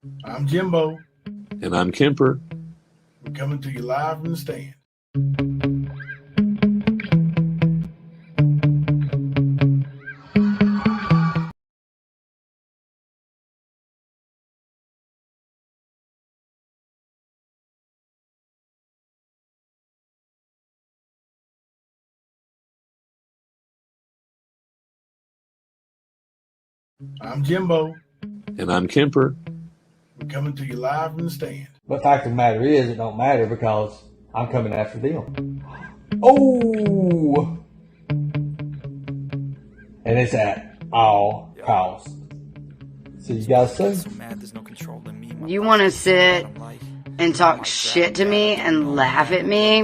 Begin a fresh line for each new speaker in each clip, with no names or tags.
I'm Jimbo.
And I'm Kemper.
We're coming to you live from the stand. I'm Jimbo.
And I'm Kemper.
We're coming to you live from the stand.
But fact of the matter is, it don't matter because I'm coming after them. Oh! And it's at all costs. So you guys see?
You want to sit and talk shit to me and laugh at me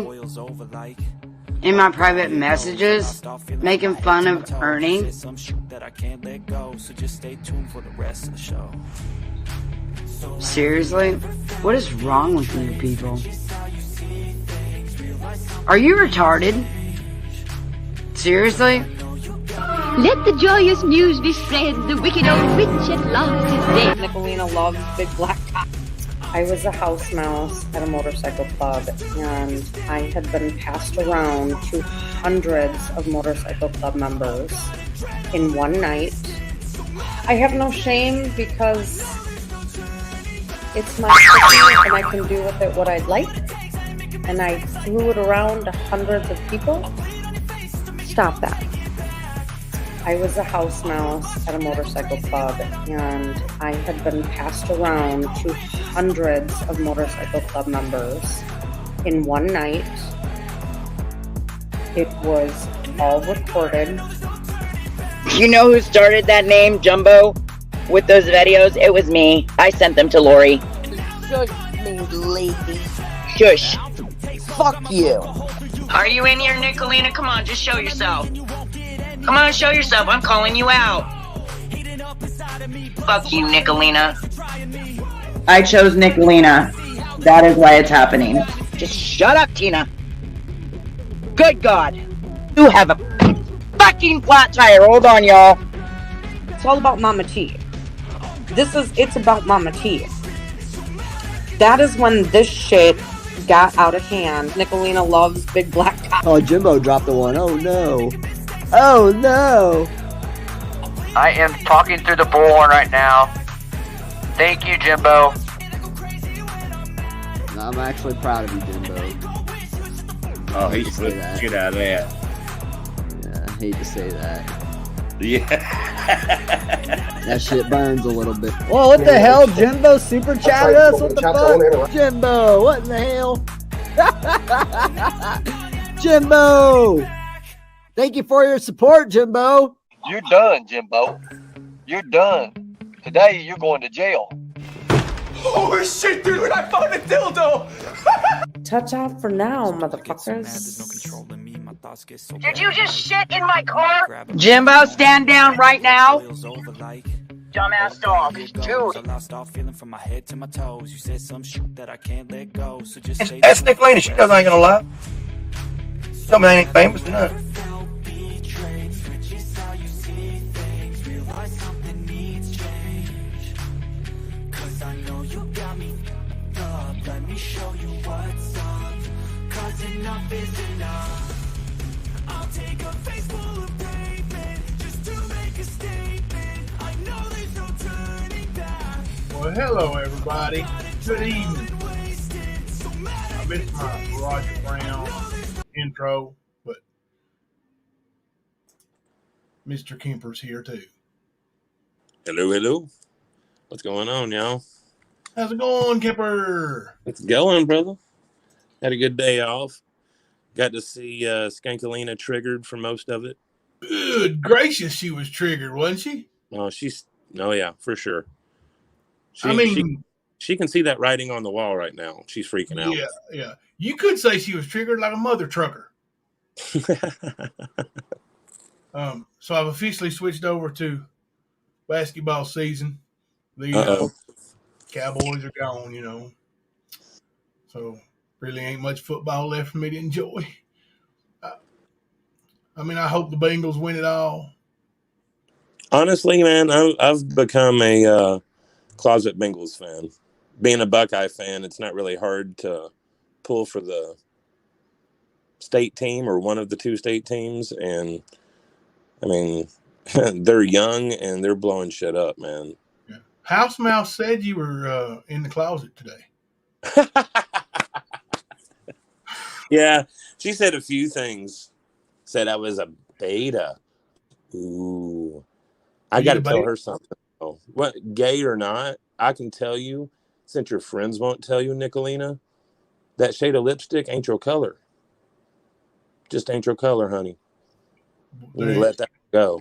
in my private messages, making fun of Ernie? Seriously? What is wrong with you people? Are you retarded? Seriously?
Let the joyous news be spread, the wicked old witch at last is dead.
Nicolina loves big black cock. I was a house mouse at a motorcycle club, and I had been passed around to hundreds of motorcycle club members in one night. I have no shame because it's my pussy and I can do with it what I'd like. And I threw it around to hundreds of people. Stop that. I was a house mouse at a motorcycle club, and I had been passed around to hundreds of motorcycle club members in one night. It was all recorded.
You know who started that name, Jumbo? With those videos? It was me. I sent them to Lori.
Shush me, lady.
Shush.
Fuck you.
Are you in here, Nicolina? Come on, just show yourself. Come on, show yourself. I'm calling you out. Fuck you, Nicolina. I chose Nicolina. That is why it's happening. Just shut up, Tina. Good God. You have a fucking flat tire. Hold on, y'all.
It's all about Mama T. It's about Mama T. That is when this shit got out of hand. Nicolina loves big black cock.
Oh, Jimbo dropped the one. Oh no. Oh no.
I am talking through the bullhorn right now. Thank you, Jimbo.
No, I'm actually proud of you, Jimbo.
Oh, he flipped the shit out of that.
Yeah, I hate to say that.
Yeah.
That shit burns a little bit.
Whoa, what the hell? Jimbo super chatted us? What the fuck? Jimbo, what in the hell? Jimbo! Thank you for your support, Jimbo.
You're done, Jimbo. You're done. Today, you're going to jail.
Oh shit, dude, I found a dildo!
Touch out for now, motherfuckers.
Did you just shit in my car? Jimbo, stand down right now. Dumbass dog. Dude.
That's Nicolina. She doesn't ain't gonna lie. Tell me I ain't famous enough.
Let me show you what's up, 'cause enough is enough. I'll take a face full of pavement just to make a statement. I know there's no turning back.
Well, hello, everybody. Good evening. I missed my Roger Brown intro, but Mr. Kemper's here, too.
Hello, hello. What's going on, y'all?
How's it going, Kemper?
It's going, brother. Had a good day off. Got to see Skankalina triggered for most of it.
Good gracious, she was triggered, wasn't she?
Oh, yeah, for sure.
She
can see that writing on the wall right now. She's freaking out.
Yeah. You could say she was triggered like a mother trucker. So I've officially switched over to basketball season. The Cowboys are gone, So really ain't much football left for me to enjoy. I hope the Bengals win it all.
Honestly, man, I've become a closet Bengals fan. Being a Buckeye fan, it's not really hard to pull for the state team or one of the two state teams. And I mean, they're young and they're blowing shit up, man.
Yeah. House Mouse said you were in the closet today.
Yeah, she said a few things. Said I was a beta. Ooh, I got to tell her something. Oh, what, gay or not, I can tell you, since your friends won't tell you, Nicolina, that shade of lipstick ain't your color. Just ain't your color, honey. You need to let that go.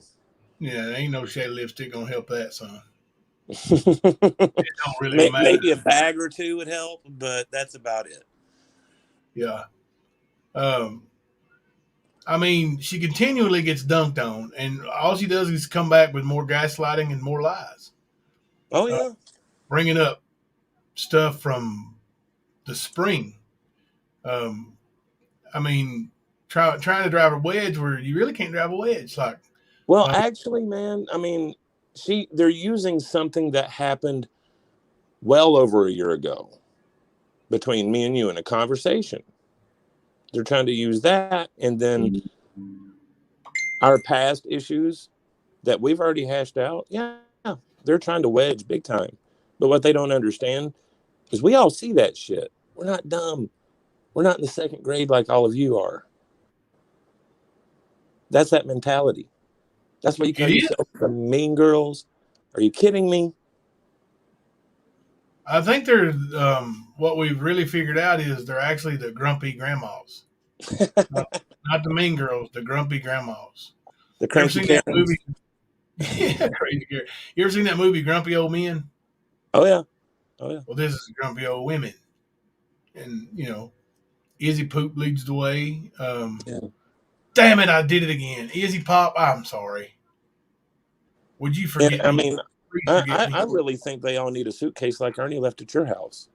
Yeah, there ain't no shade of lipstick gonna help that, son. It don't really matter.
Maybe a bag or two would help, but that's about it.
Yeah. I mean, she continually gets dunked on, and all she does is come back with more gaslighting and more lies.
Oh, yeah.
Bringing up stuff from the spring. I mean, trying to drive a wedge where you really can't drive a wedge. Like,
well, actually, man, I mean, they're using something that happened well over a year ago between me and you in a conversation. They're trying to use that, and then our past issues that we've already hashed out. Yeah, they're trying to wedge big time. But what they don't understand is we all see that shit. We're not dumb. We're not in the second grade like all of you are. That's that mentality. That's what you call yourself the mean girls. Are you kidding me?
I think they're what we've really figured out is they're actually the grumpy grandmas, not the mean girls, the grumpy grandmas.
The crazy
that movie? Yeah, crazy. You ever seen that movie, Grumpy Old Men?
Oh yeah, oh yeah.
Well, this is Grumpy Old Women, and you know, Izzy Poop leads the way.
Yeah.
Damn it, I did it again. Izzy Pop, I'm sorry. Would you forget me?
I mean, I really think they all need a suitcase like Ernie left at your house.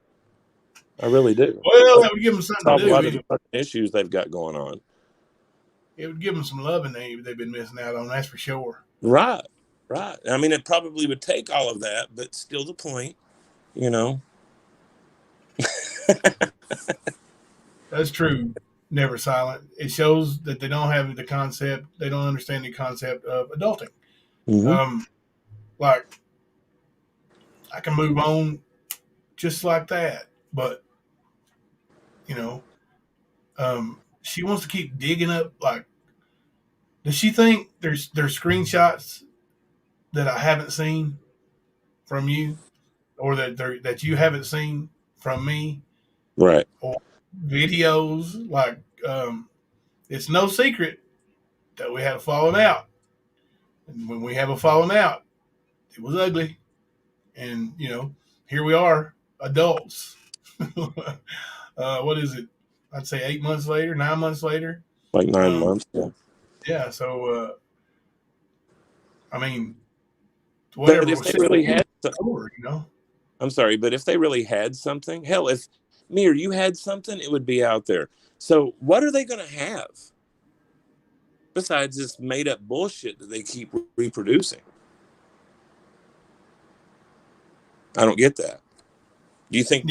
I really do.
Well, that would give them something to do.
A lot of the issues they've got going on.
It would give them some loving they've been missing out on, that's for sure.
Right, right. I mean, it probably would take all of that, but still the point, you know.
That's true. Never Silent. It shows that they don't have the concept. They don't understand the concept of adulting.
Mm-hmm.
Like, I can move on just like that, but you know, she wants to keep digging up. Like, does she think there's screenshots that I haven't seen from you, or that you haven't seen from me?
Right.
Or videos, like, it's no secret that we had a falling out, and when we have a falling out, it was ugly, and you know, here we are, adults. What is it? I'd say 8 months later, 9 months later,
like 9 months.
Yeah. So, I mean, whatever.
But if they really had
over, you know.
I'm sorry, but if they really had something, hell, if me or you had something, it would be out there. So what are they going to have besides this made up bullshit that they keep reproducing? I don't get that. Do you think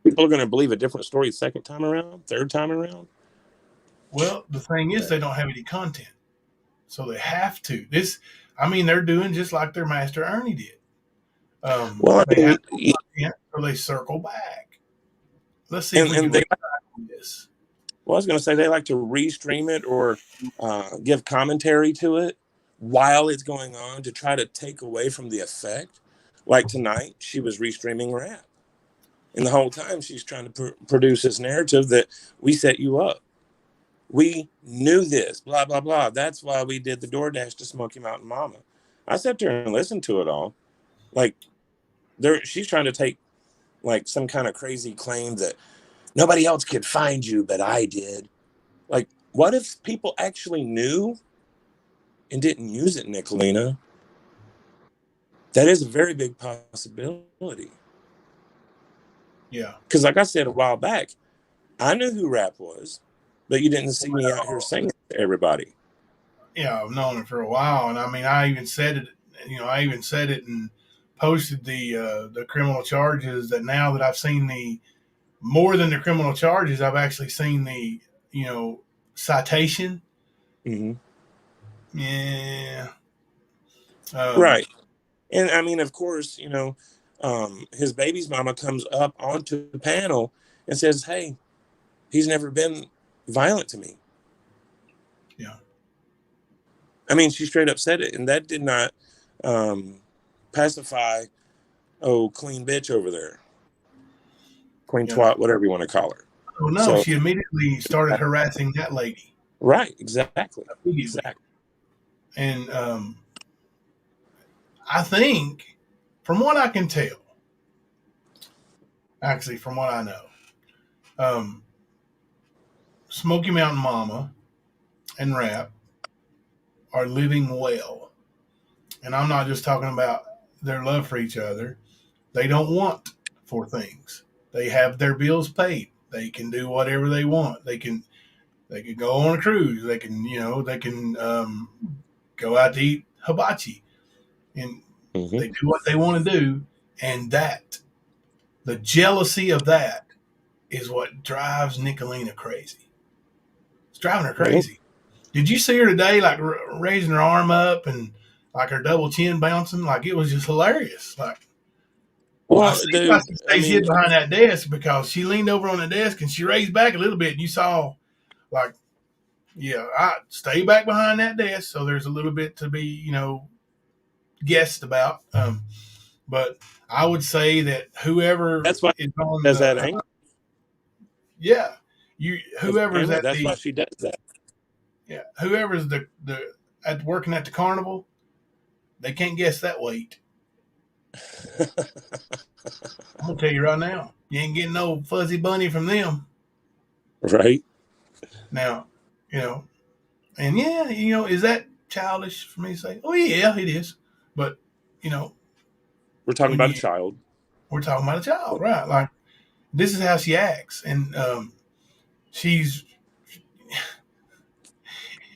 people are going to believe a different story second time around, third time around?
Well, the thing is, they don't have any content, so they have to. They're doing just like their master Ernie did. They have content, so they circle back. Let's see. This.
Well, I was going to say they like to restream it or give commentary to it while it's going on to try to take away from the effect. Like tonight, she was restreaming rap. And the whole time she's trying to produce this narrative that we set you up. We knew this, blah, blah, blah. That's why we did the DoorDash to Smoky Mountain Mama. I sat there and listened to it all. Like, she's trying to take, like, some kind of crazy claim that nobody else could find you, but I did. Like, what if people actually knew and didn't use it, Nicolina? That is a very big possibility.
Yeah.
Because like I said a while back, I knew who rap was, but you didn't see me out here singing to everybody.
Yeah, I've known it for a while. And I mean, I even said it, I even said it in posted the criminal charges, that now that I've seen more than the criminal charges, I've actually seen the citation.
Mm-hmm.
Yeah.
Right. And I mean, of course, his baby's mama comes up onto the panel and says, "Hey, he's never been violent to me."
Yeah.
I mean, she straight up said it, and that did not pacify, clean bitch over there. Queen twat, whatever you want to call her.
Oh, no, she immediately started harassing that lady.
Right, exactly. Exactly.
And I think, from what I can tell, actually, from what I know, Smoky Mountain Mama and Rap are living well. And I'm not just talking about their love for each other. They don't want for things. They have their bills paid. They can do whatever they want. They can go on a cruise. They can, go out to eat hibachi. And they do what they want to do. And the jealousy of that is what drives Nicolina crazy. It's driving her crazy. Did you see her today, like raising her arm up and like her double chin bouncing? Like, it was just hilarious. Like, I see she hid behind that desk because she leaned over on the desk and she raised back a little bit, and you saw, like, I stay back behind that desk, so there's a little bit to be, guessed about. But I would say that whoever is on
that angle.
Yeah, whoever's at
that's why she does that.
Yeah, whoever's working at the carnival, they can't guess that weight. I'm gonna tell you right now, you ain't getting no fuzzy bunny from them.
Right.
Now, and is that childish for me to say? Oh yeah, it is. But
we're talking about a child.
We're talking about a child, right? Like, this is how she acts, and she's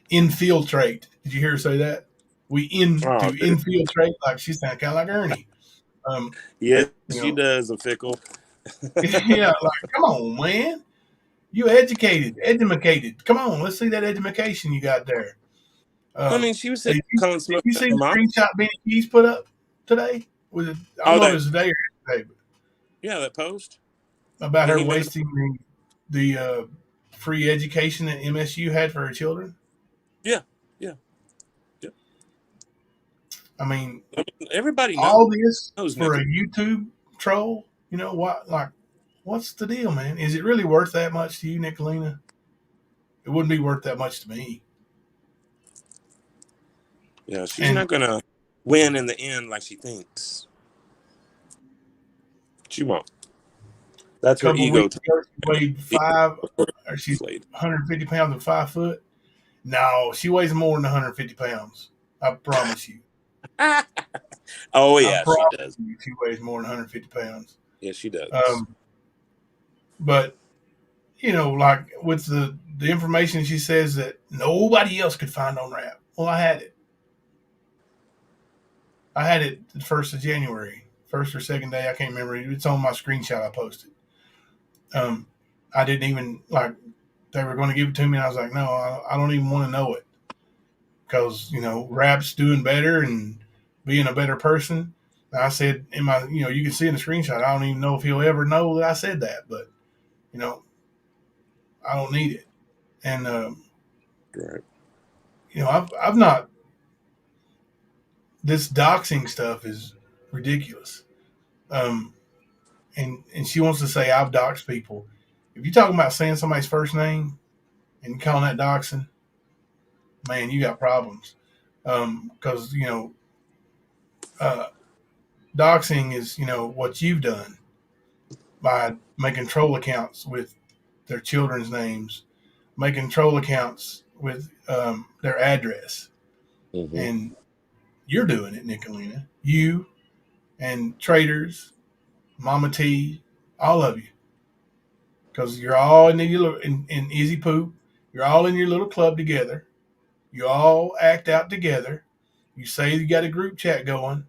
infiltrate. Did you hear her say that? Infiltrate, like she's kind of like Ernie.
Yes, she does, a fickle.
Yeah, like, come on, man. You educated. Come on, let's see that education you got there.
I mean, she was
saying, did you see the screenshot Benny Keys put up today? Was it? I don't know if it was today or yesterday.
Yeah, that post
about her wasting the free education that MSU had for her children.
Yeah.
I mean,
everybody knows
all this for a YouTube troll. What? Like, what's the deal, man? Is it really worth that much to you, Nicolina? It wouldn't be worth that much to me.
Yeah, she's not gonna win in the end like she thinks. She won't. That's her ego.
She weighed she's 150 pounds and 5 foot. No, she weighs more than 150 pounds. I promise you.
Oh yeah, she does.
She weighs more than 150 pounds.
Yeah, she does.
But like with the information, she says that nobody else could find on Rap. Well, I had it. The 1st of January, first or second day, I can't remember. It's on my screenshot I posted. I didn't even, like, they were going to give it to me, and I was like, no, I don't even want to know it. Because, Rap's doing better and being a better person. And I said in my, you can see in the screenshot, I don't even know if he'll ever know that I said that, but, I don't need it. And,
right.
I've not, this doxing stuff is ridiculous. And she wants to say I've doxed people. If you're talking about saying somebody's first name and you're calling that doxing, man, you got problems. Because, doxing is, what you've done by making troll accounts with their children's names, making troll accounts with their address.
Mm-hmm.
And you're doing it, Nicolina. You and Traders, Mama T, all of you. Because you're all in Easy Poop. You're all in your little club together. You all act out together. You say you got a group chat going.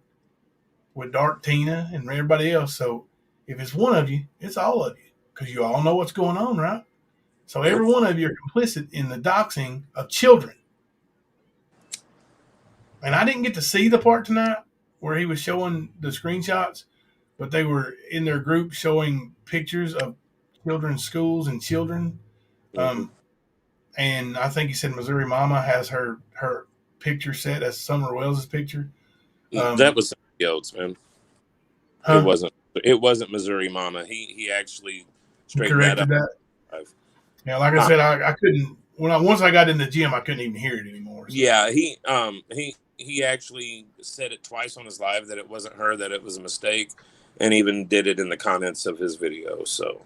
with Dark Tina and everybody else. So if it's one of you, it's all of you, because you all know what's going on, right? So every one of you are complicit in the doxing of children. And I didn't get to see the part tonight where he was showing the screenshots, but they were in their group showing pictures of children's schools and children. And I think he said Missouri Mama has her picture set as Summer Wells' picture.
That was somebody else, man.
Huh?
It wasn't Missouri Mama. He actually straightened
Corrected
that up.
Yeah, like I said, I couldn't once I got in the gym, I couldn't even hear it anymore. So.
Yeah, he actually said it twice on his live that it wasn't her, that it was a mistake, and even did it in the comments of his video. So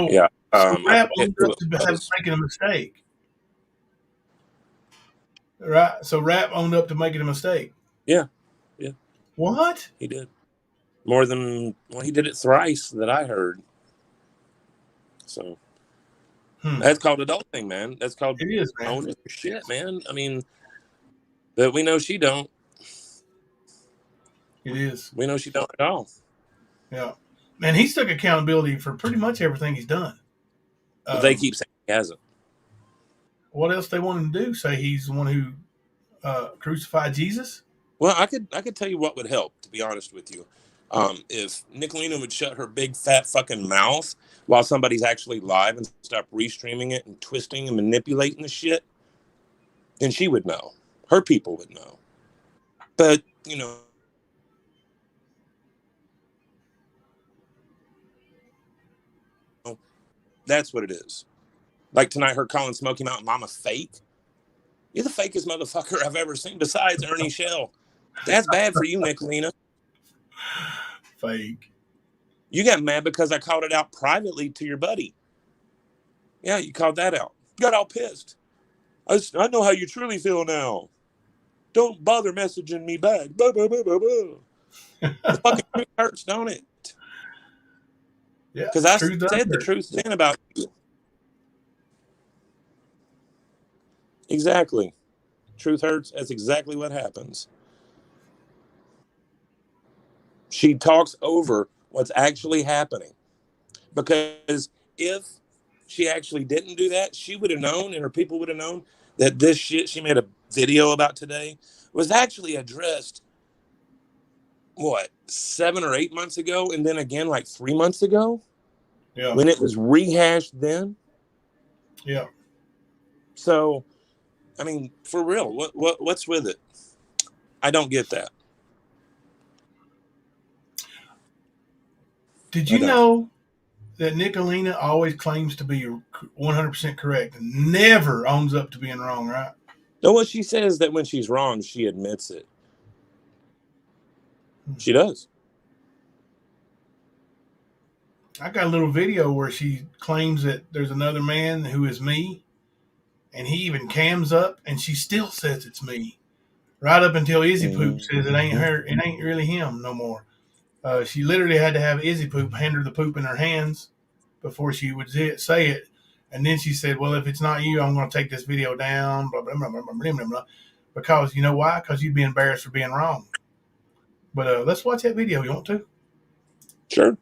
yeah,
Rap owned up to making a mistake. Right, so Rap owned up to making a mistake.
Yeah.
What?
He did. He did it thrice that I heard. So that's called adulting, man. That's called owning your shit, man. I mean, but we know she don't.
It is.
We know she don't at all.
Yeah. And he's took accountability for pretty much everything he's done.
But they keep saying he hasn't.
What else they want him to do? Say he's the one who crucified Jesus?
Well, I could tell you what would help, to be honest with you. If Nicolina would shut her big fat fucking mouth while somebody's actually live and stop restreaming it and twisting and manipulating the shit, then she would know. Her people would know. But, you know, that's what it is. Like tonight, her calling Smoky Mountain Mama fake. You're the fakest motherfucker I've ever seen besides Ernie Shell. That's bad for you, Nicolina.
Fake.
You got mad because I called it out privately to your buddy. Yeah, you called that out. You got all pissed. I know how you truly feel now. Don't bother messaging me back. Blah, blah, blah, blah, blah. The fucking truth hurts, don't it?
Yeah.
Because I said the truth then about you. Exactly. Truth hurts. That's exactly what happens. She talks over what's actually happening. Because if she actually didn't do that, she would have known, and her people would have known, that this shit she made a video about today was actually addressed, 7 or 8 months ago, and then again like 3 months ago?
Yeah.
When it was rehashed then?
Yeah.
So, I mean, for real, what's with it? I don't get that.
Did you know that Nicolina always claims to be 100% correct and never owns up to being wrong, right?
No, what she says that when she's wrong, she admits it. She does.
I got a little video where she claims that there's another man who is me, and he even cams up, and she still says it's me. Right up until Izzy Poop says it ain't her, it ain't really him no more. She literally had to have Izzy Poop hand her the poop in her hands before she would say it. And then she said, well, if it's not you, I'm going to take this video down, blah, blah, blah, blah, blah, blah, blah. Because you know why? Because you'd be embarrassed for being wrong. But let's watch that video. You want to?
Sure.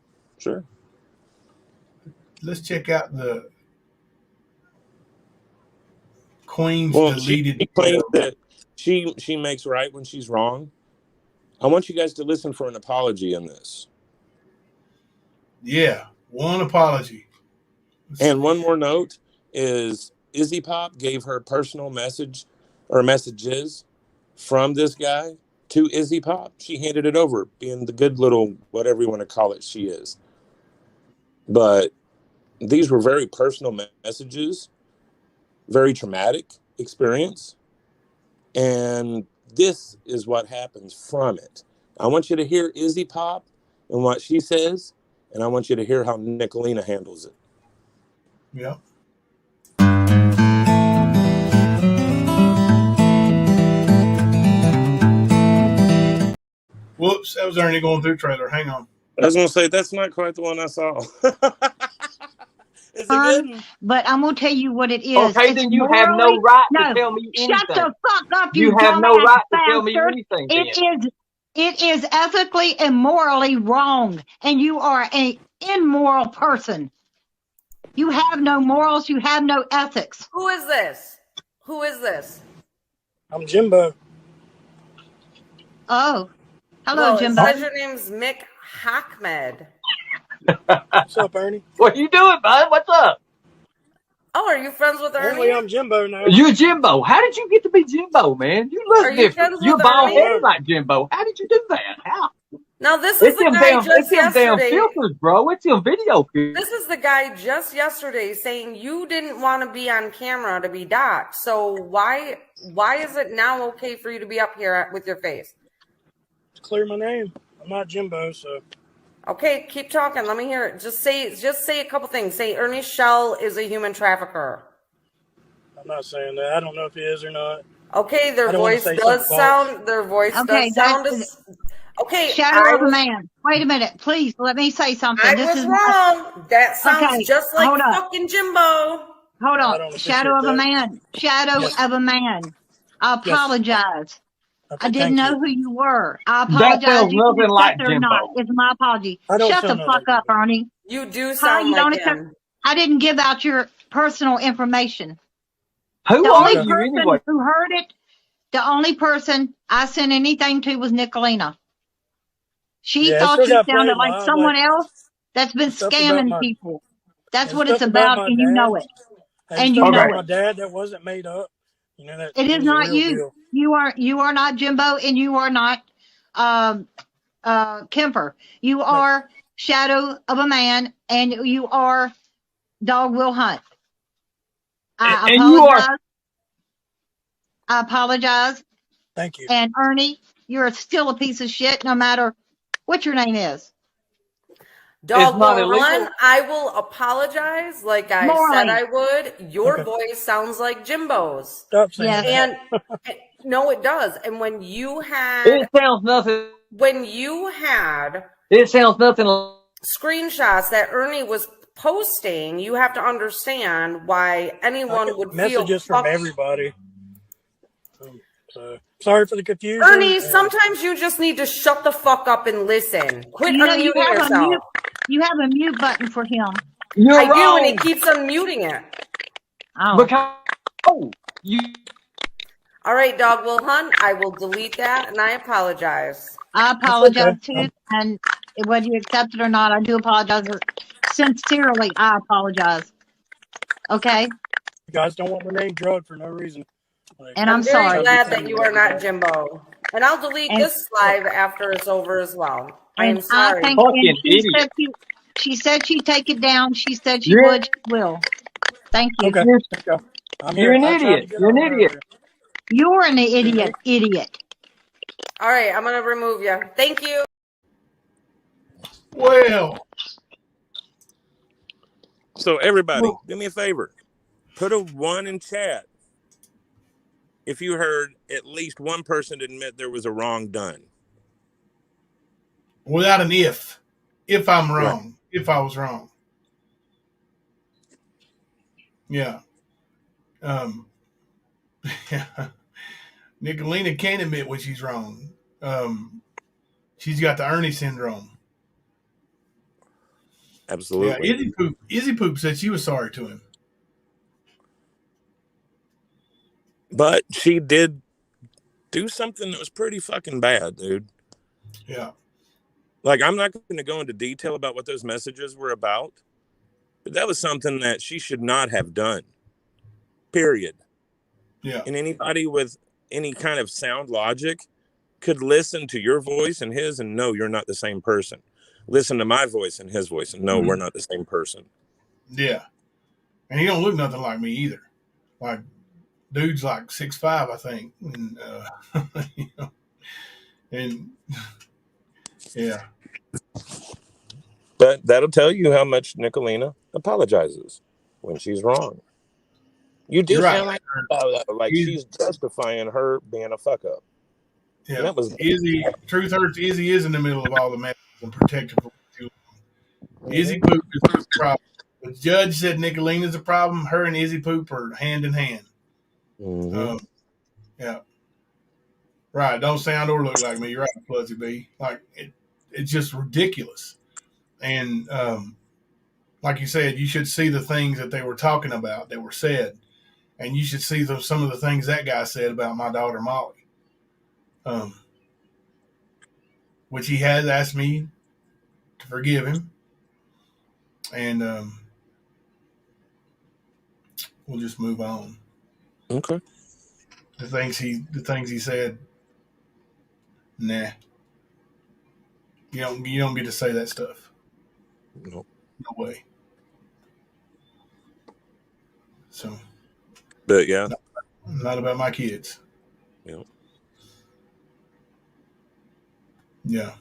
Let's check out the Queen's deleted.
She claims that she makes right when she's wrong. I want you guys to listen for an apology in this.
Yeah, one apology.
And one more note is Izzy Pop gave her personal message or messages from this guy to Izzy Pop. She handed it over, being the good little whatever you want to call it she is. But these were very personal messages, very traumatic experience. And this is what happens from it. I want you to hear Izzy Pop and what she says, and I want you to hear how Nicolina handles it.
Yeah. Whoops, that was Ernie going through trailer. Hang on.
I was going to say, that's not quite the one I saw. Is it good?
But I'm going to tell you what it is.
Okay, then you have no right to tell me anything.
Shut the fuck up, you
have no
dumbass
right to tell me
bastard.
anything.
It is ethically and morally wrong, and you are an immoral person. You have no morals. You have no ethics.
Who is this? Who is this?
I'm Jimbo.
Oh, hello,
Well,
Jimbo.
it says your name's Mick Ahmed.
What's up, Ernie?
What you doing, bud? What's up?
Oh, are you friends with
Apparently,
Ernie?
I'm Jimbo now.
You Jimbo. How did you get to be Jimbo, man? You
Are
look
you
different.
friends
You're
with
bald
Ernie?
headed like Jimbo. How did you do that? How?
Now this is
It's
the
them
guy
damn, it's
just
them damn
yesterday.
filters, bro. It's them video filters.
This is the guy just yesterday saying you didn't want to be on camera to be doxxed. So why is it now okay for you to be up here with your face?
Clear my name. I'm not Jimbo, so.
Okay, keep talking. Let me hear it. Just say a couple things. Say Ernie Shell is a human trafficker.
I'm not saying that. I don't know if he is or not.
Okay, their
I don't wanna
voice
say
does
something
sound. Their voice
Okay,
does sound.
that's
Okay,
Shadow of a Man. Wait a minute, please. Let me say something.
I
This
was
is
wrong. That sounds
Okay,
just like
hold up.
fucking Jimbo.
Hold
I
on.
don't
Shadow of a
appreciate
Man. Shadow
Yes.
of a Man. I
Yes.
apologize.
Okay,
I didn't
thank
know
you.
who you were. I
That
apologize.
sounds
You can
nothing like
accept it or not.
Jimbo.
It's my apology.
I don't
Shut the
sound
fuck
like
up, Ernie.
You do
Huh?
sound
You don't
like
accept.
him.
I didn't give out your personal information.
Who
The
are
only
you
person
anyway?
who heard it, the only person I sent anything to was Nicolina. She
Yeah, it
thought
still
you
got
sounded
played
like
live.
someone
Like,
else that's been
stuff about
scamming
my,
people. That's
and
what it's
stuff about
about,
my
and you know
dad.
it.
And
And
stuff
you know
about
Okay.
my
it.
dad that wasn't made up. You know, that
It
it
is
was a
not
real
you.
deal.
You are not Jimbo, and you are not Kemper. You
No,
are Shadow of a Man, and you are Dog Will Hunt. I
And you are.
apologize. I apologize.
thank you.
And Ernie, you're still a piece of shit, no matter what your name is.
Dog
It's not
will
illegal.
run. I will apologize like I said
Morally.
I would. Your
Okay.
voice sounds like Jimbo's.
Stop saying
Yes.
that.
And no, it does. And when you had
It sounds nothing. It sounds nothing like.
screenshots that Ernie was posting, you have to understand why
I
anyone
get
would feel
messages from
fucked.
everybody. So sorry for the confusion.
Ernie,
And
sometimes you just need to shut the fuck up and listen. Quit
You know, you
unmuting
have a
yourself.
mute. You have a mute button for him.
You're
I do, and he
wrong.
keeps unmuting it.
Oh.
Because you.
All right, Dog Will Hunt, I will delete that, and I apologize.
I
it's
apologize
okay.
too, and whether you accept it or not, I do apologize. Sincerely, I apologize. Okay,
You guys don't want my name drugged for no reason. Like,
and I'm
I'm very
sorry.
glad that you are not Jimbo. And I'll delete
And
this live after it's over as well. I am
and I
sorry.
think, and
Fucking idiot.
she said she'd take it down. She said she
You're,
would. She will. Thank you.
okay.
you're,
Okay. I'm
you're
here.
an
I tried to
idiot.
get
You're an
on
idiot.
earlier.
You're an idiot.
All right, I'm going to remove you. Thank you.
Well,
So everybody, do me a favor. Put a 1 in chat if you heard at least one person admit there was a wrong done.
without an if I'm
Right.
wrong, if I was wrong. Yeah. Nicolina can't admit when she's wrong. She's got the Ernie syndrome.
Absolutely.
Yeah, Izzy Poop said she was sorry to him.
But she did do something that was pretty fucking bad, dude.
Yeah.
Like, I'm not going to go into detail about what those messages were about, but that was something that she should not have done. Period.
Yeah.
And anybody with any kind of sound logic could listen to your voice and his and know you're not the same person. Listen to my voice and his voice and know we're not the same person.
Yeah. And he don't look nothing like me either. Like, dude's like 6'5", I think. And, you know, and yeah.
But that'll tell you how much Nicolina apologizes when she's wrong. You do
You're
sound
right.
like she's justifying her being a fuck up.
Yeah.
And that was
Izzy, truth hurts, Izzy is in the middle of all the messages and protective. Izzy Poop is the problem. The judge said Nicolina's a problem. Her and Izzy Poop are hand in hand.
Mm-hmm.
Yeah. Right. Don't sound or look like me. You're right, Fuzzy B. Like it's just ridiculous. And like you said, you should see the things that they were talking about that were said, and you should see some of the things that guy said about my daughter Molly. Which he has asked me to forgive him, and we'll just move on.
Okay.
The things he said, nah. You don't get to say that stuff.
Nope.
No way. So.
But yeah.
Not about my kids.
Yeah.
Yeah.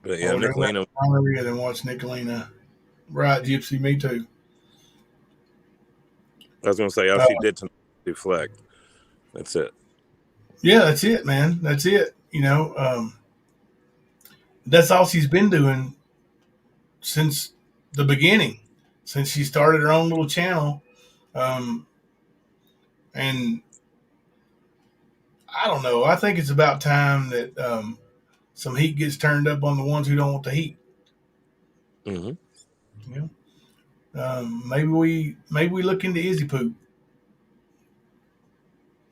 But yeah, Nicolina.
Than watch Nicolina. Right, Gypsy, me too.
I was going to say, all she did to deflect. That's it.
Yeah, that's it, man. That's it. That's all she's been doing since the beginning, since she started her own little channel. And I don't know. I think it's about time that some heat gets turned up on the ones who don't want the heat.
Mm-hmm.
Maybe we look into Izzy Poop.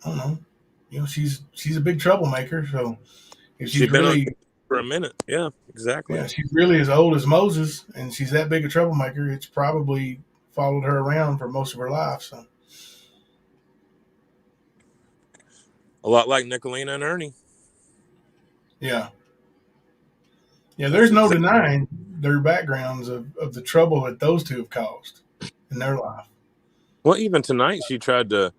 I don't know. She's a big troublemaker. So if she's
been
really
on for a minute, yeah, exactly.
Yeah, she's really as old as Moses, and she's that big a troublemaker. It's probably followed her around for most of her life. So
a lot like Nicolina and Ernie.
Yeah. Yeah, there's no denying their backgrounds of the trouble that those two have caused in their life.
Well, even tonight she tried to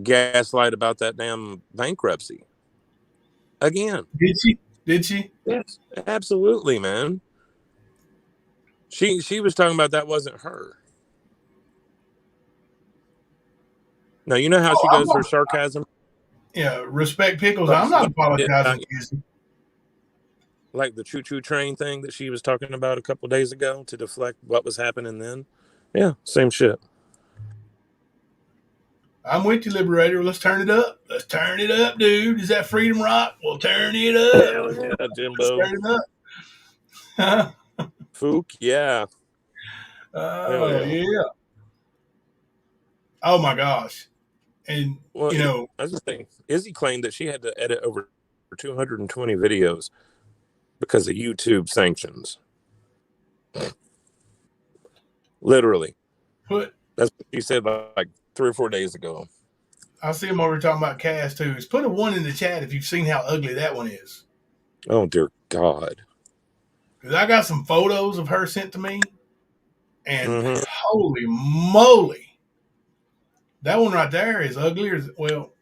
gaslight about that damn bankruptcy. Again.
Did she?
Yes, absolutely, man. She was talking about that wasn't her. Now, you know how she goes for sarcasm?
Yeah, respect Pickles. I'm not apologizing.
Like the choo-choo train thing that she was talking about a couple of days ago to deflect what was happening then. Yeah, same shit.
I'm with you, Liberator. Let's turn it up. Let's turn it up, dude. Is that Freedom Rock? We'll turn it up.
Hell yeah, Jimbo.
Let's turn it up.
Fook, yeah.
Oh, yeah. Oh, my gosh. And,
I was just saying, Izzy claimed that she had to edit over 220 videos because of YouTube sanctions. Literally. That's what she said like 3 or 4 days ago.
I see him over talking about Cass too. Just put a 1 in the chat if you've seen how ugly that one is.
Oh, dear God.
Because I got some photos of her sent to me, and holy moly, that one right there is uglier. Well,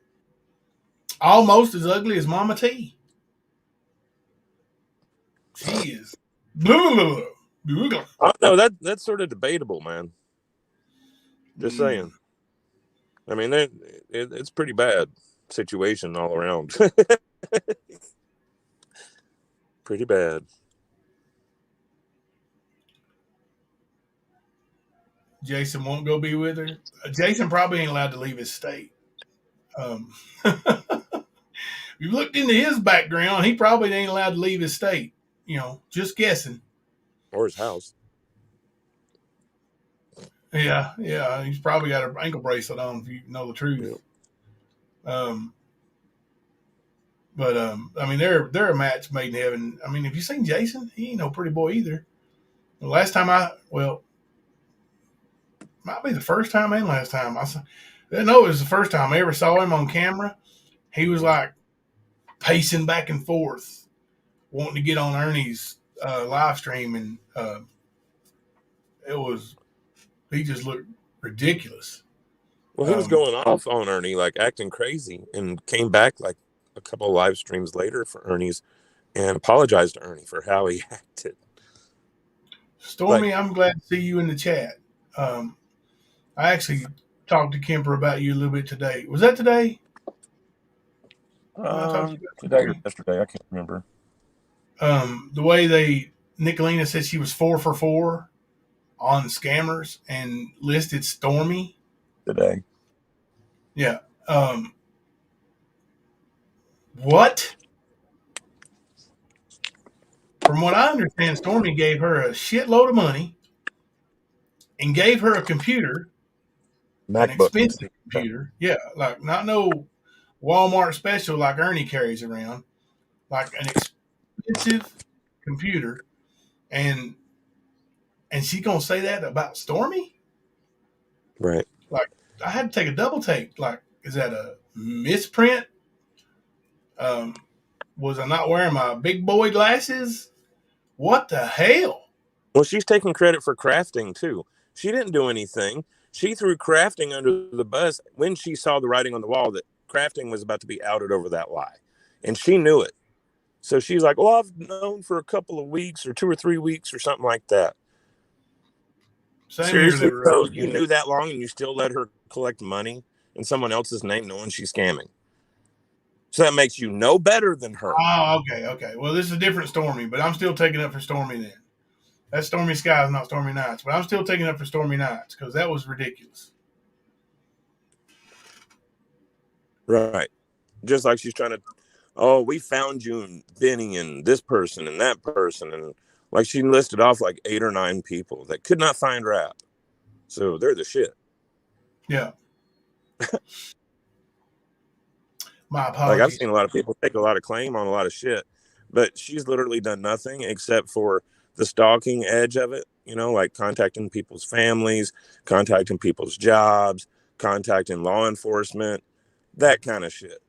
almost as ugly as Mama T. She is.
No, that's sort of debatable, man. Just saying. I mean, it's pretty bad situation all around. Pretty bad.
Jason won't go be with her. Jason probably ain't allowed to leave his state. You looked into his background, he probably ain't allowed to leave his state. Just guessing.
Or his house.
Yeah. He's probably got an ankle bracelet on, if you know the truth. Yeah. I mean, they're a match made in heaven. I mean, have you seen Jason? He ain't no pretty boy either. The last time might be the first time and last time. I know it was the first time I ever saw him on camera. He was like pacing back and forth, wanting to get on Ernie's live stream, and he just looked ridiculous.
Well, he was going off on Ernie, like acting crazy, and came back like a couple of live streams later for Ernie's and apologized to Ernie for how he acted.
Stormy, I'm glad to see you in the chat. I actually talked to Kemper about you a little bit today. Was that today?
Today or yesterday, I can't remember.
The way Nicolina said she was 4 for 4 on scammers and listed Stormy
today.
Yeah. What? From what I understand, Stormy gave her a shitload of money and gave her a computer, an expensive computer. Yeah, like not no Walmart special like Ernie carries around, like an expensive computer, and she gonna say that about Stormy?
Right.
Like I had to take a double take. Like, is that a misprint? Was I not wearing my big boy glasses? What the hell?
Well, she's taking credit for crafting too. She didn't do anything. She threw crafting under the bus when she saw the writing on the wall that crafting was about to be outed over that lie. And she knew it. So she's like, well, I've known for a couple of weeks or 2 or 3 weeks or something like that. Seriously, so you knew that long and you still let her collect money in someone else's name knowing she's scamming. So that makes you no better than her.
Oh, okay. Well, this is a different Stormy, but I'm still taking up for Stormy then. That's Stormy Skies, not Stormy Nights. But I'm still taking up for Stormy Nights because that was ridiculous.
Right. Just like she's trying to, oh, we found you and Benny and this person and that person. And like she listed off like 8 or 9 people that could not find rap. So they're the shit.
Yeah. My apologies.
Like I've seen a lot of people take a lot of claim on a lot of shit, but she's literally done nothing except for the stalking edge of it, you know, like contacting people's families, contacting people's jobs, contacting law enforcement, that kind of shit.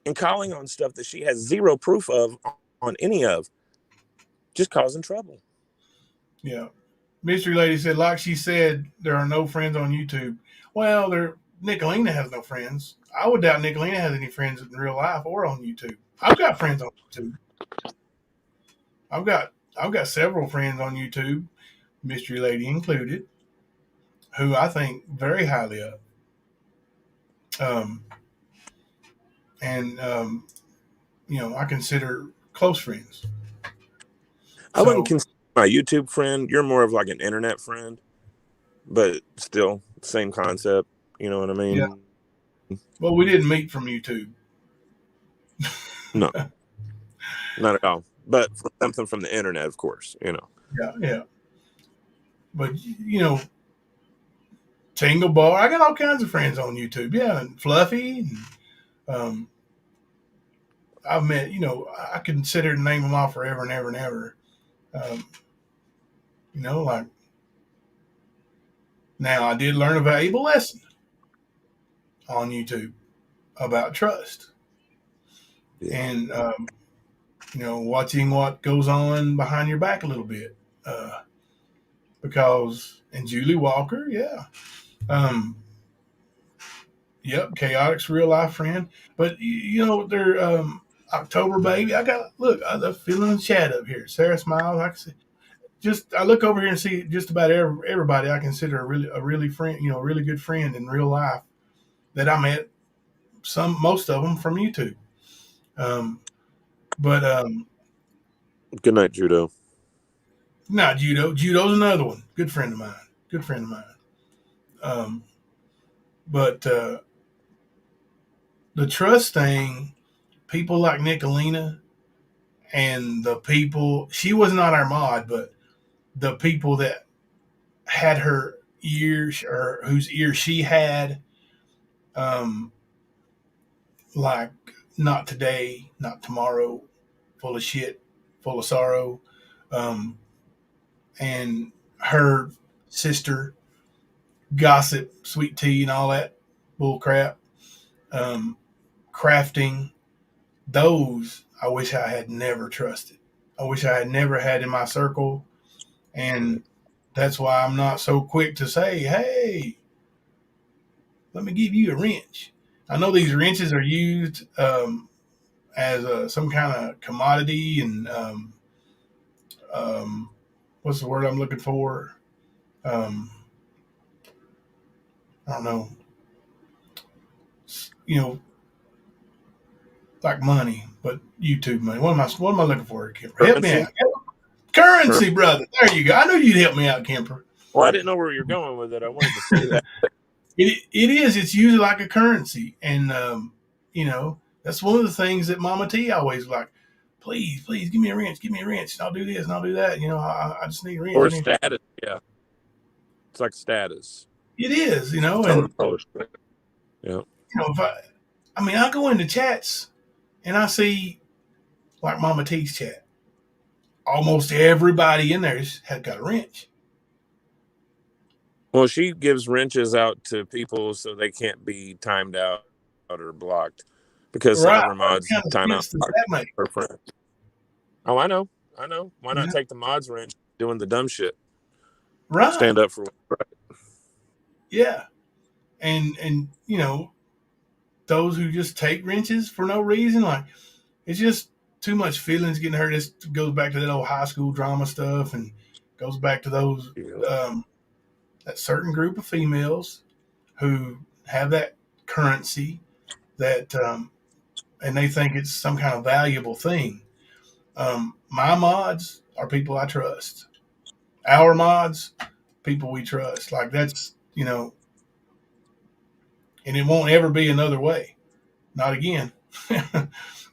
And calling on stuff that she has zero proof of on any of, just causing trouble.
Yeah. Mystery Lady said, like she said, there are no friends on YouTube. Well, Nicolina has no friends. I would doubt Nicolina has any friends in real life or on YouTube. I've got friends on YouTube. I've got several friends on YouTube, Mystery Lady included, who I think very highly of. You know, I consider close friends.
I wouldn't consider my YouTube friend. You're more of like an internet friend, but still same concept. You know what I mean?
Yeah. Well, we didn't meet from YouTube.
No, not at all. But something from the internet, of course, you know.
Yeah. But, you know, Tingle Bar, I got all kinds of friends on YouTube. Yeah, and Fluffy. And, I've met, you know, I consider to name them all forever and ever and ever. You know, like, now I did learn a valuable lesson on YouTube about trust. Yeah. And, you know, watching what goes on behind your back a little bit. Because, and Julie Walker, yeah. Yep, Chaotic's real life friend. But, you know, they're, October Baby. I'm feeling the chat up here. Sarah Smiles. I look over here and see just about everybody I consider a really friend, you know, a really good friend in real life that I met. Most of them from YouTube.
Good night, Judo.
Not Judo. Judo's another one. Good friend of mine. But the trust thing, people like Nicolina and the people, she was not our mod, but the people that had her ears or whose ears she had, like not today, not tomorrow, full of shit, full of sorrow. And her sister, gossip, sweet tea, and all that bull crap. Crafting, those I wish I had never trusted. I wish I had never had in my circle. And that's why I'm not so quick to say, hey, let me give you a wrench. I know these wrenches are used as some kind of commodity and what's the word I'm looking for? I don't know. You know, like money, but YouTube money. What am I looking for, Kemper? Help me out. Currency, brother. There you go. I knew you'd help me out, Kemper.
Well, I didn't know where you're going with it. I wanted to say that.
It is. It's usually like a currency, and that's one of the things that Mama T always like. Please, give me a wrench. Give me a wrench. And I'll do this and I'll do that. I just need a wrench.
Or status, yeah. It's like status.
It is, and
yeah.
if I go into chats and I see like Mama T's chat. Almost everybody in there has got a wrench.
Well, she gives wrenches out to people so they can't be timed out or blocked because some of her mods time out her friends. Oh, I know. Why not take the mods wrench doing the dumb shit?
Right.
Stand up for right.
Yeah. And those who just take wrenches for no reason, like it's just too much feelings getting hurt. This goes back to that old high school drama stuff and goes back to those that certain group of females who have that currency that and they think it's some kind of valuable thing. My mods are people I trust. Our mods, people we trust. Like that's, and it won't ever be another way. Not again.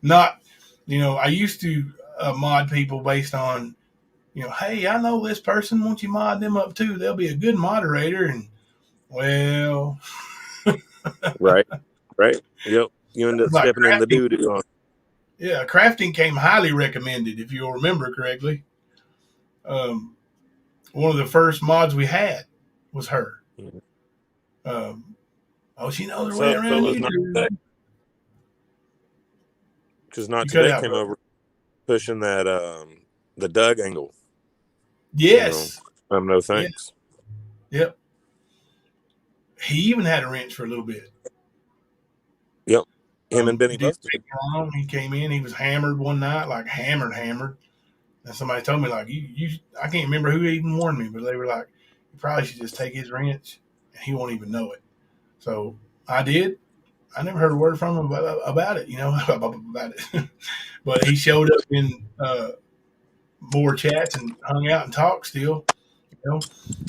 Not, I used to mod people based on, hey, I know this person. Won't you mod them up too? They'll be a good moderator. And well,
right. Yep. You end up
like
stepping in the doo-doo.
Yeah, crafting came highly recommended, if you'll remember correctly. One of the first mods we had was her. She knows her way around YouTube.
Because not today came over pushing that the Doug angle.
Yes.
No thanks.
Yep. He even had a wrench for a little bit.
Yep. Him and Benny both did.
He came in, he was hammered one night, like hammered. And somebody told me, like, I can't remember who even warned me, but they were like, you probably should just take his wrench and he won't even know it. So I did. I never heard a word from him about it, about it. But he showed up in more chats and hung out and talked still.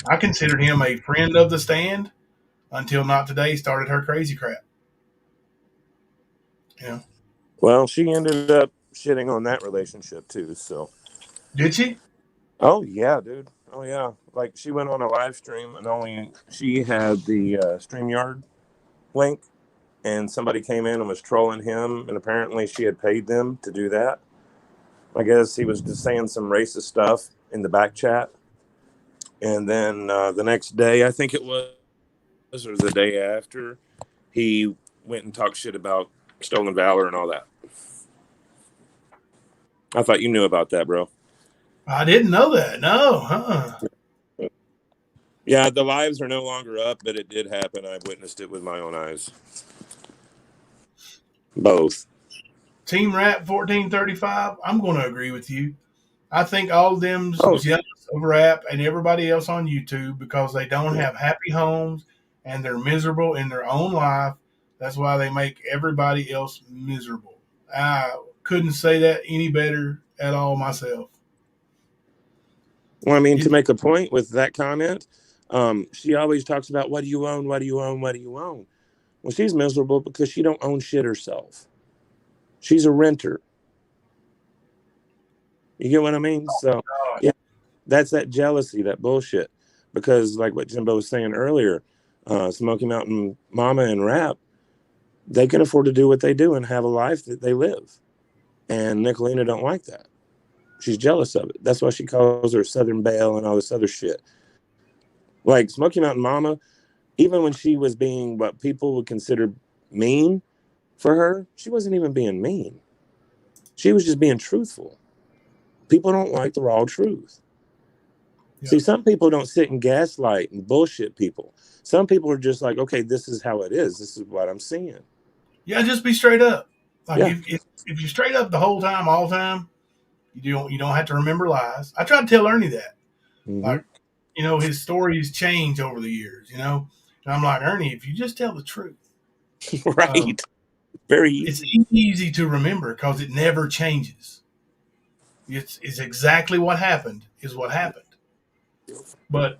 I considered him a friend of the stand until Not Today started her crazy crap. Yeah.
Well, she ended up shitting on that relationship too. So.
Did she?
Oh yeah, dude. Oh yeah. Like she went on a live stream and she had the StreamYard link, and somebody came in and was trolling him, and apparently she had paid them to do that. I guess he was just saying some racist stuff in the back chat, and then the next day, I think it was, or the day after, he went and talked shit about Stolen Valor and all that. I thought you knew about that, bro.
I didn't know that. No.
Yeah, the lives are no longer up, but it did happen. I've witnessed it with my own eyes. Both.
Team Rap 1435, I'm going to agree with you. I think all of them jealous of Rap and everybody else on YouTube because they don't have happy homes and they're miserable in their own life. That's why they make everybody else miserable. I couldn't say that any better at all myself.
Well, I mean, to make a point with that comment, she always talks about, what do you own? What do you own? What do you own? Well, she's miserable because she don't own shit herself. She's a renter. You get what I mean? So, yeah, that's that jealousy, that bullshit. Because like what Jimbo was saying earlier, Smoky Mountain Mama and Rap, they can afford to do what they do and have a life that they live. And Nicolina don't like that. She's jealous of it. That's why she calls her Southern Belle and all this other shit. Like Smoky Mountain Mama, even when she was being what people would consider mean for her, she wasn't even being mean. She was just being truthful. People don't like the raw truth. Yeah. See, some people don't sit and gaslight and bullshit people. Some people are just like, okay, this is how it is. This is what I'm seeing.
Yeah, just be straight up. Like if you're straight up the whole time, all the time, you don't have to remember lies. I try to tell Ernie that. Mm-hmm. Like, his stories change over the years, And I'm like, Ernie, if you just tell the truth.
Right. Very easy.
It's easy to remember because it never changes. It's exactly what happened is what happened. But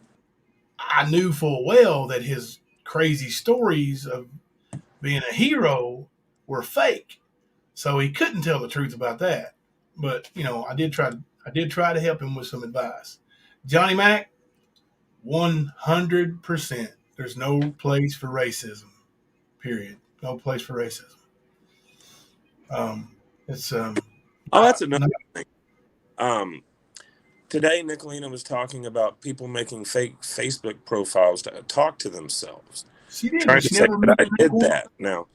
I knew full well that his crazy stories of being a hero were fake. So he couldn't tell the truth about that. But, you know, I did try to help him with some advice. Johnny Mac, 100%. There's no place for racism. Period. No place for racism.
That's another thing. Today, Nicolina was talking about people making fake Facebook profiles to talk to themselves.
She did.
Trying to say that I did that. Now,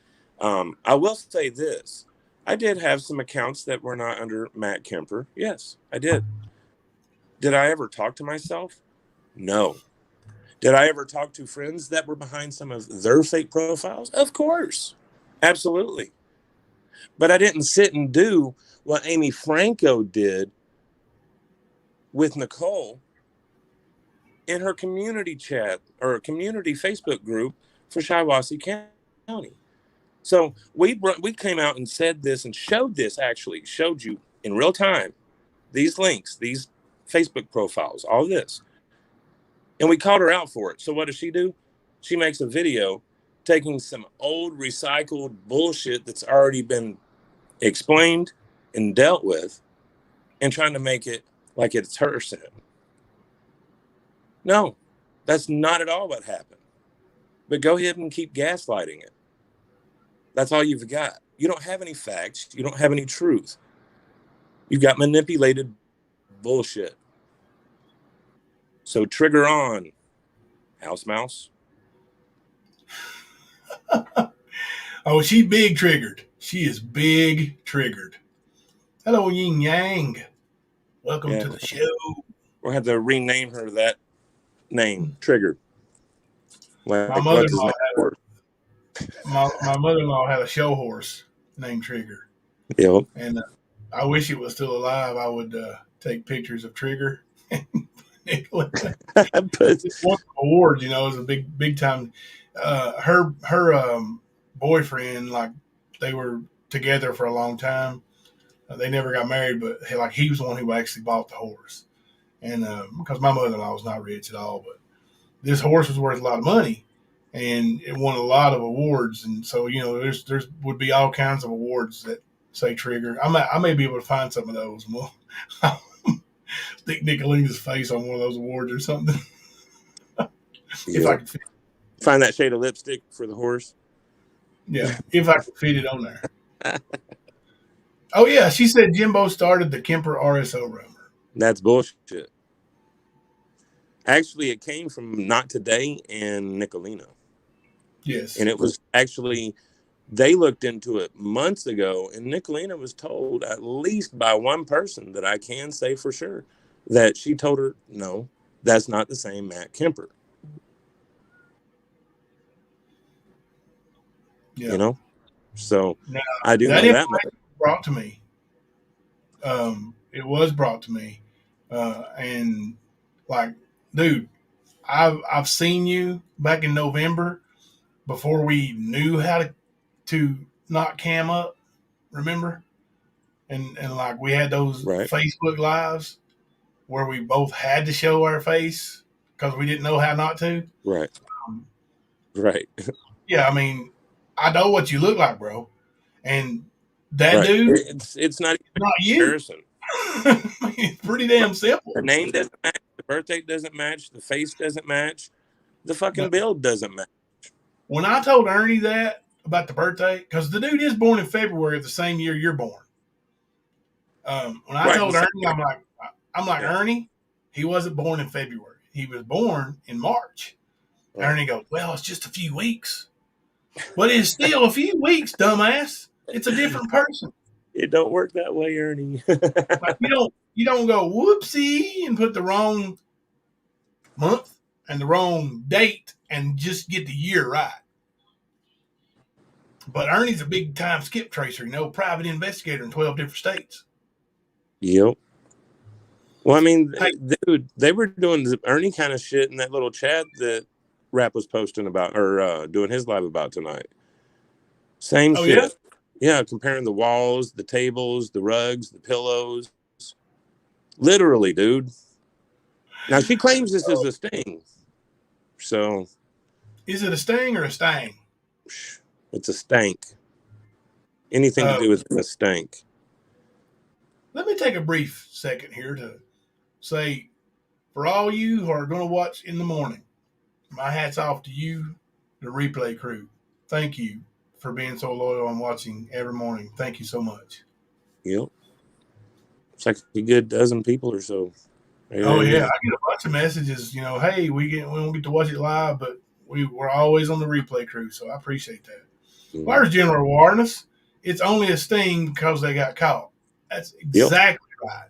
I will say this. I did have some accounts that were not under Matt Kemper. Yes, I did. Did I ever talk to myself? No. Did I ever talk to friends that were behind some of their fake profiles? Of course. Absolutely. But I didn't sit and do what Amy Franco did with Nicole in her community chat or community Facebook group for Shiawassee County. So we came out and said this and showed you in real time, these links, these Facebook profiles, all this. And we called her out for it. So what does she do? She makes a video taking some old recycled bullshit that's already been explained and dealt with and trying to make it like it's her sin. No, that's not at all what happened. But go ahead and keep gaslighting it. That's all you've got. You don't have any facts. You don't have any truth. You've got manipulated bullshit. So trigger on, House Mouse.
Oh, she's big triggered. She is big triggered. Hello, Yin Yang. Welcome to the show.
We'll have to rename her that name, Triggered.
My mother-in-law had a show horse named Trigger.
Yep.
And I wish it was still alive. I would take pictures of Trigger. Awards, you know, it was a big time. Her boyfriend, like, they were together for a long time. They never got married, but he was the one who actually bought the horse. And because my mother-in-law was not rich at all, but this horse was worth a lot of money, and it won a lot of awards. And so, you know, there's would be all kinds of awards that say Trigger. I may be able to find some of those. We'll stick Nicolina's face on one of those awards or something. If I could
find that shade of lipstick for the horse.
Yeah, if I could fit it on there. Oh yeah, she said Jimbo started the Kemper RSO rumor.
That's bullshit. Actually, it came from Not Today and Nicolina.
Yes.
And it was actually, they looked into it months ago, and Nicolina was told, at least by one person that I can say for sure, that she told her, no, that's not the same Matt Kemper.
Yeah.
You know? So
now,
I do know that much.
Brought to me. It was brought to me. And like, dude, I've seen you back in November before we knew how to not cam up, remember? And like we had those Facebook lives where we both had to show our face because we didn't know how not to.
Right. Right.
Yeah, I mean, I know what you look like, bro. And that dude,
it's not
you.
Comparison.
It's pretty damn simple.
The name doesn't match. The birthday doesn't match. The face doesn't match. The fucking build doesn't match.
When I told Ernie that about the birthday, because the dude is born in February of the same year you're born. When I told Ernie, I'm like Ernie, he wasn't born in February. He was born in March. Right. Ernie goes, well, it's just a few weeks. But it's still a few weeks, dumbass. It's a different person.
It don't work that way, Ernie.
Like you don't go whoopsie and put the wrong month and the wrong date and just get the year right. But Ernie's a big time skip tracer, you know, private investigator in 12 different states.
Yep. Well, I mean, dude, they were doing the Ernie kind of shit in that little chat that Rap was posting about or doing his live about tonight. Same shit. Yeah? Yeah, comparing the walls, the tables, the rugs, the pillows. Literally, dude. Now, she claims this is a sting. So.
Is it a sting or a stang?
It's a stank. Anything to do with a stank.
Let me take a brief second here to say, for all you who are going to watch in the morning, my hat's off to you, the replay crew. Thank you for being so loyal and watching every morning. Thank you so much.
Yep. It's like a good dozen people or so.
Oh yeah, I get a bunch of messages. Hey, we don't get to watch it live, but we're always on the replay crew, so I appreciate that. Where's general awareness? It's only a sting because they got caught. That's exactly right.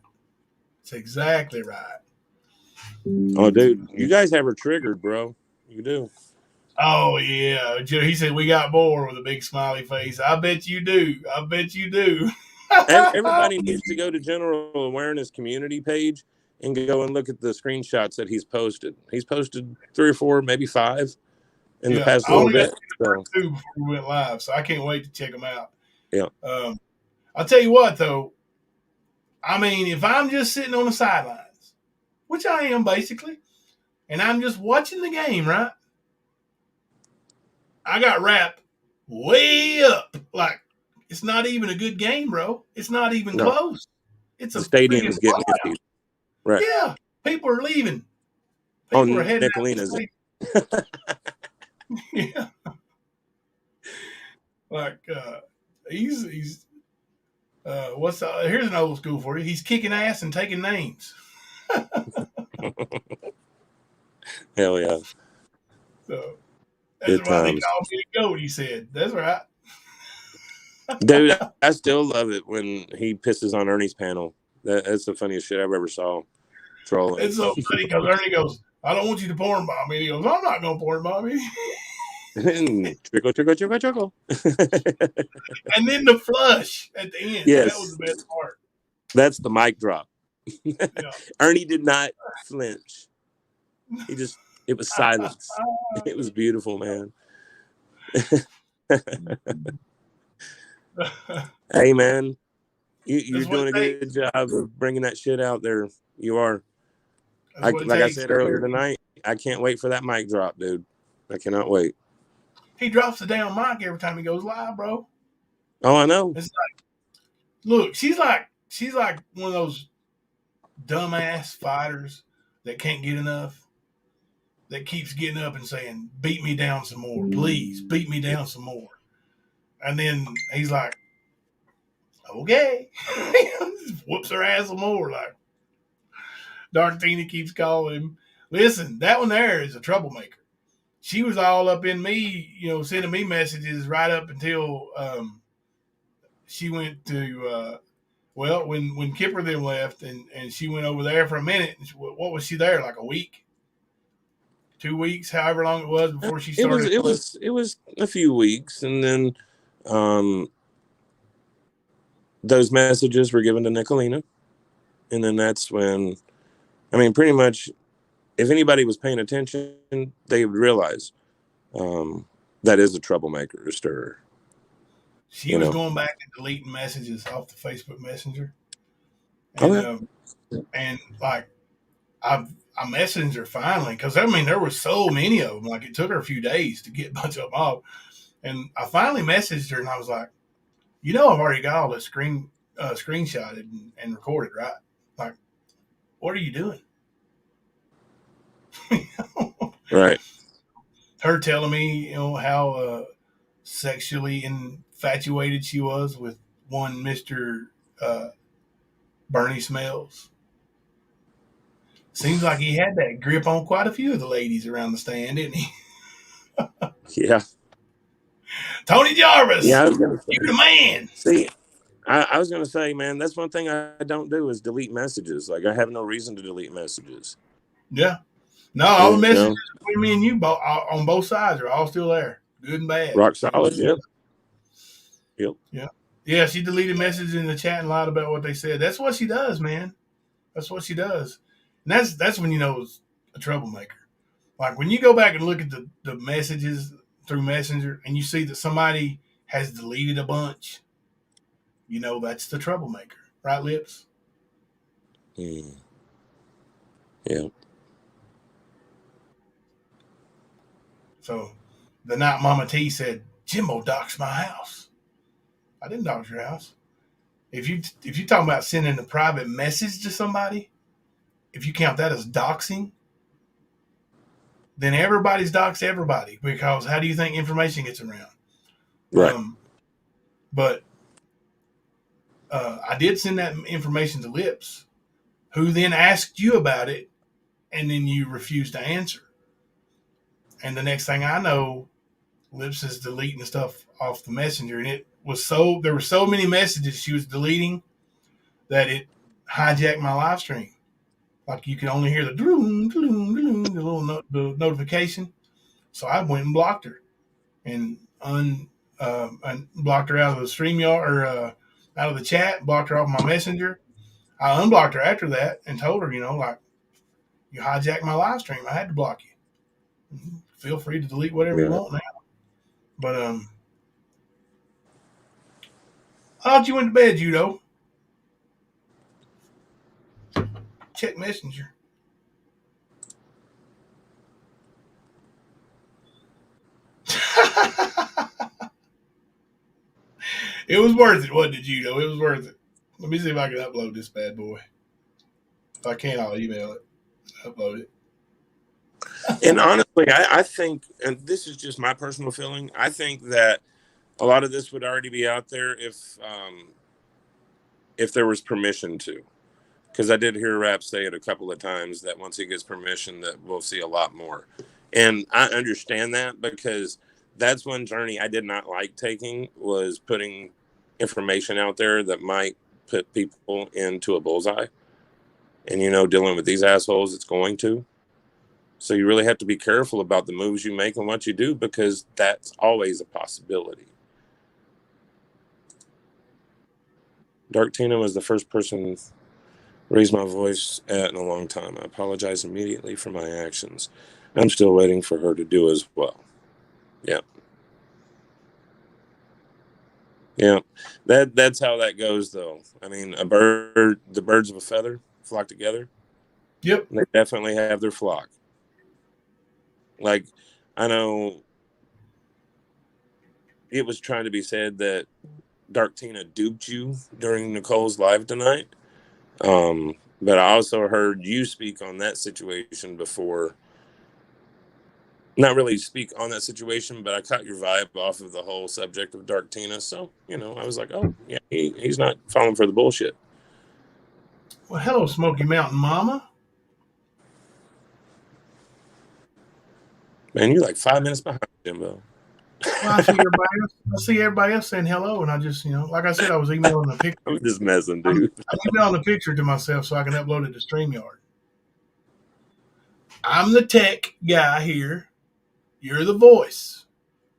It's exactly right.
Oh, dude, you guys have her triggered, bro. You do.
Oh yeah, he said we got bored with a big smiley face. I bet you do. I bet you do.
Everybody needs to go to General Awareness community page and go and look at the screenshots that he's posted. He's posted 3 or 4, maybe 5 in the past little bit.
Two before we went live, so I can't wait to check them out.
Yeah.
I'll tell you what, though. I mean, if I'm just sitting on the sidelines, which I am basically, and I'm just watching the game, right? I got wrapped way up. Like, it's not even a good game, bro. It's not even close. It's
the stadium's getting empty. Right.
Yeah. People are leaving. People are heading
Nicolina's.
Yeah. Like, he's here's an old school for you. He's kicking ass and taking names.
Hell yeah.
So that's why they call me a goat, he said. That's right.
Dude, I still love it when he pisses on Ernie's panel. That's the funniest shit I've ever saw. Trolling.
It's so funny because Ernie goes, I don't want you to porn bomb me. He goes, I'm not going to porn bomb me.
Trickle, trickle, trickle, trickle.
And then the flush at the end.
Yes.
That was the best part.
That's the mic drop.
Yeah.
Ernie did not flinch. It was silence. It was beautiful, man. Hey, man, you're doing a good job of bringing that shit out there. You are. Like I said earlier tonight, I can't wait for that mic drop, dude. I cannot wait.
He drops the damn mic every time he goes live, bro.
Oh, I know.
It's like, look, she's like one of those dumbass fighters that can't get enough, that keeps getting up and saying, beat me down some more, please, beat me down some more. And then he's like, okay. Whoops her ass some more. Like, Dark Tina keeps calling him. Listen, that one there is a troublemaker. She was all up in me, sending me messages right up until she went to, when Kipper then left and she went over there for a minute. What was she there, like a week? 2 weeks, however long it was before she started.
It was a few weeks, and then those messages were given to Nicolina, and then that's when, pretty much, if anybody was paying attention, they would realize that is a troublemaker, a stirrer.
She was going back and deleting messages off the Facebook Messenger, and and like I messaged her finally because there were so many of them. Like, it took her a few days to get a bunch of them off, and I finally messaged her and I was like, I've already got all this screenshotted and recorded, right? Like, what are you doing?
Right.
Her telling me, how sexually infatuated she was with one Mr. Bernie Smells. Seems like he had that grip on quite a few of the ladies around the stand, didn't he?
Yeah.
Tony Jarvis.
Yeah,
you're the man.
See, I was going to say, man, that's one thing I don't do is delete messages. Like, I have no reason to delete messages.
Yeah. No, all the messages between me and you on both sides are all still there. Good and bad.
Rock solid, yep.
Yeah. Yeah, she deleted messages in the chat and lied about what they said. That's what she does, man. That's what she does. And that's when you know it's a troublemaker. Like, when you go back and look at the messages through Messenger and you see that somebody has deleted a bunch, that's the troublemaker. Right, Lips?
Yeah.
So the night Mama T said, Jimbo doxed my house. I didn't dox your house. If you talking about sending a private message to somebody, if you count that as doxing, then everybody's doxed everybody, because how do you think information gets around?
Right.
But I did send that information to Lips, who then asked you about it, and then you refused to answer. And the next thing I know, Lips is deleting stuff off the messenger, and there were so many messages she was deleting that it hijacked my live stream. Like you could only hear the little the notification. So I went and blocked her, and blocked her out of the StreamYard, or out of the chat, blocked her off my messenger. I unblocked her after that and told her, you hijacked my live stream. I had to block you. Feel free to delete whatever you want now. But I thought you went to bed, Judo. Check Messenger. It was worth it, wasn't it, Judo? It was worth it. Let me see if I can upload this bad boy. If I can, I'll email it. Upload it.
And honestly, I think, and this is just my personal feeling, I think that a lot of this would already be out there if there was permission to. Because I did hear Rap say it a couple of times that once he gets permission, that we'll see a lot more. And I understand that, because that's one journey I did not like taking, was putting information out there that might put people into a bullseye. And, dealing with these assholes, it's going to. So you really have to be careful about the moves you make and what you do, because that's always a possibility. Dark Tina was the first person raised my voice at in a long time. I apologize immediately for my actions. I'm still waiting for her to do as well. Yeah. Yeah. That's how that goes, though. I mean, the birds of a feather flock together.
Yep.
They definitely have their flock. Like, I know it was trying to be said that Dark Tina duped you during Nicole's live tonight. But I also heard you speak on that situation before. Not really speak on that situation, but I caught your vibe off of the whole subject of Dark Tina. So, I was like, oh, yeah, he's not falling for the bullshit.
Well, hello, Smoky Mountain Mama.
Man, you're like 5 minutes behind, Jimbo.
Well, I see everybody else saying hello, and I just, like I said, I was emailing the picture.
I'm just messing, dude.
I'm emailing the picture to myself so I can upload it to StreamYard. I'm the tech guy here. You're the voice.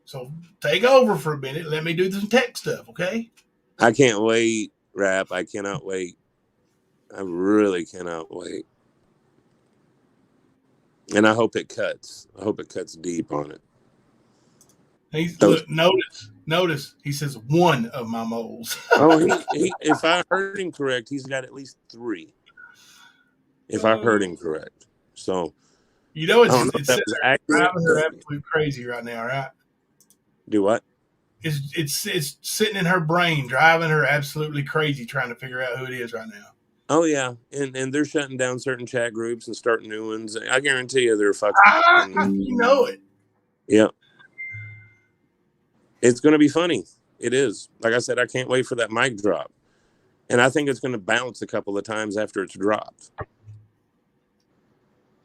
So take over for a minute. Let me do some tech stuff, okay?
I can't wait, Rap. I cannot wait. I really cannot wait. And I hope it cuts. I hope it cuts deep on it.
Look, notice. He says one of my moles.
He if I heard him correct, he's got at least 3. If I heard him correct. So,
it's driving her absolutely crazy right now, right?
Do what?
It's sitting in her brain, driving her absolutely crazy, trying to figure out who it is right now.
Oh yeah, and they're shutting down certain chat groups and starting new ones. I guarantee you, they're fucking.
You know it.
Yeah, it's going to be funny. It is. Like I said, I can't wait for that mic drop, and I think it's going to bounce a couple of times after it's dropped.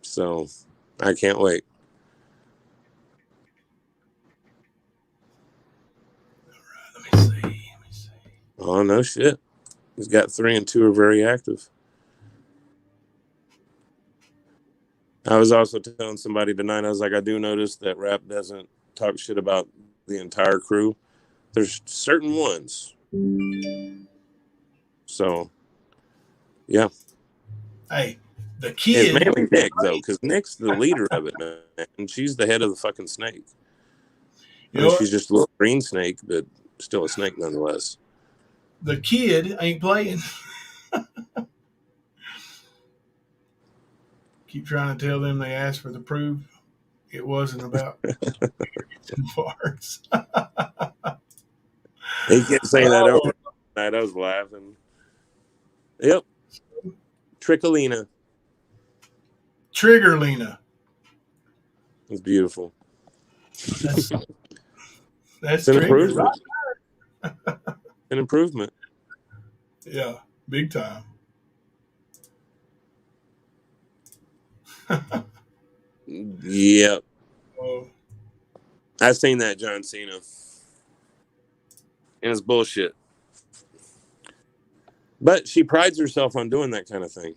So, I can't wait.
All right, let me see.
Oh no shit. He's got 3 and 2 are very active. I was also telling somebody tonight, I was like, I do notice that Rap doesn't talk shit about the entire crew. There's certain ones. So, yeah.
Hey, the kid.
It's mainly Nick, though, because Nick's the leader of it, man. And she's the head of the fucking snake. She's just a little green snake, but still a snake nonetheless.
The kid ain't playing. Keep trying to tell them they asked for the proof. It wasn't about farts.
He kept saying that over night. I was laughing. Yep. Trickolina.
Triggerlina.
It's beautiful.
That's
an
trigger,
improvement.
right?
An improvement.
Yeah, big time.
Yep.
Oh.
I've seen that John Cena. And it's bullshit. But she prides herself on doing that kind of thing.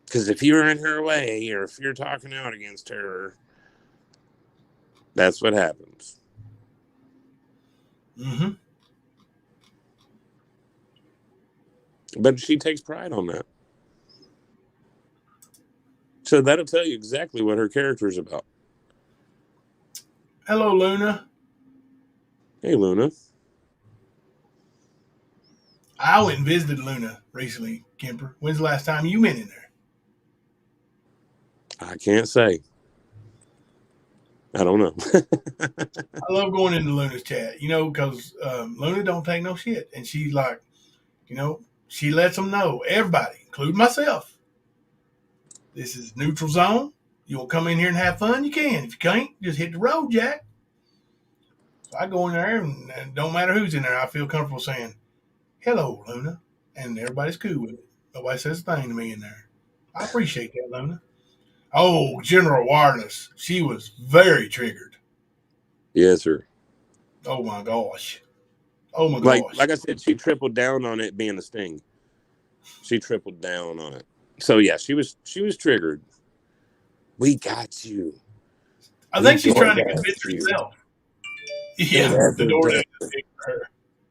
Because if you're in her way or if you're talking out against her, that's what happens.
Mm-hmm.
But she takes pride on that. So that'll tell you exactly what her character is about.
Hello, Luna.
Hey, Luna.
I went and visited Luna recently, Kemper. When's the last time you went in there?
I can't say. I don't know.
I love going into Luna's chat, because Luna don't take no shit. And she's like, she lets them know, everybody, including myself, this is neutral zone. You want to come in here and have fun? You can. If you can't, just hit the road, Jack. So I go in there, and don't matter who's in there, I feel comfortable saying, hello, Luna. And everybody's cool with it. Nobody says a thing to me in there. I appreciate that, Luna. Oh, General Wireless. She was very triggered.
Yes, sir.
Oh, my gosh. Oh, my gosh.
Like I said, she tripled down on it being a sting. She tripled down on it. So, yeah, she was triggered. We got you.
I think she's trying to convince herself. Yeah, the DoorDash is big for her.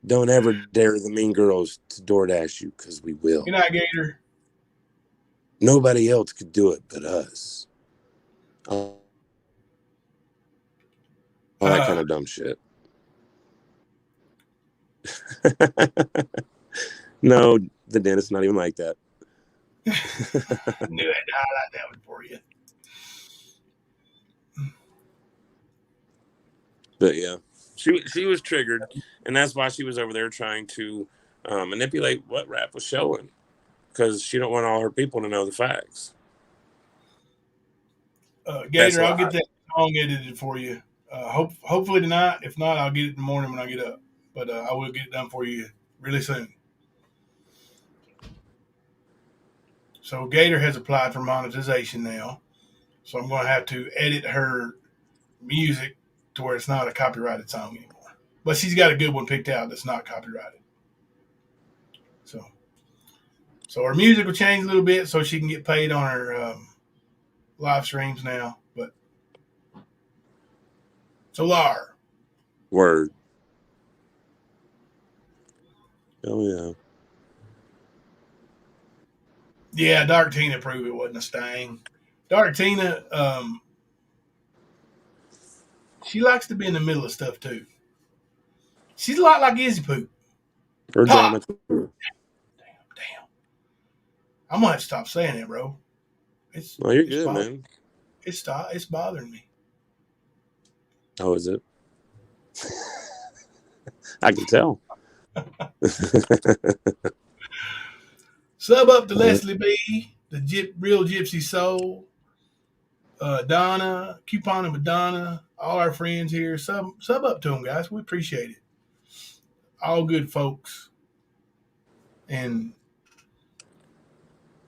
Don't ever dare the mean girls to DoorDash you, because we will.
Good night, Gator.
Nobody else could do it but us. All that kind of dumb shit. No, the dentist's not even like that.
I knew I'd highlight that one for you.
But yeah, she was triggered, and that's why she was over there trying to manipulate what Rap was showing, because she don't want all her people to know the facts.
Gator, I'll get that song edited for you. Hopefully tonight. If not, I'll get it in the morning when I get up. But I will get it done for you really soon. So Gator has applied for monetization now. So I'm going to have to edit her music to where it's not a copyrighted song anymore. But she's got a good one picked out that's not copyrighted. So her music will change a little bit so she can get paid on her live streams now. But so Lar.
Word. Oh yeah.
Yeah, Dark Tina proved it wasn't a sting. Dark Tina, she likes to be in the middle of stuff too. She's a lot like Izzy Poop.
Her drama.
Damn. I'm gonna have to stop saying it, bro.
Well, you're good, man.
It's bothering me.
Oh, is it? I can tell.
Sub up to Leslie B, the real Gypsy Soul, Donna, Coupon and Madonna, all our friends here. Sub up to them, guys. We appreciate it. All good folks, and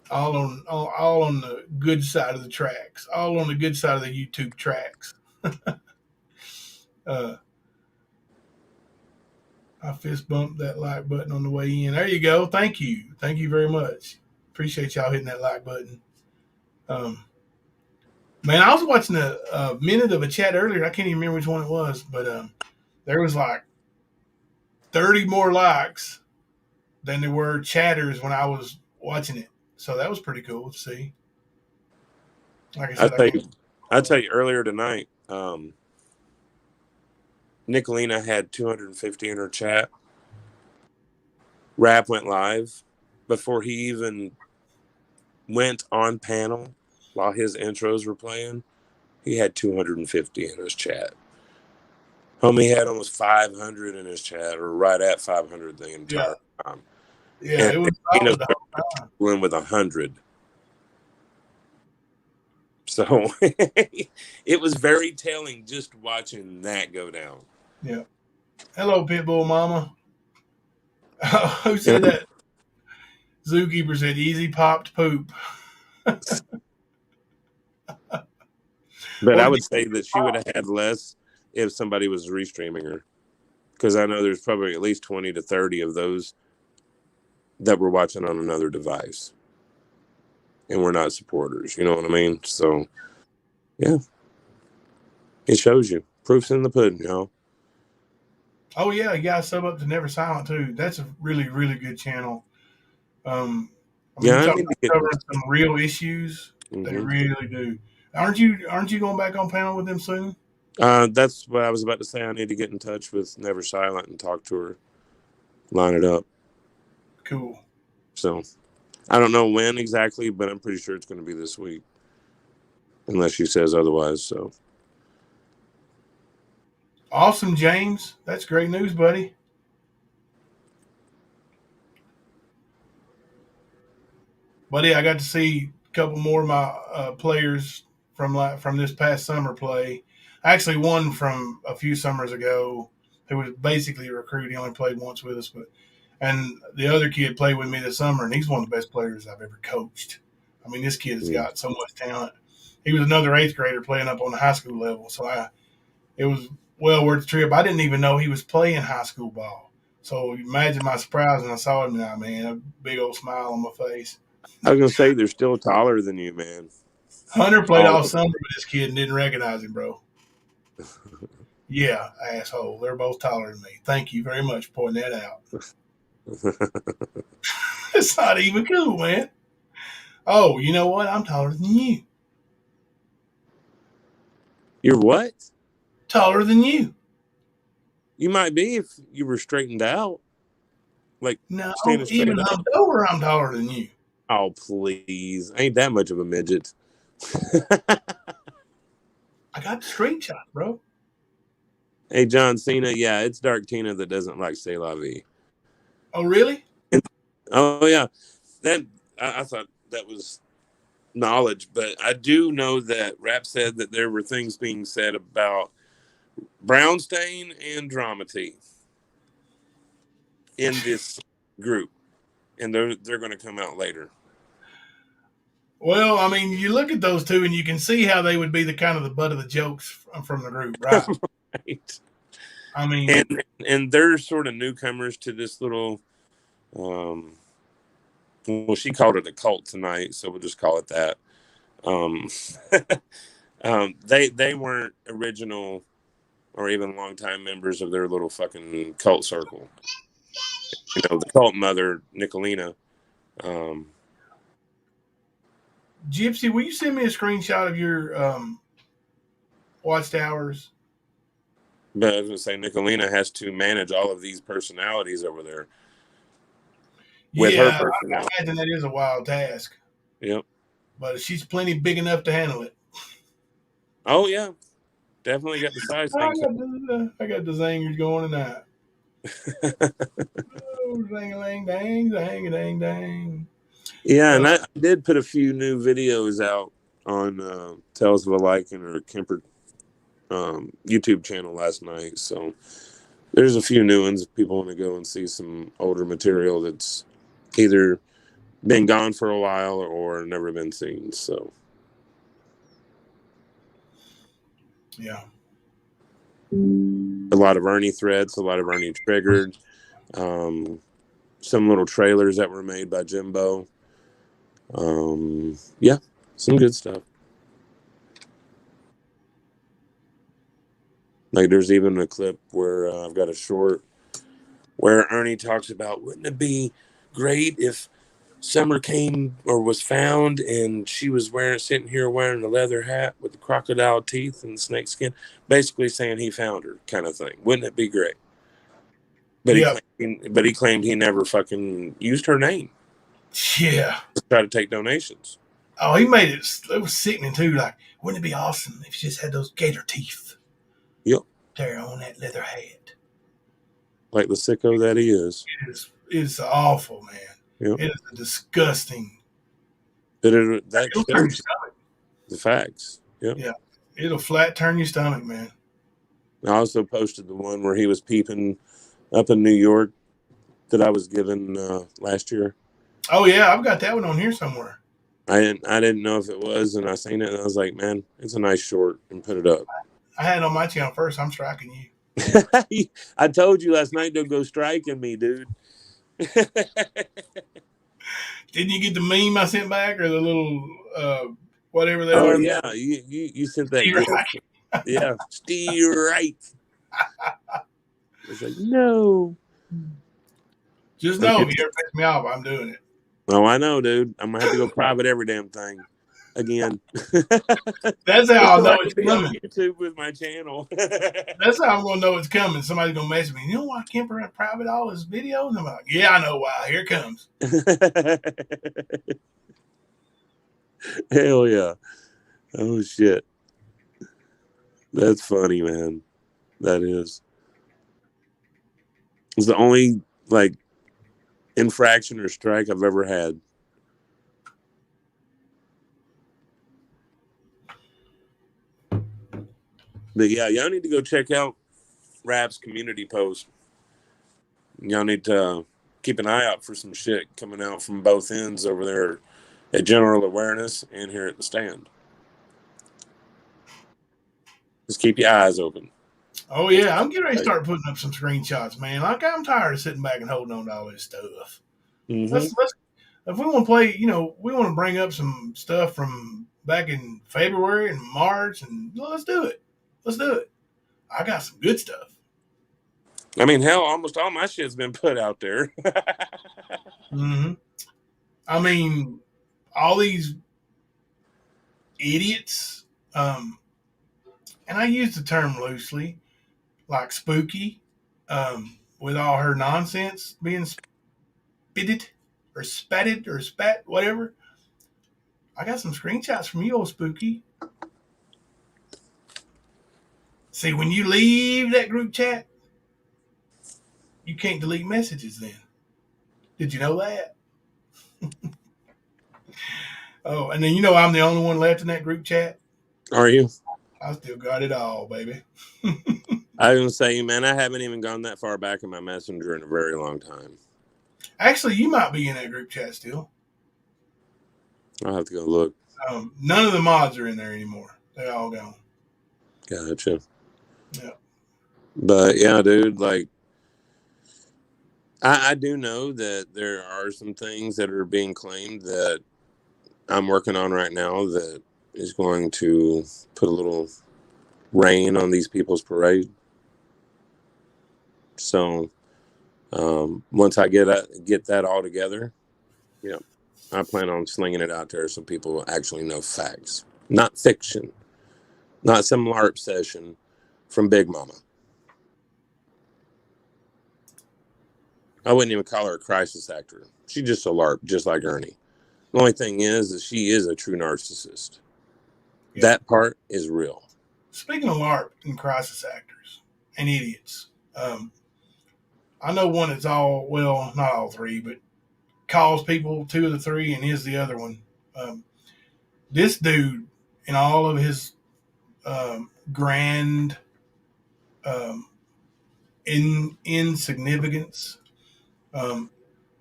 all on the good side of the tracks. All on the good side of the YouTube tracks. I fist bumped that like button on the way in. There you go. Thank you. Thank you very much. Appreciate y'all hitting that like button. Man, I was watching a minute of a chat earlier. I can't even remember which one it was, but there was like 30 more likes than there were chatters when I was watching it. So that was pretty cool to see. Like I said,
I'll tell you earlier tonight, Nicolina had 250 in her chat. Rap went live before he even went on panel while his intros were playing. He had 250 in his chat. Homie had almost 500 in his chat, or right at 500 the entire time.
Yeah,
and
it was solid the whole time.
Went with 100. So it was very telling just watching that go down.
Yeah. Hello, Pitbull Mama. Who said that? Zookeeper said, easy popped poop.
But I would say that she would have had less if somebody was restreaming her. Because I know there's probably at least 20 to 30 of those that were watching on another device. And we're not supporters. You know what I mean? So, yeah. It shows you. Proof's in the pudding, y'all.
Oh, yeah. You got to sub up to Never Silent, too. That's a really, really good channel. I mean,
Yeah,
you're covering some real issues. They really do. Aren't you going back on panel with them soon?
That's what I was about to say. I need to get in touch with Never Silent and talk to her. Line it up.
Cool.
So, I don't know when exactly, but I'm pretty sure it's going to be this week. Unless she says otherwise, so.
Awesome, James. That's great news, buddy. Buddy, I got to see a couple more of my players from this past summer play. Actually, one from a few summers ago who was basically a recruit. He only played once with us, and the other kid played with me this summer, and he's one of the best players I've ever coached. I mean, this kid has got so much talent. He was another 8th grader playing up on the high school level, so it was well worth the trip. I didn't even know he was playing high school ball. So imagine my surprise when I saw him now, man. A big old smile on my face.
I was going to say, they're still taller than you, man.
Hunter played all summer with this kid and didn't recognize him, bro. Yeah, asshole. They're both taller than me. Thank you very much for pointing that out. It's not even cool, man. Oh, you know what? I'm taller than you.
You're what?
Taller than you.
You might be if you were straightened out. Like,
no,
standing straight
even humped over, I'm taller than you.
Oh, please. I ain't that much of a midget.
I got the screenshot, bro.
Hey, John Cena. Yeah, it's Dark Tina that doesn't like C'est La Vie.
Oh, really?
Oh, yeah. That I thought that was knowledge, but I do know that Rap said that there were things being said about Brownstain and Dramedy in this group, and they're going to come out later.
Well, I mean, you look at those two, and you can see how they would be the kind of the butt of the jokes from the group, right?
Right.
I mean,
and they're sort of newcomers to this little. Well, she called it a cult tonight, so we'll just call it that. They weren't original or even longtime members of their little fucking cult circle. You know, the cult mother, Nicolina.
Gypsy, will you send me a screenshot of your watchtowers?
But I was going to say, Nicolina has to manage all of these personalities over there. With her personality.
I imagine that is a wild task.
Yep.
But she's plenty big enough to handle it.
Oh, yeah. Definitely got the size thing.
I got the zingers going tonight. Oh, zing-a-lang-dang, zang-a-dang-dang.
Yeah, and I did put a few new videos out on Tales of a Lycan or Kemper YouTube channel last night. So there's a few new ones if people want to go and see some older material that's either been gone for a while or never been seen. So
yeah,
a lot of Ernie threads, a lot of Ernie triggered, some little trailers that were made by Jimbo. Yeah, some good stuff. Like there's even a clip where I've got a short where Ernie talks about, wouldn't it be great if Summer came or was found and she was sitting here wearing a leather hat with the crocodile teeth and snake skin, basically saying he found her kind of thing. Wouldn't it be great? But he claimed he never fucking used her name.
Yeah.
To try to take donations.
Oh, he made it. It was sickening too. Like, wouldn't it be awesome if you just had those gator teeth?
Yep.
There on that leather hat.
Like the sicko that he is.
It's awful, man.
Yep.
It is a disgusting.
That
It'll turn your
shows
stomach.
the facts. Yep.
Yeah, it'll flat turn your stomach, man.
I also posted the one where he was peeping up in New York that I was given last year.
Oh yeah, I've got that one on here somewhere.
I didn't know if it was, and I seen it, and I was like, man, it's a nice short, and put it up.
I had it on my channel first. I'm striking you.
I told you last night, don't go striking me, dude.
Didn't you get the meme I sent back or the little whatever they
Oh
are?
yeah, you sent that.
Steve
Yeah, Steve Reich. It's like, no.
Just know if you ever piss me off, I'm doing it.
Oh, I know, dude. I'm gonna have to go private every damn thing again.
That's how I know it's
be on
coming.
YouTube with my channel.
That's how I'm gonna know it's coming. Somebody's gonna message me. You know why Kemper had private all his videos? And I'm like, yeah, I know why. Here it comes.
Hell yeah. Oh shit. That's funny, man. That is. It's the only like infraction or strike I've ever had. But yeah, y'all need to go check out Rap's community post. Y'all need to keep an eye out for some shit coming out from both ends over there at General Awareness and here at the stand. Just keep your eyes open.
Oh yeah, I'm getting ready to start putting up some screenshots, man. Like I'm tired of sitting back and holding on to all this stuff.
Mhm.
Let's if we want to play, we want to bring up some stuff from back in February and March, and let's do it. Let's do it. I got some good stuff.
I mean, hell, almost all my shit's been put out there.
Mm-hmm. I mean, all these idiots, and I use the term loosely, like Spooky, with all her nonsense being spitted or spatted or spat, whatever. I got some screenshots from you, old Spooky. See, when you leave that group chat, you can't delete messages then. Did you know that? Oh, and then I'm the only one left in that group chat.
Are you?
I still got it all, baby.
I was going to say, man, I haven't even gone that far back in my messenger in a very long time.
Actually, you might be in that group chat still.
I'll have to go look.
None of the mods are in there anymore. They all gone.
Gotcha.
Yeah.
But yeah, dude, like, I do know that there are some things that are being claimed that I'm working on right now that is going to put a little rain on these people's parade. So once I get that all together, I plan on slinging it out there so people actually know facts, not fiction, not some LARP session from Big Mama. I wouldn't even call her a crisis actor. She's just a LARP, just like Ernie. The only thing is that she is a true narcissist. Yeah. That part is real.
Speaking of LARP and crisis actors and idiots, I know one that's not all three, but calls people 2 of the 3 and is the other one. This dude, in all of his grand insignificance,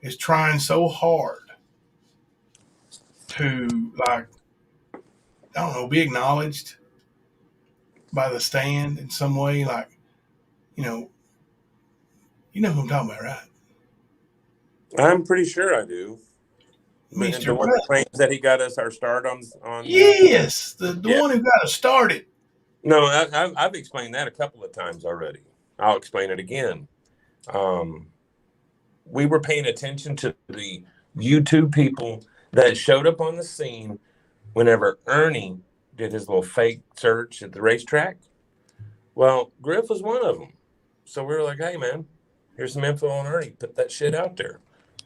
is trying so hard to, like, I don't know, be acknowledged by the stand in some way. Like, you know who I'm talking about, right?
I'm pretty sure I do.
Mr.
The one that claims that he got us our start on
Yes, the one who got us started.
No, I've explained that a couple of times already. I'll explain it again. We were paying attention to the YouTube people that showed up on the scene whenever Ernie did his little fake search at the racetrack. Well, Griff was one of them. So we were like, hey, man, here's some info on Ernie. Put that shit out there.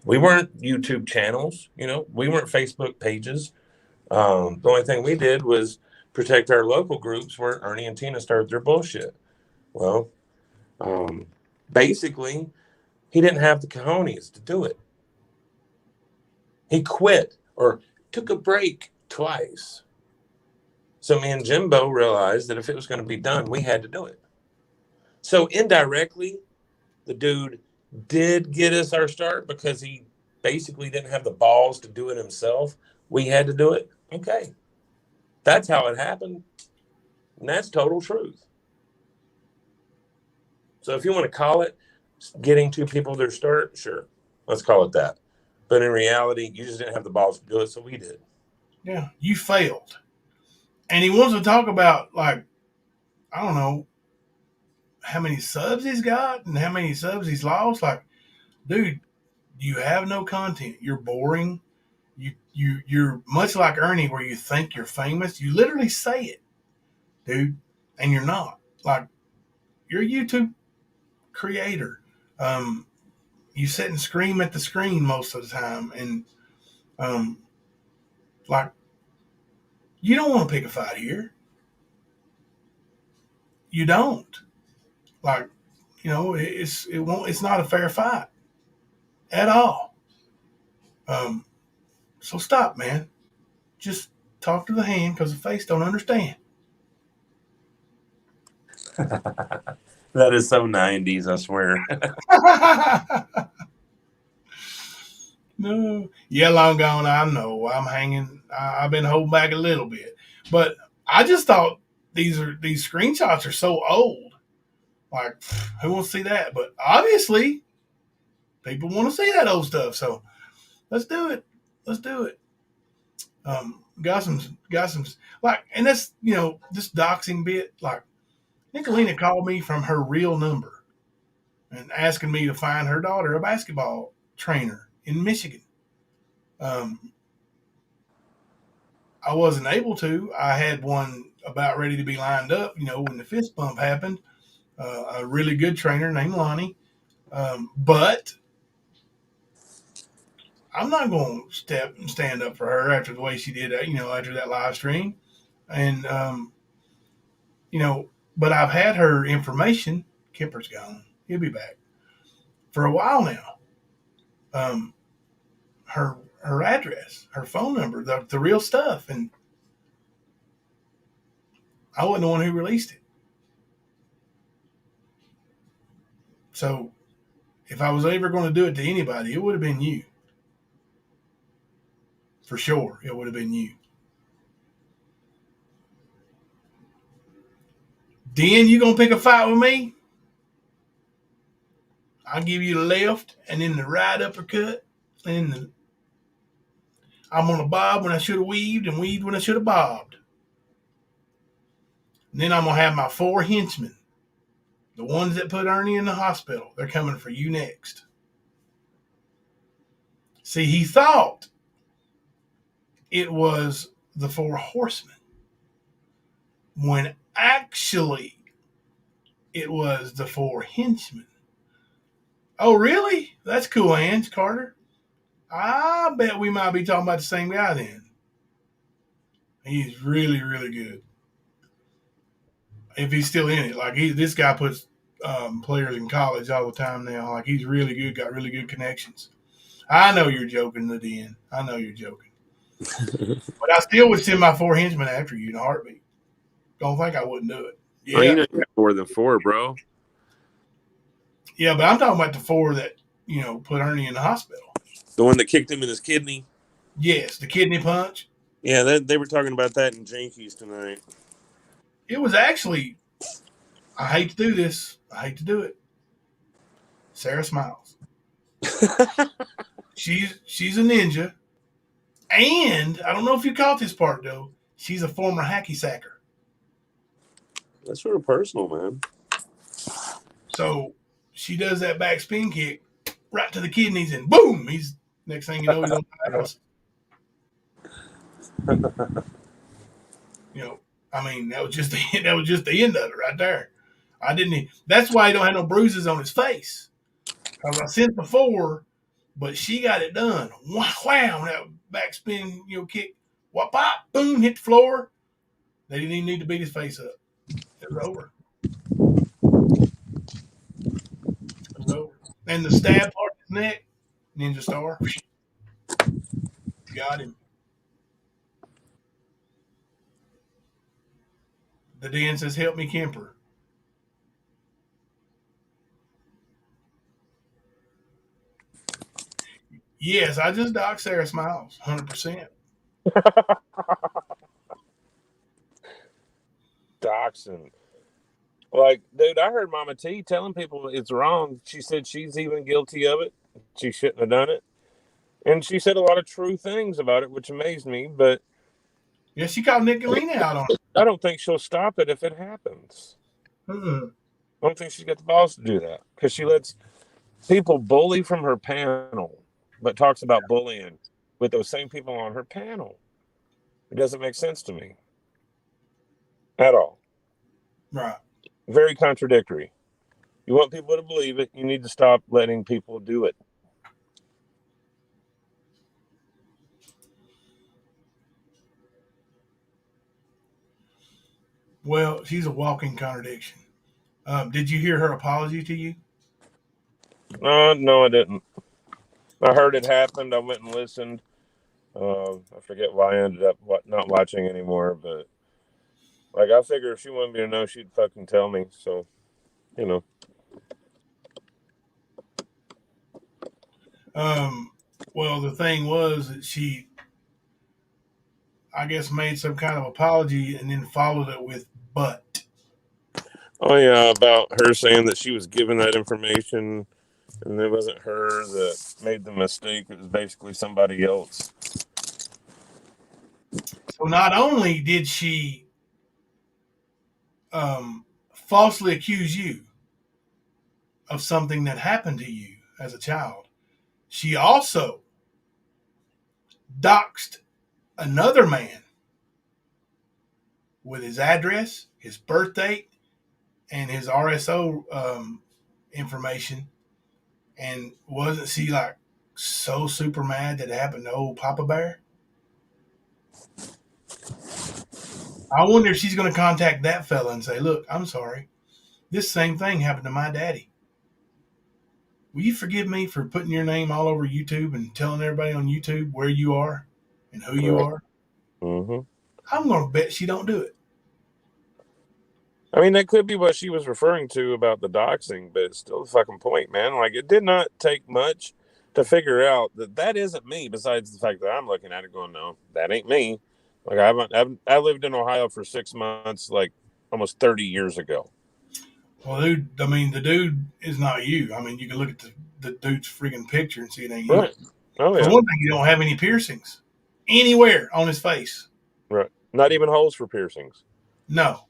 We weren't YouTube channels, we weren't Facebook pages. The only thing we did was protect our local groups where Ernie and Tina started their bullshit. Well, basically, he didn't have the cojones to do it. He quit or took a break twice. So me and Jimbo realized that if it was going to be done, we had to do it. So indirectly, the dude did get us our start because he basically didn't have the balls to do it himself. We had to do it. Okay. That's how it happened. And that's total truth. So if you want to call it getting two people their start, sure. Let's call it that. But in reality, you just didn't have the balls to do it, so we did.
Yeah, you failed. And he wants to talk about, like, I don't know, how many subs he's got and how many subs he's lost. Like, dude, you have no content. You're boring. You're much like Ernie, where you think you're famous. You literally say it, dude, and you're not. Like, you're a YouTube creator. You sit and scream at the screen most of the time, and like, you don't want to pick a fight here. You don't. Like, you know, it's not a fair fight at all. So stop, man. Just talk to the hand, because the face don't understand.
That is so 90s, I swear.
No. Yeah, long gone. I know. I'm hanging. I've been holding back a little bit. But I just thought these screenshots are so old. Like, who wants to see that? But obviously, people want to see that old stuff. So let's do it. Let's do it. Got some like, and that's, you know, this doxing bit. Like, Nicolina called me from her real number and asking me to find her daughter a basketball trainer in Michigan. I wasn't able to. I had one about ready to be lined up, you know, when the fist bump happened. A really good trainer named Lonnie. But I'm not going to stand up for her after the way she did, you know, after that live stream. And, you know, but I've had her information. Kipper's gone. He'll be back for a while now. Her address, her phone number, the real stuff. And I wasn't the one who released it. So if I was ever going to do it to anybody, it would have been you. For sure, it would have been you. Den, you going to pick a fight with me? I'll give you the left and then the right uppercut. And I'm going to bob when I should have weaved and weaved when I should have bobbed. And then I'm going to have my 4 henchmen. The ones that put Ernie in the hospital. They're coming for you next. See, he thought it was the 4 horsemen, when actually it was the 4 henchmen. Oh, really? That's cool, Hans Carter. I bet we might be talking about the same guy then. He's really, really good. If he's still in it. Like, this guy puts players in college all the time now. Like, he's really good, got really good connections. I know you're joking, the Den. I know you're joking. But I still would send my 4 henchmen after you in a heartbeat. Don't think I wouldn't do it. Yeah.
Well, you know, you got more than 4, bro.
Yeah, but I'm talking about the 4 that, you know, put Ernie in the hospital.
The one that kicked him in his kidney?
Yes, the kidney punch.
Yeah, they were talking about that in Jankies tonight.
It was actually, I hate to do this. I hate to do it. Sarah Smiles. She's a ninja. And I don't know if you caught this part, though. She's a former hacky sacker.
That's sort of personal, man.
So she does that back spin kick right to the kidneys, and boom! He's next thing you know, he's on the house. You know, I mean, that was just the end of it right there. That's why he don't have no bruises on his face. Because I sent before, but she got it done. Wow, that back spin, you know, kick. Whoop, pop, boom, hit the floor. They didn't even need to beat his face up. It was over. It was over. And the stab part of his neck, Ninja Star, got him. The Den says, help me, Kemper. Yes, I just doxed Sarah Smiles, 100%.
Doxing. Like, dude, I heard Mama T telling people it's wrong. She said she's even guilty of it. She shouldn't have done it. And she said a lot of true things about it, which amazed me. But
yeah, she called Nicolina out on it.
I don't think she'll stop it if it happens.
Mm-hmm.
I don't think she's got the balls to do that because she lets people bully from her panel, but talks about bullying with those same people on her panel. It doesn't make sense to me at all.
Right.
Very contradictory. You want people to believe it, you need to stop letting people do it.
Well, she's a walking contradiction. Did you hear her apology to you?
No, I didn't. I heard it happened. I went and listened. I forget why I ended up not watching anymore, but like I figure if she wanted me to know, she'd fucking tell me. So, you know.
Well, the thing was that she, I guess, made some kind of apology and then followed it with "but."
Oh yeah, about her saying that she was given that information and it wasn't her that made the mistake. It was basically somebody else.
So not only did she falsely accuse you of something that happened to you as a child, she also doxed another man with his address, his birth date, and his RSO information. And wasn't she like so super mad that it happened to old Papa Bear? I wonder if she's going to contact that fella and say, look, I'm sorry. This same thing happened to my daddy. Will you forgive me for putting your name all over YouTube and telling everybody on YouTube where you are and who you are?
Mm-hmm.
I'm going to bet she don't do it.
I mean, that could be what she was referring to about the doxing, but it's still the fucking point, man. Like, it did not take much to figure out that isn't me, besides the fact that I'm looking at it going, no, that ain't me. Like, I lived in Ohio for 6 months, like, almost 30 years ago.
Well, dude, I mean, the dude is not you. I mean, you can look at the dude's freaking picture and see it ain't you.
Right. Oh, yeah.
For one thing, you don't have any piercings anywhere on his face.
Right. Not even holes for piercings.
No,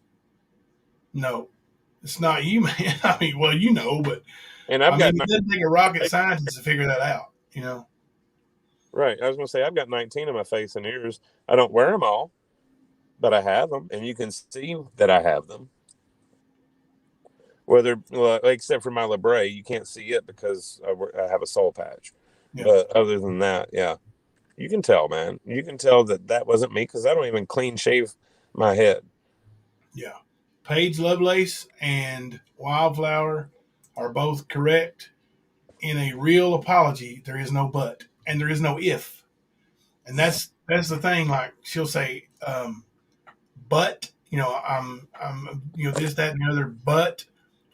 it's not you, man. I mean, well, you know, but
and
it doesn't take a rocket scientist to figure that out, you know.
Right. I was going to say, I've got 19 on my face and ears. I don't wear them all, but I have them, and you can see that I have them. Except for my labret, you can't see it because I have a soul patch. Yeah. But other than that, yeah, you can tell, man. You can tell that wasn't me because I don't even clean shave my head.
Yeah. Paige Lovelace and Wildflower are both correct. In a real apology, there is no but, and there is no if. And that's the thing. Like, she'll say, but, you know, I'm you know, this, that, and the other, but,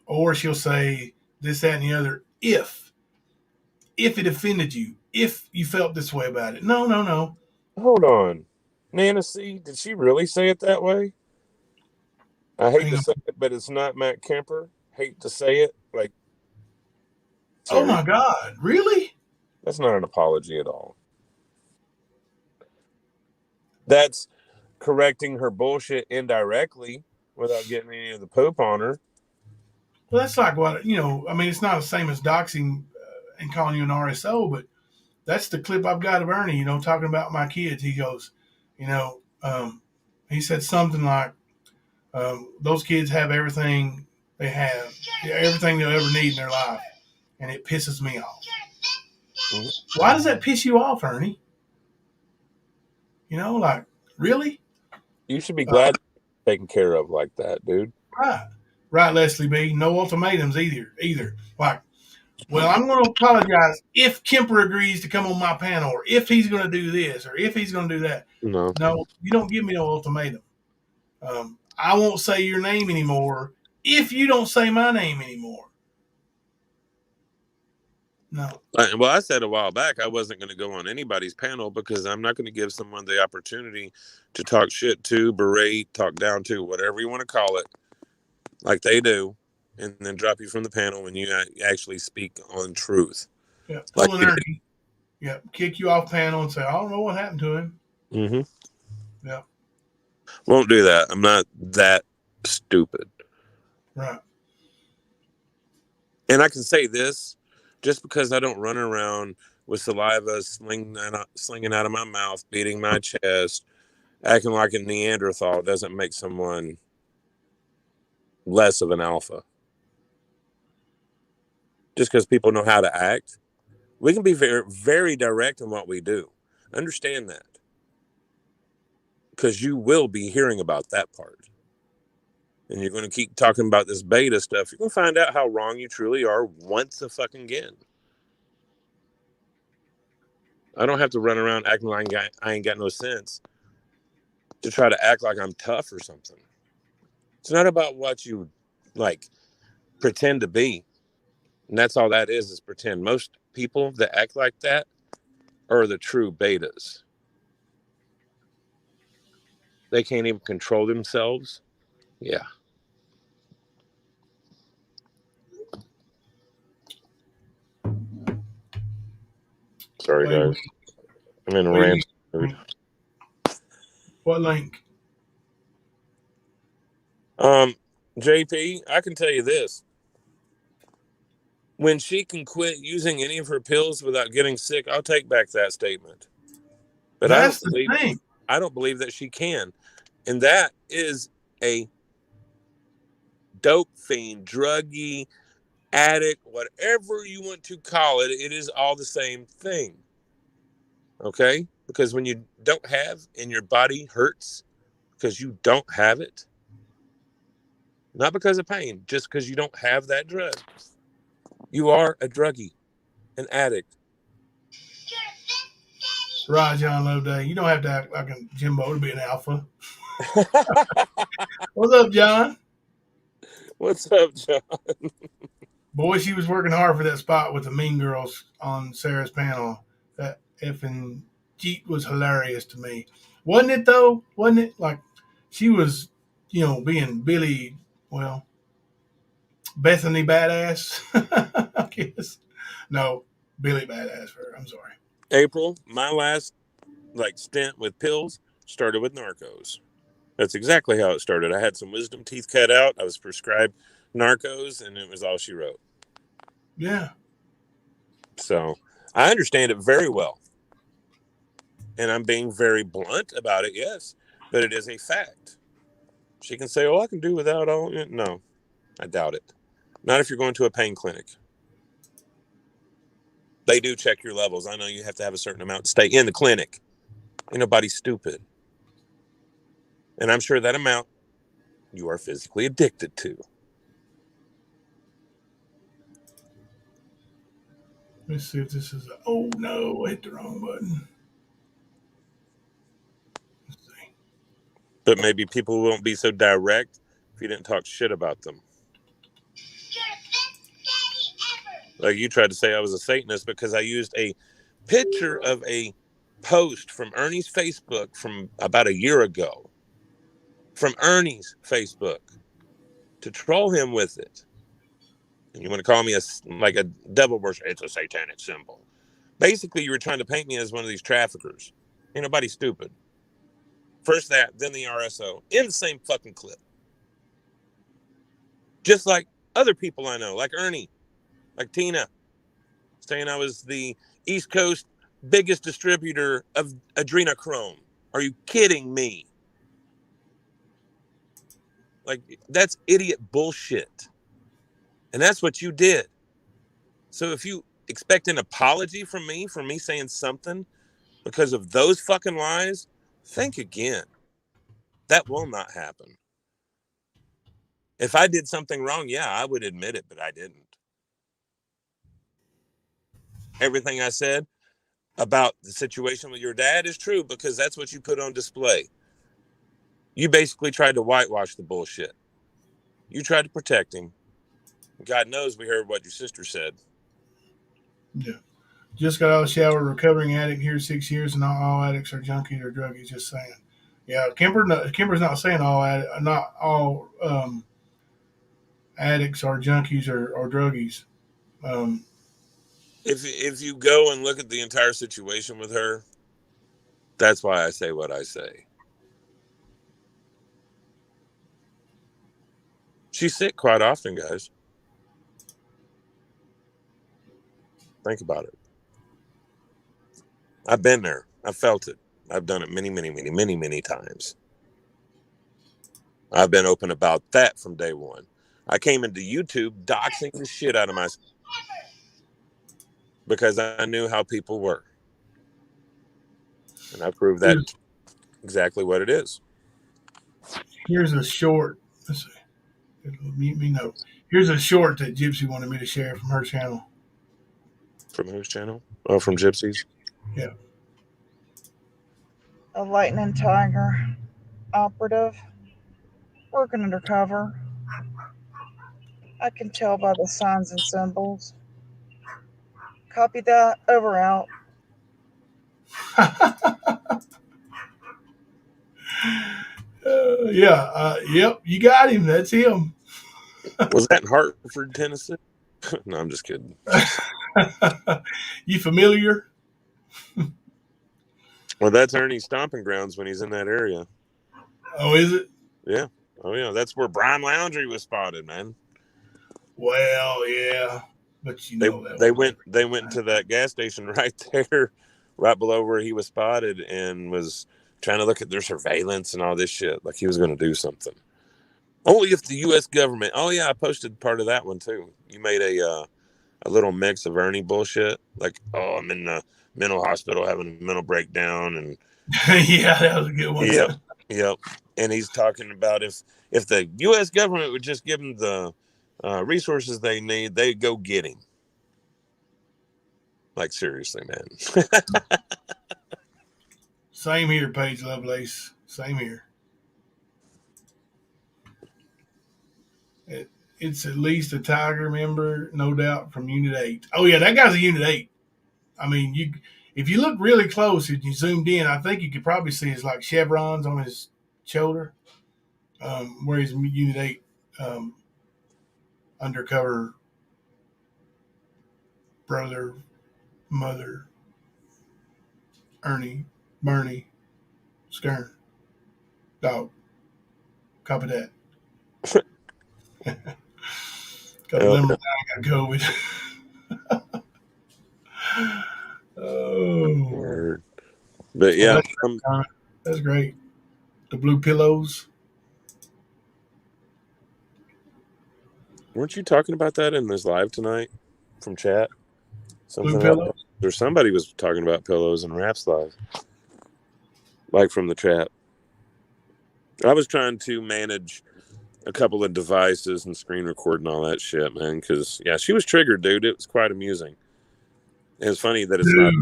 or she'll say this, that, and the other, if it offended you, if you felt this way about it. No.
Hold on. Nana C, did she really say it that way? I hate to say it, but it's not Matt Kemper. Hate to say it. Like,
sorry. Oh my God, really?
That's not an apology at all. That's correcting her bullshit indirectly without getting any of the poop on her.
Well, that's like what, you know, I mean, it's not the same as doxing and calling you an RSO, but that's the clip I've got of Ernie, you know, talking about my kids. He goes, you know, he said something like, those kids have everything they have, everything they'll ever need in their life, and it pisses me off. Mm-hmm. Why does that piss you off, Ernie? You know, like, Really?
You should be glad taken care of like that, dude.
Right, Leslie B. No ultimatums either. Like, well, I'm going to apologize if Kemper agrees to come on my panel, or if he's going to do this, or if he's going to do that.
No,
you don't give me no ultimatum. I won't say your name anymore if you don't say my name anymore. No.
Well, I said a while back I wasn't going to go on anybody's panel because I'm not going to give someone the opportunity to talk shit to, berate, talk down to, whatever you want to call it, like they do, and then drop you from the panel when you actually speak on truth.
Yeah, full of nerdy. Yeah, kick you off panel and say, I don't know what happened to him.
Mm-hmm.
Yeah.
Won't do that. I'm not that stupid.
Right.
And I can say this, just because I don't run around with saliva slinging out of my mouth, beating my chest, acting like a Neanderthal doesn't make someone less of an alpha. Just because people know how to act. We can be very, very direct in what we do. Understand that. Because you will be hearing about that part. And you're going to keep talking about this beta stuff. You're going to find out how wrong you truly are once again. I don't have to run around acting like I ain't got no sense to try to act like I'm tough or something. It's not about what you like pretend to be. And that's all that is pretend. Most people that act like that are the true betas. They can't even control themselves. Yeah. Sorry, guys. I'm in a rant mood.
What link?
JP, I can tell you this. When she can quit using any of her pills without getting sick, I'll take back that statement. But
That's
I don't believe that she can. And that is a dope fiend, druggie, addict, whatever you want to call it, it is all the same thing. Okay? Because when you don't have and your body hurts because you don't have it, not because of pain, just because you don't have that drug, you are a druggie, an addict.
Right, John Loday. You don't have to act like a Jimbo to be an alpha. What's up, John?
What's up, John?
Boy, she was working hard for that spot with the Mean Girls on Sarah's panel. That effing Jeep was hilarious to me. Wasn't it, though? Wasn't it? Like, she was, being Billy, Bethany Badass, I guess. No, Billy Badass for her. I'm sorry.
April, my last stint with pills started with Narcos. That's exactly how it started. I had some wisdom teeth cut out. I was prescribed Narcos, and it was all she wrote.
Yeah.
So I understand it very well. And I'm being very blunt about it, yes. But it is a fact. She can say, I can do without all. No, I doubt it. Not if you're going to a pain clinic. They do check your levels. I know you have to have a certain amount to stay in the clinic. Ain't nobody stupid. And I'm sure that amount you are physically addicted to.
Let's see if this is oh no, I hit the wrong button. Let's see.
But maybe people won't be so direct if you didn't talk shit about them. Like you tried to say I was a Satanist because I used a picture of a post from Ernie's Facebook from about a year ago. From Ernie's Facebook to troll him with it. And you want to call me a devil worshiper? It's a satanic symbol. Basically, you were trying to paint me as one of these traffickers. Ain't nobody stupid. First that, then the RSO. In the same fucking clip. Just like other people I know, like Ernie. Like Tina, saying I was the East Coast biggest distributor of adrenochrome. Are you kidding me? Like, that's idiot bullshit. And that's what you did. So if you expect an apology from me for me saying something because of those fucking lies, think again. That will not happen. If I did something wrong, yeah, I would admit it, but I didn't. Everything I said about the situation with your dad is true because that's what you put on display. You basically tried to whitewash the bullshit. You tried to protect him. God knows we heard what your sister said.
Yeah. Just got out of the shower, recovering addict here 6 years, and not all addicts are junkies or druggies. Just saying. Yeah, Kimber's not saying not all addicts are junkies or druggies.
If you go and look at the entire situation with her, that's why I say what I say. She's sick quite often, guys. Think about it. I've been there. I've felt it. I've done it many times. I've been open about that from day one. I came into YouTube doxing the shit out of myself because I knew how people were. And I proved that exactly what it is.
Here's a short. Let's see. Mute me know. Here's a short that Gypsy wanted me to share from her channel.
From whose channel? Oh, from Gypsy's?
Yeah.
A Lightning Tiger operative working undercover. I can tell by the signs and symbols. Copy that. Over out.
Yep, you got him. That's him.
Was that in Hartford, Tennessee? No, I'm just kidding.
You familiar?
Well, that's Ernie's stomping grounds when he's in that area.
Oh, is it?
Yeah. Oh, yeah. That's where Brian Laundrie was spotted, man.
Well, yeah, but you know
they went to that gas station right there, right below where he was spotted, and was trying to look at their surveillance and all this shit, like he was going to do something. Only if the U.S. government. Oh yeah, I posted part of that one too. You made a little mix of Ernie bullshit, like, oh, I'm in the mental hospital having a mental breakdown, and
yeah, that was a good one.
Yep. And he's talking about if the U.S. government would just give him the resources they need, they'd go get him. Like, seriously, man.
Same here, Paige Lovelace. Same here. It's at least a Tiger member, no doubt, from Unit 8. Oh, yeah, that guy's a Unit 8. I mean, if you look really close and you zoomed in, I think you could probably see his, like, chevrons on his shoulder, where he's Unit 8 undercover brother, mother, Bernie, Skern, dog. Copy that. Couple of them got COVID. Oh,
word. But yeah,
that's great. The blue pillows.
Weren't you talking about that in this live tonight from chat?
Blue pillows.
There's somebody was talking about pillows in Raps live, like from the chat. I was trying to manage a couple of devices and screen record and all that shit, man. Because yeah, she was triggered, dude. It was quite amusing. And it's funny that it's not.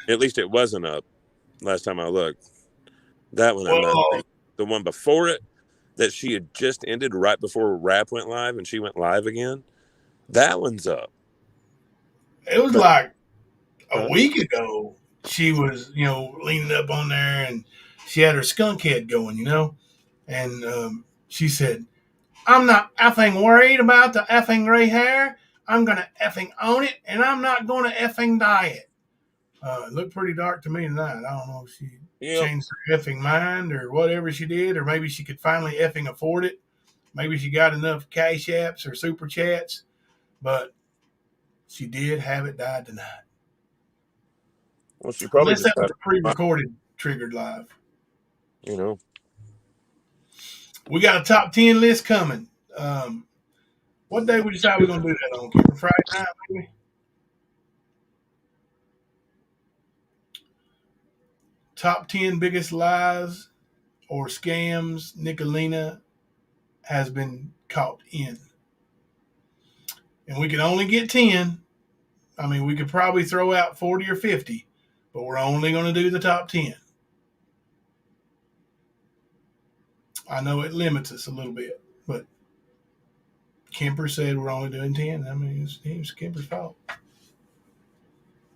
At least it wasn't up last time I looked. That one, I'm not. The one before it, that she had just ended right before Rap went live, and she went live again. That one's up.
It was like a week ago. She was, leaning up on there, and she had her skunk head going, and she said, "I'm not effing worried about the effing gray hair. I'm going to effing own it, and I'm not going to effing dye it." It looked pretty dark to me tonight. I don't know if she changed her effing mind or whatever she did, or maybe she could finally effing afford it. Maybe she got enough cash apps or super chats, but she did have it dyed tonight.
Well, she probably
Unless that was a pre-recorded Triggered Live. We got a top 10 list coming. What day we decide we're going to do that on? Friday night, maybe? Top 10 biggest lies or scams Nicolina has been caught in. And we can only get 10. I mean, we could probably throw out 40 or 50, but we're only going to do the top 10. I know it limits us a little bit, but Kemper said we're only doing 10. I mean, it was Kemper's fault.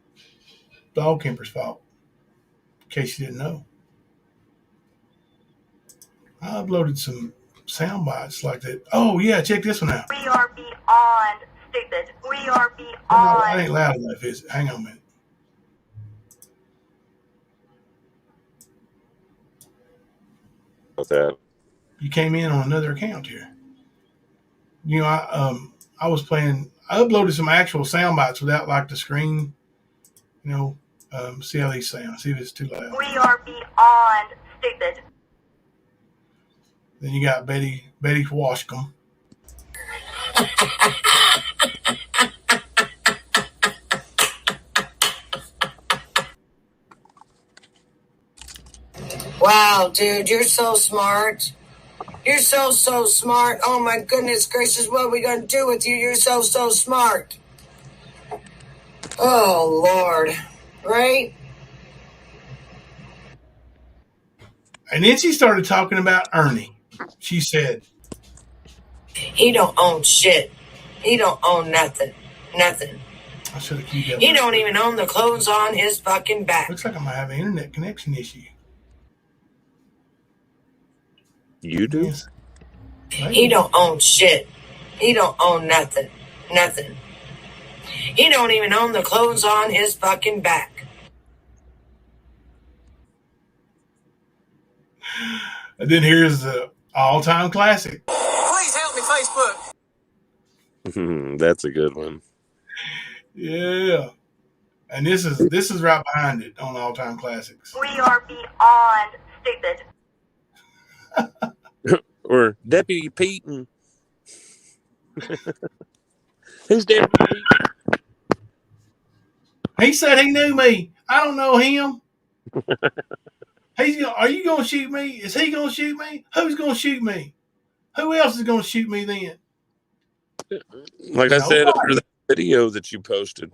It's all Kemper's fault, in case you didn't know. I uploaded some sound bites like that. Oh, yeah, check this one out.
We are beyond stupid. We are beyond.
I ain't loud enough, is it? Hang on a minute.
What's that?
You came in on another account here. You know, I was playing. I uploaded some actual sound bites without like the screen. You know, see how these sound. See if it's too loud.
We are beyond stupid.
Then you got Betty Washcombe.
Wow, dude, you're so smart. You're so smart. Oh my goodness gracious, what are we gonna do with you? You're so smart. Oh Lord, right?
And then she started talking about Ernie. She said,
he don't own shit. He don't own nothing. Nothing.
I should have keyed that.
He don't even own the clothes on his fucking back.
Looks like I might have an internet connection issue.
You do?
Yes.
He don't own shit. He don't own nothing. Nothing. He don't even own the clothes on his fucking back.
And then here's the all-time classic.
Please help me, Facebook.
That's a good one.
Yeah. And this is right behind it on all-time classics.
We are beyond stupid.
Or Deputy Pete and who's Deputy Pete?
He said he knew me. I don't know him. Are you gonna shoot me? Is he gonna shoot me? Who's gonna shoot me? Who else is gonna shoot me then?
Like I said under that video that you posted,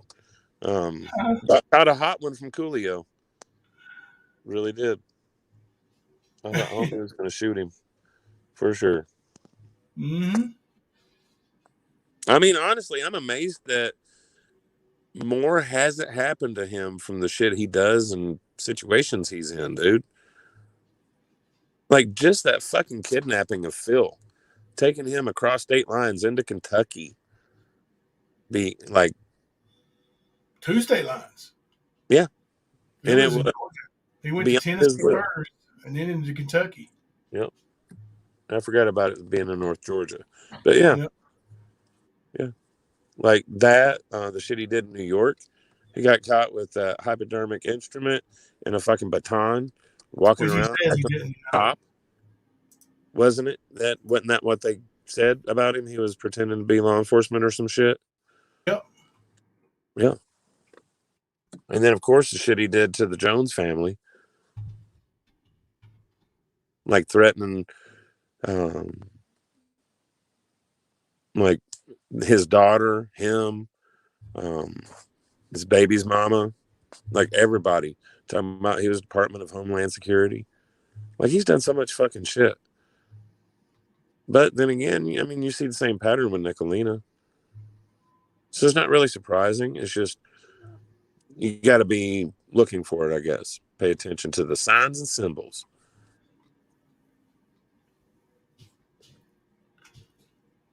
got a hot one from Coolio. Really did. I thought Homer was going to shoot him for sure.
Mm-hmm.
I mean, honestly, I'm amazed that more hasn't happened to him from the shit he does and situations he's in, dude. Like just that fucking kidnapping of Phil, taking him across state lines into Kentucky. Be like
2 state lines.
Yeah.
And it was he went to Tennessee first and then into Kentucky.
Yep. I forgot about it being in North Georgia. But yeah. Yep. Yeah. Like that, the shit he did in New York. He got caught with a hypodermic instrument and a fucking baton walking around like a cop. Wasn't it? Wasn't that what they said about him? He was pretending to be law enforcement or some shit.
Yep.
Yeah. And then, of course, the shit he did to the Jones family. Like threatening, like his daughter, him, his baby's mama, like everybody. Talking about he was Department of Homeland Security. Like he's done so much fucking shit. But then again, I mean, you see the same pattern with Nicolina. So it's not really surprising. It's just, you got to be looking for it, I guess. Pay attention to the signs and symbols.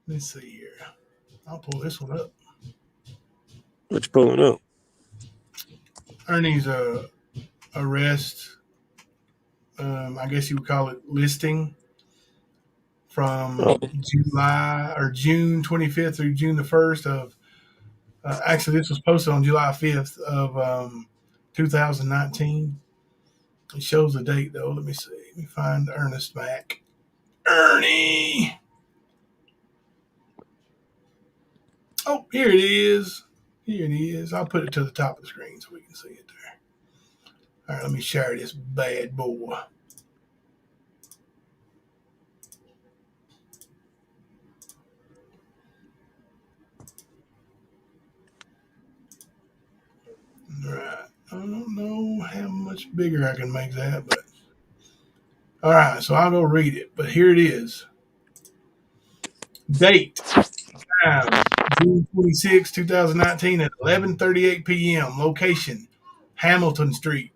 Let's see here. I'll pull this one up.
What you pulling up?
Ernie's arrest, I guess you would call it listing, from June 25th through June the 1st of, actually this was posted on July 5th of 2019. It shows the date though. Let me see. Let me find Ernest back. Ernie. Oh, here it is. Here it is. I'll put it to the top of the screen so we can see it there. All right, let me share this bad boy. much bigger I can make that, but all right, so I'll go read it. But here it is. Date, time, June 26, 2019 at 11:38 p.m. Location, Hamilton Street.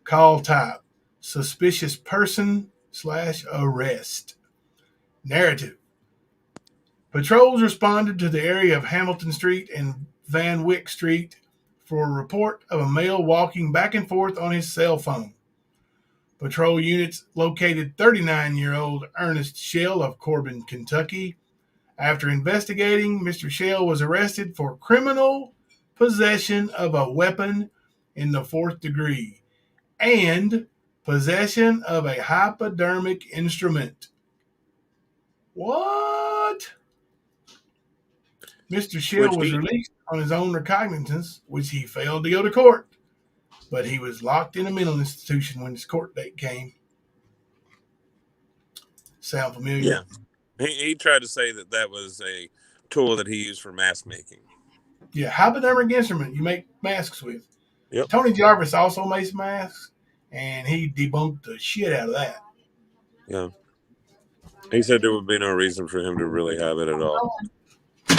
Call type, suspicious person / arrest. Narrative. Patrols responded to the area of Hamilton Street and Van Wyck Street for a report of a male walking back and forth on his cell phone. Patrol units located 39-year-old Ernest Shell of Corbin, Kentucky. After investigating, Mr. Shell was arrested for criminal possession of a weapon in the 4th degree and possession of a hypodermic instrument. What? Mr. Shell was released on his own recognizance, which he failed to go to court. But he was locked in a mental institution when his court date came. Sound familiar?
Yeah. He tried to say that was a tool that he used for mask making.
Yeah, hypodermic instrument you make masks with.
Yep.
Tony Jarvis also makes masks, and he debunked the shit out of that.
Yeah. He said there would be no reason for him to really have it at all.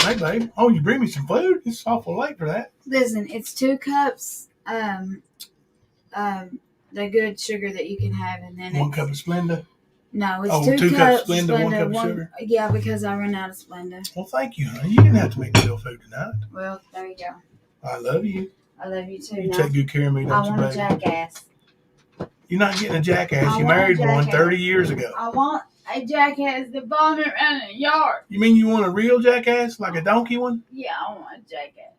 Hey, babe. Oh, you bring me some food? It's awful late for that.
Listen, it's 2 cups. The good sugar that you can have, and then
1 cup of Splenda.
No, it's
2 cups of Splenda, 1 cup of sugar.
Yeah, because I ran out of Splenda.
Well, thank you, honey. You didn't have to make me no food tonight.
Well, there you go.
I love you.
I love you too.
You take good care of me, don't
I
you,
want a
baby?
jackass.
You're not getting a jackass.
I
You
want a
married one
jackass.
30 years ago.
I want a jackass to vomit around the yard.
You mean you want a real jackass, like a donkey one?
Yeah, I want a jackass.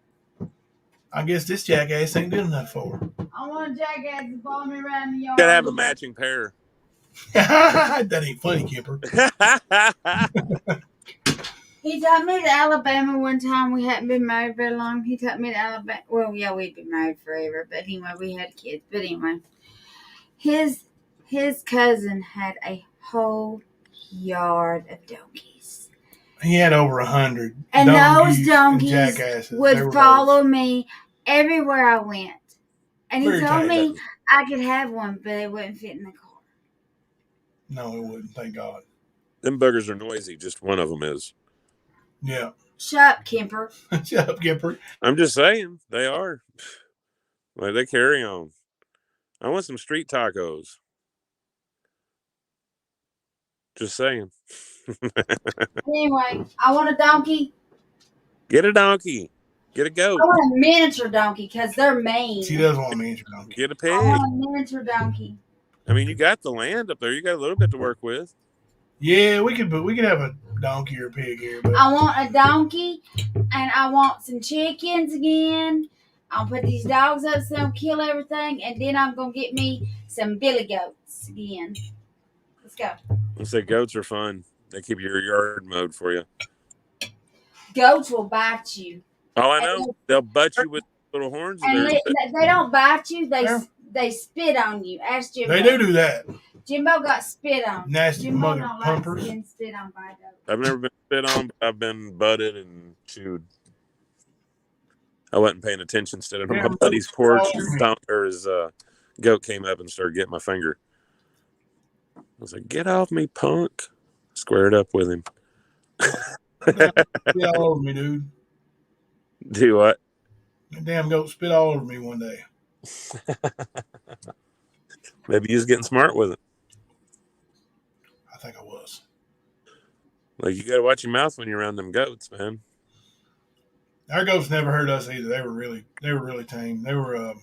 I guess this jackass ain't good enough for her.
I want a jackass to vomit around the yard.
Gotta have a matching pair.
That ain't funny, Kipper.
He took me to Alabama one time. We hadn't been married very long. He took me to Alabama. Well, yeah, we'd been married forever, but anyway, we had kids. But anyway, his cousin had a whole yard of donkeys.
He had over 100.
And those donkeys
and jackasses. They
would
were
follow me everywhere I went. And he
Very
told me
tight.
I could have one, but it wouldn't fit in the car.
No, it wouldn't. Thank God.
Them buggers are noisy. Just one of them is.
Yeah.
Shut up, Kemper.
Shut up, Kipper.
I'm just saying. They are. Like, they carry on. I want some street tacos. Just saying.
Anyway, I want a donkey.
Get a donkey. Get a goat.
I want a miniature donkey because they're mean.
She does want a miniature donkey.
Get a
I
pig.
want a miniature donkey.
I mean, you got the land up there. You got a little bit to work with.
Yeah, we could have a donkey or a pig here, but
I want a donkey, and I want some chickens again. I'll put these dogs up so they'll kill everything, and then I'm going to get me some billy goats again. Let's go.
Let's say goats are fun. They keep your yard mowed for you.
Goats will bite you.
Oh, I know. They'll butt you with little horns.
And
There.
they don't bite you. They spit on you. Ask Jimbo.
they do that.
Jimbo got spit on.
Nasty
Jimbo
mother
don't
pumpers.
like getting spit on by goats.
I've never been spit on, but I've been butted and chewed. I wasn't paying attention. Instead of my buddy's porch, his goat came up and started getting my finger. I was like, "Get off me, punk!" Squared up with him.
Spit all over me, dude.
Do what?
That damn goat spit all over me one day.
Maybe you was getting smart with it.
I think I was.
Like, you got to watch your mouth when you're around them goats, man.
Our goats never hurt us either. They were really tame. They were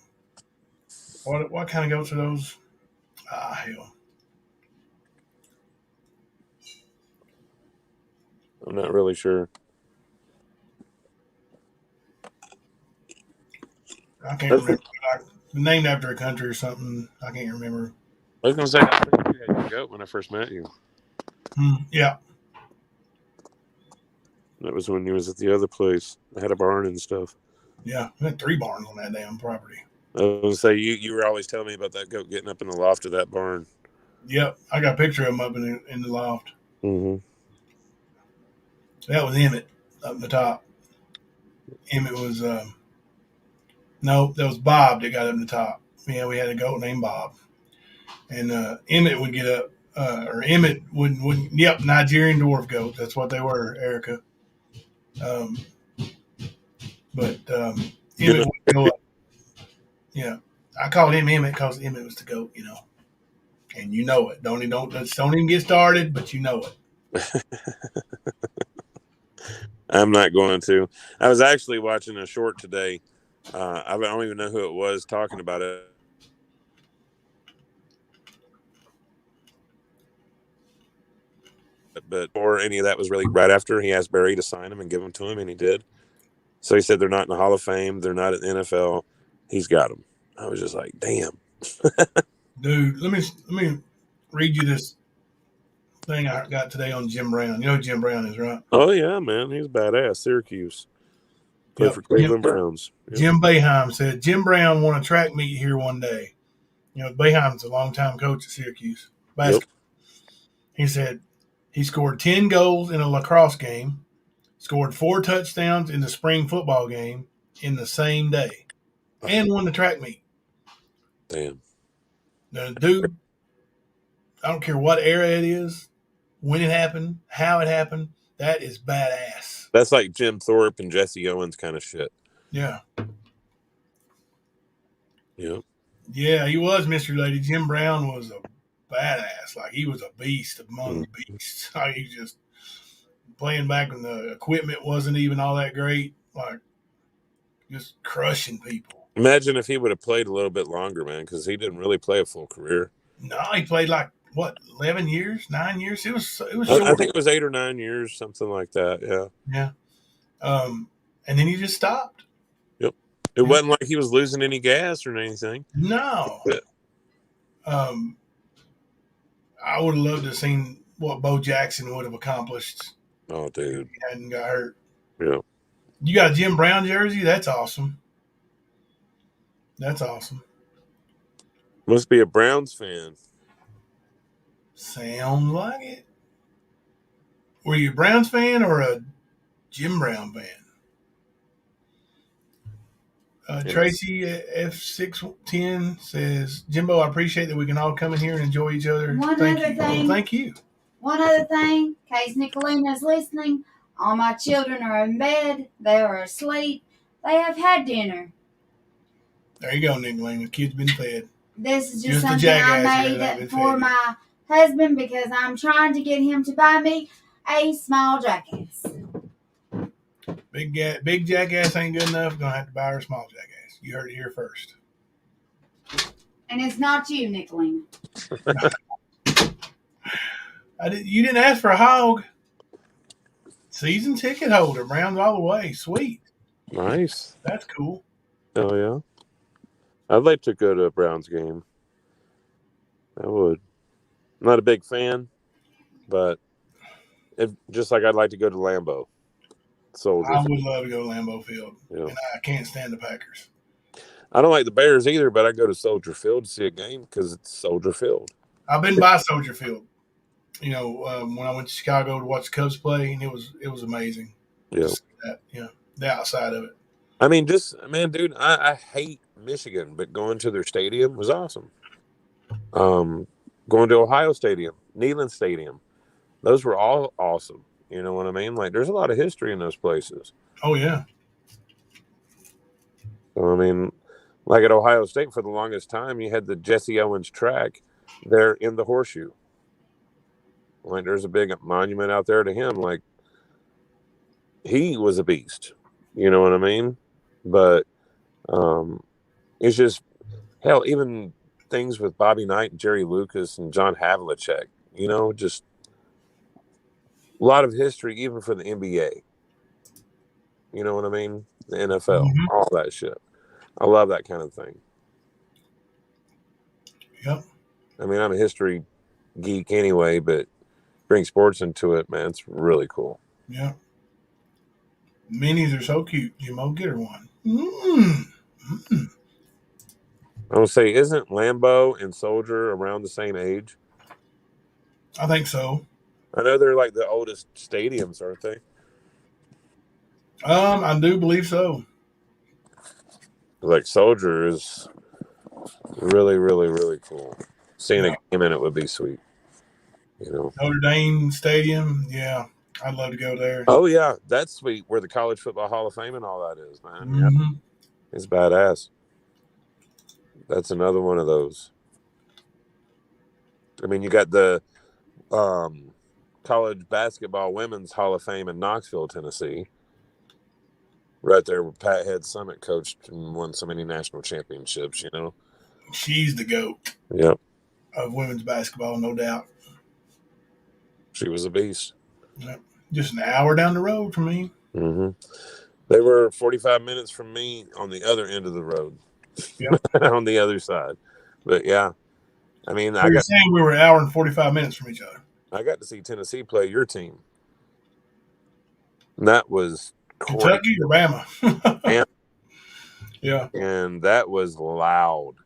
what kind of goats are those? Hell.
I'm not really sure.
I can't remember. Named after a country or something. I can't remember.
I was gonna say, I think you had your goat when I first met you.
Yeah.
That was when you was at the other place. I had a barn and stuff.
Yeah, we had 3 barns on that damn property.
I was gonna say, you were always telling me about that goat getting up in the loft of that barn.
Yep, I got a picture of him up in the loft.
Mm-hmm.
That was Emmett up in the top. Emmett was no, that was Bob that got up in the top Yeah, we had a goat named Bob. And Emmett would get up, or Emmett wouldn't. Yep, Nigerian dwarf goats. That's what they were, Erica. But Emmett would go up. Yeah, I called him Emmett because Emmett was the goat, you know. And you know it. Don't even get started, but you know it.
I'm not going to. I was actually watching a short today. I don't even know who it was talking about it. But or any of that was really right after he asked Barry to sign him and give them to him, and he did. So he said they're not in the Hall of Fame, they're not in the NFL. He's got them. I was just like, damn.
Dude, let me read you this thing I got today on Jim Brown. You know who Jim Brown is, right?
Oh yeah, man, he's badass. Syracuse. Played for Cleveland Browns. Yep.
Jim Boeheim said Jim Brown won a track meet here one day. You know, Boeheim's a longtime coach at Syracuse basketball. Yep. He said he scored 10 goals in a lacrosse game, scored 4 touchdowns in the spring football game in the same day, and won the track meet.
Damn.
Now, dude, I don't care what era it is, when it happened, how it happened, that is badass.
That's like Jim Thorpe and Jesse Owens kind of shit.
Yeah.
Yep.
Yeah, he was Mystery Lady. Jim Brown was a badass. Like, he was a beast among beasts. Like, he just playing back when the equipment wasn't even all that great. Like, just crushing people.
Imagine if he would have played a little bit longer, man, because he didn't really play a full career.
No, he played like, what, 11 years, 9 years? It was short.
I think it was 8 or 9 years, something like that, yeah.
Yeah. And then he just stopped.
Yep. It wasn't like he was losing any gas or anything.
No.
But,
I would have loved to have seen what Bo Jackson would have accomplished.
Oh, dude.
If he hadn't got hurt.
Yeah.
You got a Jim Brown jersey? That's awesome. That's awesome.
Must be a Browns fan.
Sounds like it. Were you a Browns fan or a Jim Brown fan? Tracy F610 says, Jimbo, I appreciate that we can all come in here and enjoy each other. Thank you.
One other thing, in case Nicolina's listening, all my children are in bed. They are asleep. They have had dinner.
There you go, Nicolina. Kids been fed.
This is just something I made for my husband because I'm trying to get him to buy me a small jackass.
Big jackass ain't good enough. Gonna have to buy her a small jackass. You heard it here first.
And it's not you, Nicolina.
You didn't ask for a hog. Season ticket holder, Browns all the way. Sweet.
Nice.
That's cool.
Oh yeah. I'd like to go to a Browns game. I would. I'm not a big fan, but just like I'd like to go to Lambeau. Soldier
I would love to go to Lambeau Field, and I can't stand the Packers.
I don't like the Bears either, but I go to Soldier Field to see a game because it's Soldier Field.
I've been by Soldier Field. You know, when I went to Chicago to watch the Cubs play, and it was amazing.
Yeah,
the outside of it.
I mean, dude, I hate Michigan, but going to their stadium was awesome. Going to Ohio Stadium, Neyland Stadium, those were all awesome. You know what I mean? Like, there's a lot of history in those places.
Oh, yeah.
So, I mean, like at Ohio State, for the longest time, you had the Jesse Owens track there in the horseshoe. Like, there's a big monument out there to him. Like, he was a beast. You know what I mean? But it's just, hell, even things with Bobby Knight and Jerry Lucas and John Havlicek, you know, just a lot of history, even for the NBA. You know what I mean? The NFL, all that shit. I love that kind of thing.
Yep.
I mean, I'm a history geek anyway, but bring sports into it, man, it's really cool.
Yeah. Minis are so cute. Jimbo, get her one.
I would say, isn't Lambeau and Soldier around the same age?
I think so.
I know they're like the oldest stadiums, aren't they?
I do believe so.
Like Soldier is Really, really, really cool. Seeing
Yeah.
a game in it would be sweet. You know.
Notre Dame Stadium, yeah, I'd love to go there.
Oh yeah, that's sweet. Where the College Football Hall of Fame and all that is, man. Yeah,
Mhm.
it's badass. That's another one of those. I mean, you got the College Basketball Women's Hall of Fame in Knoxville, Tennessee. Right there where Pat Head Summit coached and won so many national championships, you know.
She's the GOAT
Yep.
of women's basketball, no doubt.
She was a beast.
Yep. Just an hour down the road from me.
Mm-hmm. They were 45 minutes from me on the other end of the road.
Yep.
On the other side. But yeah. I mean,
You're saying we were an hour and 45 minutes from each other.
I got to see Tennessee play your team. And that was
Kentucky or Bama?
and,
yeah.
And that was loud.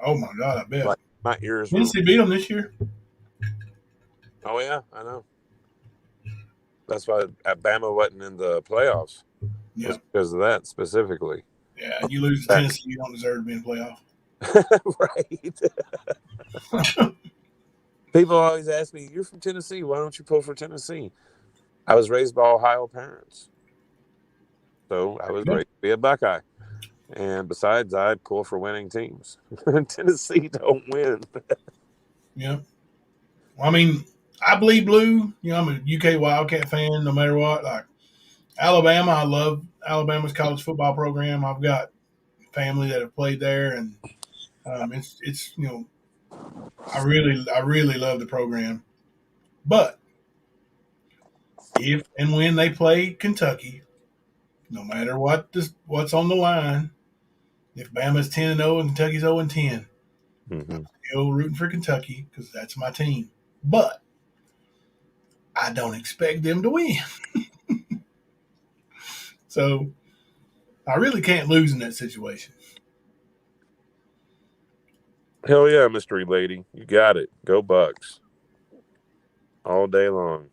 Oh my God, I bet.
Like my ears were.
Tennessee beat them this year.
Oh yeah, I know. That's why Bama wasn't in the playoffs.
Yeah.
Was because of that specifically.
Yeah, you lose to Tennessee, you don't deserve to be in the playoff.
Right. People always ask me, "You're from Tennessee. Why don't you pull for Tennessee?" I was raised by Ohio parents, so I was raised to be a Buckeye. And besides, I'd pull for winning teams. Tennessee don't win.
Yeah. Well, I mean, I bleed blue. You know, I'm a UK Wildcat fan no matter what. Like Alabama, I love Alabama's college football program. I've got family that have played there, and it's you know, I really love the program. But if and when they play Kentucky, no matter what's on the line, if Bama's 10-0 and Kentucky's 0-10, I'm still rooting for Kentucky because that's my team. But I don't expect them to win. So I really can't lose in that situation.
Hell yeah, mystery lady. You got it. Go Bucks. All day long.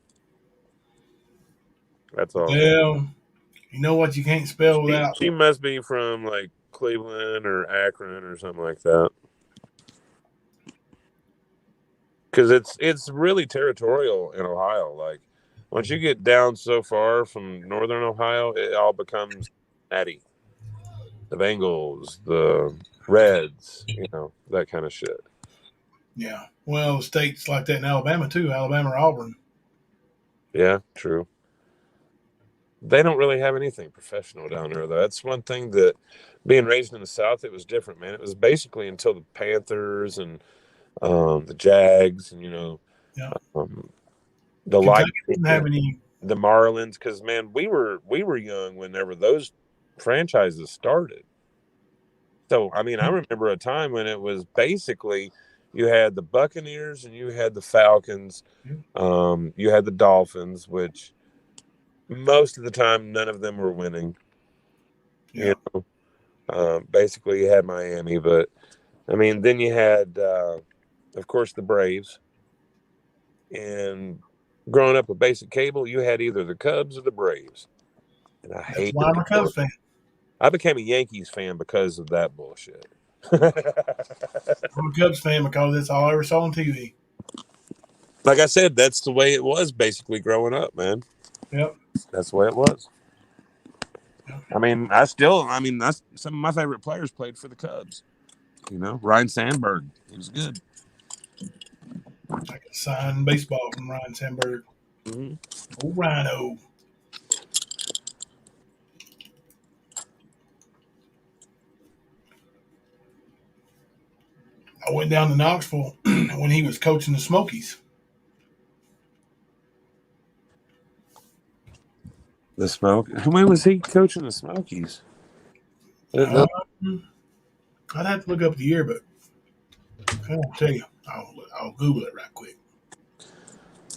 That's all.
Well, you know what you can't spell without.
She must be from like Cleveland or Akron or something like that. Because it's really territorial in Ohio. Like once you get down so far from northern Ohio, it all becomes natty. The Bengals, the Reds, you know, that kind of shit.
Yeah. Well, states like that in Alabama too. Alabama or Auburn.
Yeah, true. They don't really have anything professional down there, though. That's one thing that being raised in the South, it was different, man. It was basically until the Panthers and the Jags and, you know, the
Kentucky didn't have any.
The Marlins, because, man, we were young whenever those franchises started. So, I mean, I remember a time when it was basically you had the Buccaneers and you had the Falcons. You had the Dolphins, which most of the time none of them were winning.
Yeah.
You know, basically you had Miami, but I mean, then you had, of course, the Braves. And growing up with basic cable, you had either the Cubs or the Braves. And I hate.
Why I'm a Cubs fan.
I became a Yankees fan because of that bullshit.
I'm a Cubs fan because that's all I ever saw on TV.
Like I said, that's the way it was basically growing up, man.
Yep.
That's the way it was. Yep. I mean, that's some of my favorite players played for the Cubs. You know, Ryan Sandberg. He was good.
I could sign baseball from Ryan Sandberg.
Mm-hmm.
Oh, Rhino. I went down to Knoxville when he was coaching the Smokies.
The Smoke. When was he coaching the Smokies?
I'd have to look up the year, but I won't tell you. I'll Google it right quick.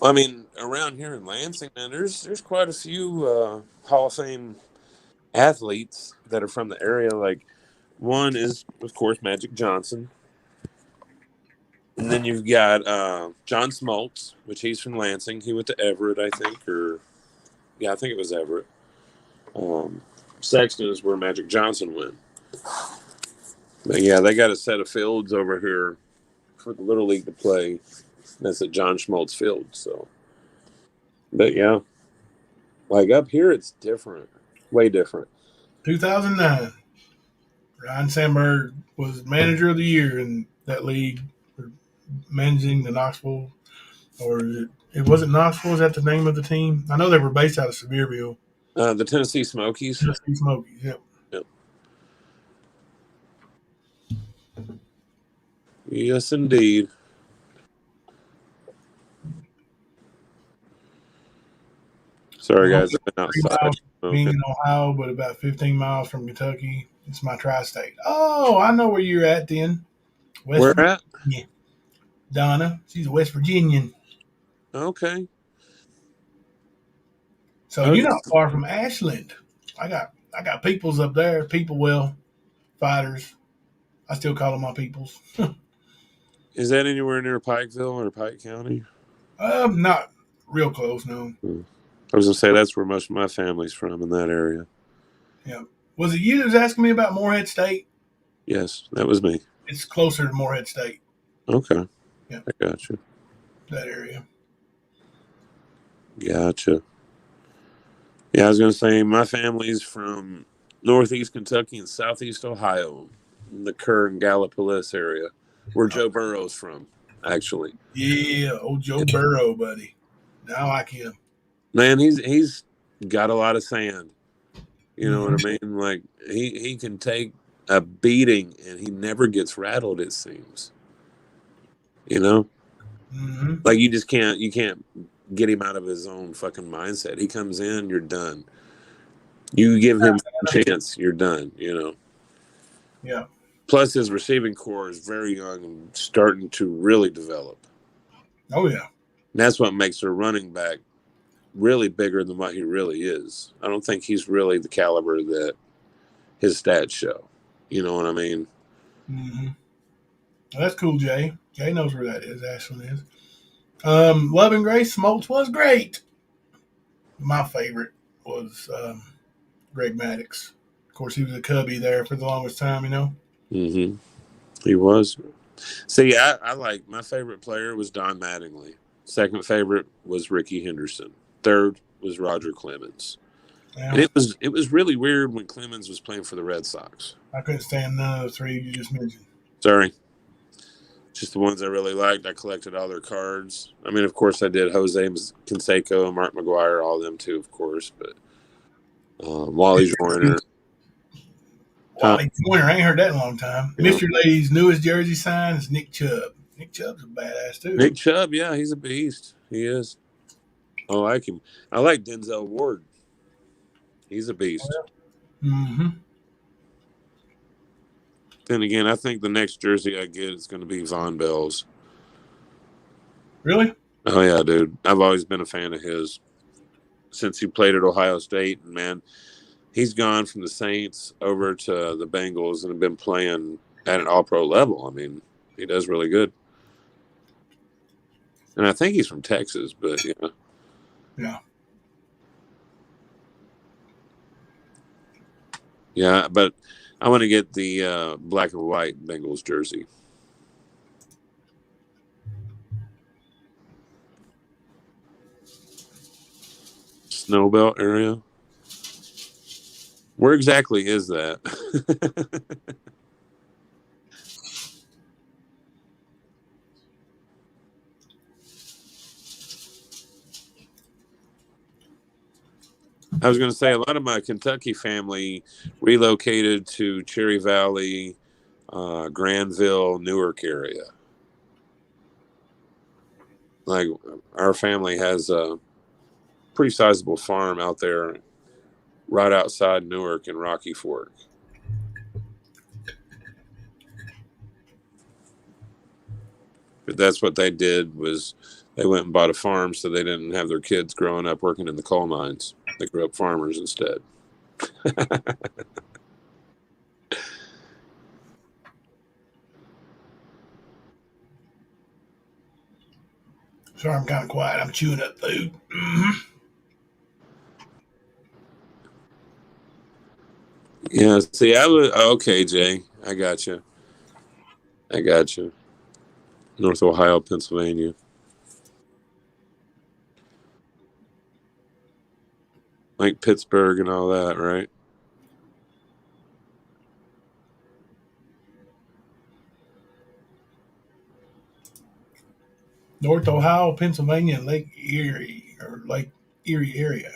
I mean, around here in Lansing, man, there's quite a few Hall of Fame athletes that are from the area. Like one is, of course, Magic Johnson. And then you've got John Smoltz, which he's from Lansing. He went to Everett, I think, I think it was Everett. Sexton is where Magic Johnson went. But yeah, they got a set of fields over here for the Little League to play. That's at John Schmaltz Field. So, but yeah, like up here, it's different, way different.
2009, Ryan Sandberg was manager of the year in that league, managing the Knoxville, or it wasn't Knoxville. Is that the name of the team? I know they were based out of Sevierville.
The Tennessee Smokies.
Tennessee Smokies. Yep.
Yep. Yes, indeed. Sorry, guys. I've been outside.
Being in Ohio, but about 15 miles from Kentucky. It's my tri-state. Oh, I know where you're at then.
Where at?
Yeah. Donna. She's a West Virginian.
Okay.
So you're not far from Ashland. I got peoples up there. People fighters. I still call them my peoples.
Is that anywhere near Pikeville or Pike County?
Not real close, no.
I was gonna say that's where most of my family's from, in that area.
Yeah. Was it you that was asking me about Morehead State?
Yes, that was me.
It's closer to Morehead State.
Okay.
Yeah.
I got you.
That area.
Gotcha. Yeah, I was gonna say my family's from Northeast Kentucky and Southeast Ohio, in the Kerr and Gallipolis area, where Joe Burrow's from, actually.
Yeah, old Joe Burrow, buddy. I like him.
Man, he's got a lot of sand. You know what I mean? Like he can take a beating and he never gets rattled, it seems. You know?
Mm-hmm.
Like you can't get him out of his own fucking mindset. He comes in, you're done. You give him a chance, you're done, you know.
Yeah.
Plus his receiving core is very young and starting to really develop.
Oh yeah.
And that's what makes a running back really bigger than what he really is. I don't think he's really the caliber that his stats show. You know what I mean?
Mm-hmm. Well, that's cool, Jay. Jay knows where that is. Ashland is. Love and Grace Smoltz was great. My favorite was Greg Maddox. Of course, he was a Cubby there for the longest time, you know?
Mm-hmm. He was. See, I like, my favorite player was Don Mattingly. Second favorite was Ricky Henderson. Third was Roger Clemens.
Yeah.
And it was really weird when Clemens was playing for the Red Sox.
I couldn't stand none of the three you just mentioned.
Sorry. Just the ones I really liked. I collected all their cards. I mean, of course, I did Jose Canseco, Mark McGuire, all of them too, of course. But Wally Joyner.
Wally Joyner, I ain't heard that in a long time. Yeah. Mr. Lady's newest jersey sign is Nick Chubb. Nick Chubb's a badass too.
Nick Chubb, yeah, he's a beast. He is. I like him. I like Denzel Ward. He's a beast.
Mm-hmm.
Then again, I think the next jersey I get is going to be Von Bell's.
Really?
Oh, yeah, dude. I've always been a fan of his since he played at Ohio State. And, man, he's gone from the Saints over to the Bengals and have been playing at an all-pro level. I mean, he does really good. And I think he's from Texas, but, yeah.
Yeah.
Yeah, but I want to get the black and white Bengals jersey. Snowbelt area? Where exactly is that? I was going to say a lot of my Kentucky family relocated to Cherry Valley, Granville, Newark area. Like our family has a pretty sizable farm out there right outside Newark and Rocky Fork. But that's what they did was they went and bought a farm so they didn't have their kids growing up working in the coal mines. They grew up farmers instead.
Sorry, I'm kind of quiet. I'm chewing up food. Mm-hmm.
Yeah, see, I was okay, Jay. I got you.
I got you. North Ohio, Pennsylvania. Like Pittsburgh and all that, right?
North Ohio, Pennsylvania, Lake Erie area.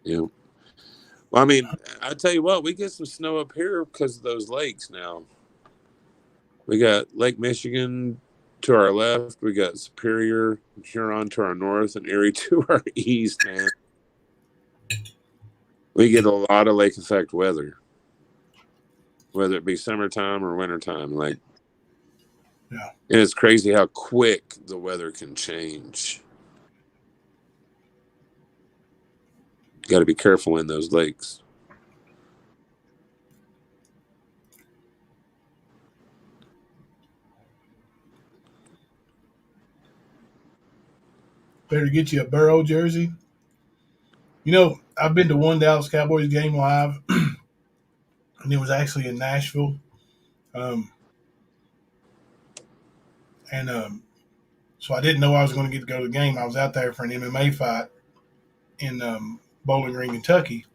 Yeah. Well, I mean, I tell you what, we get some snow up here because of those lakes now. We got Lake Michigan to our left. We got Superior, Huron to our north, and Erie to our east, man. We get a lot of lake effect weather, whether it be summertime or wintertime. Like,
yeah.
And it's crazy how quick the weather can change. You got to be careful in those lakes.
Better get you a Burrow jersey. You know, I've been to one Dallas Cowboys game live, and it was actually in Nashville. So I didn't know I was going to get to go to the game. I was out there for an MMA fight in Bowling Green, Kentucky.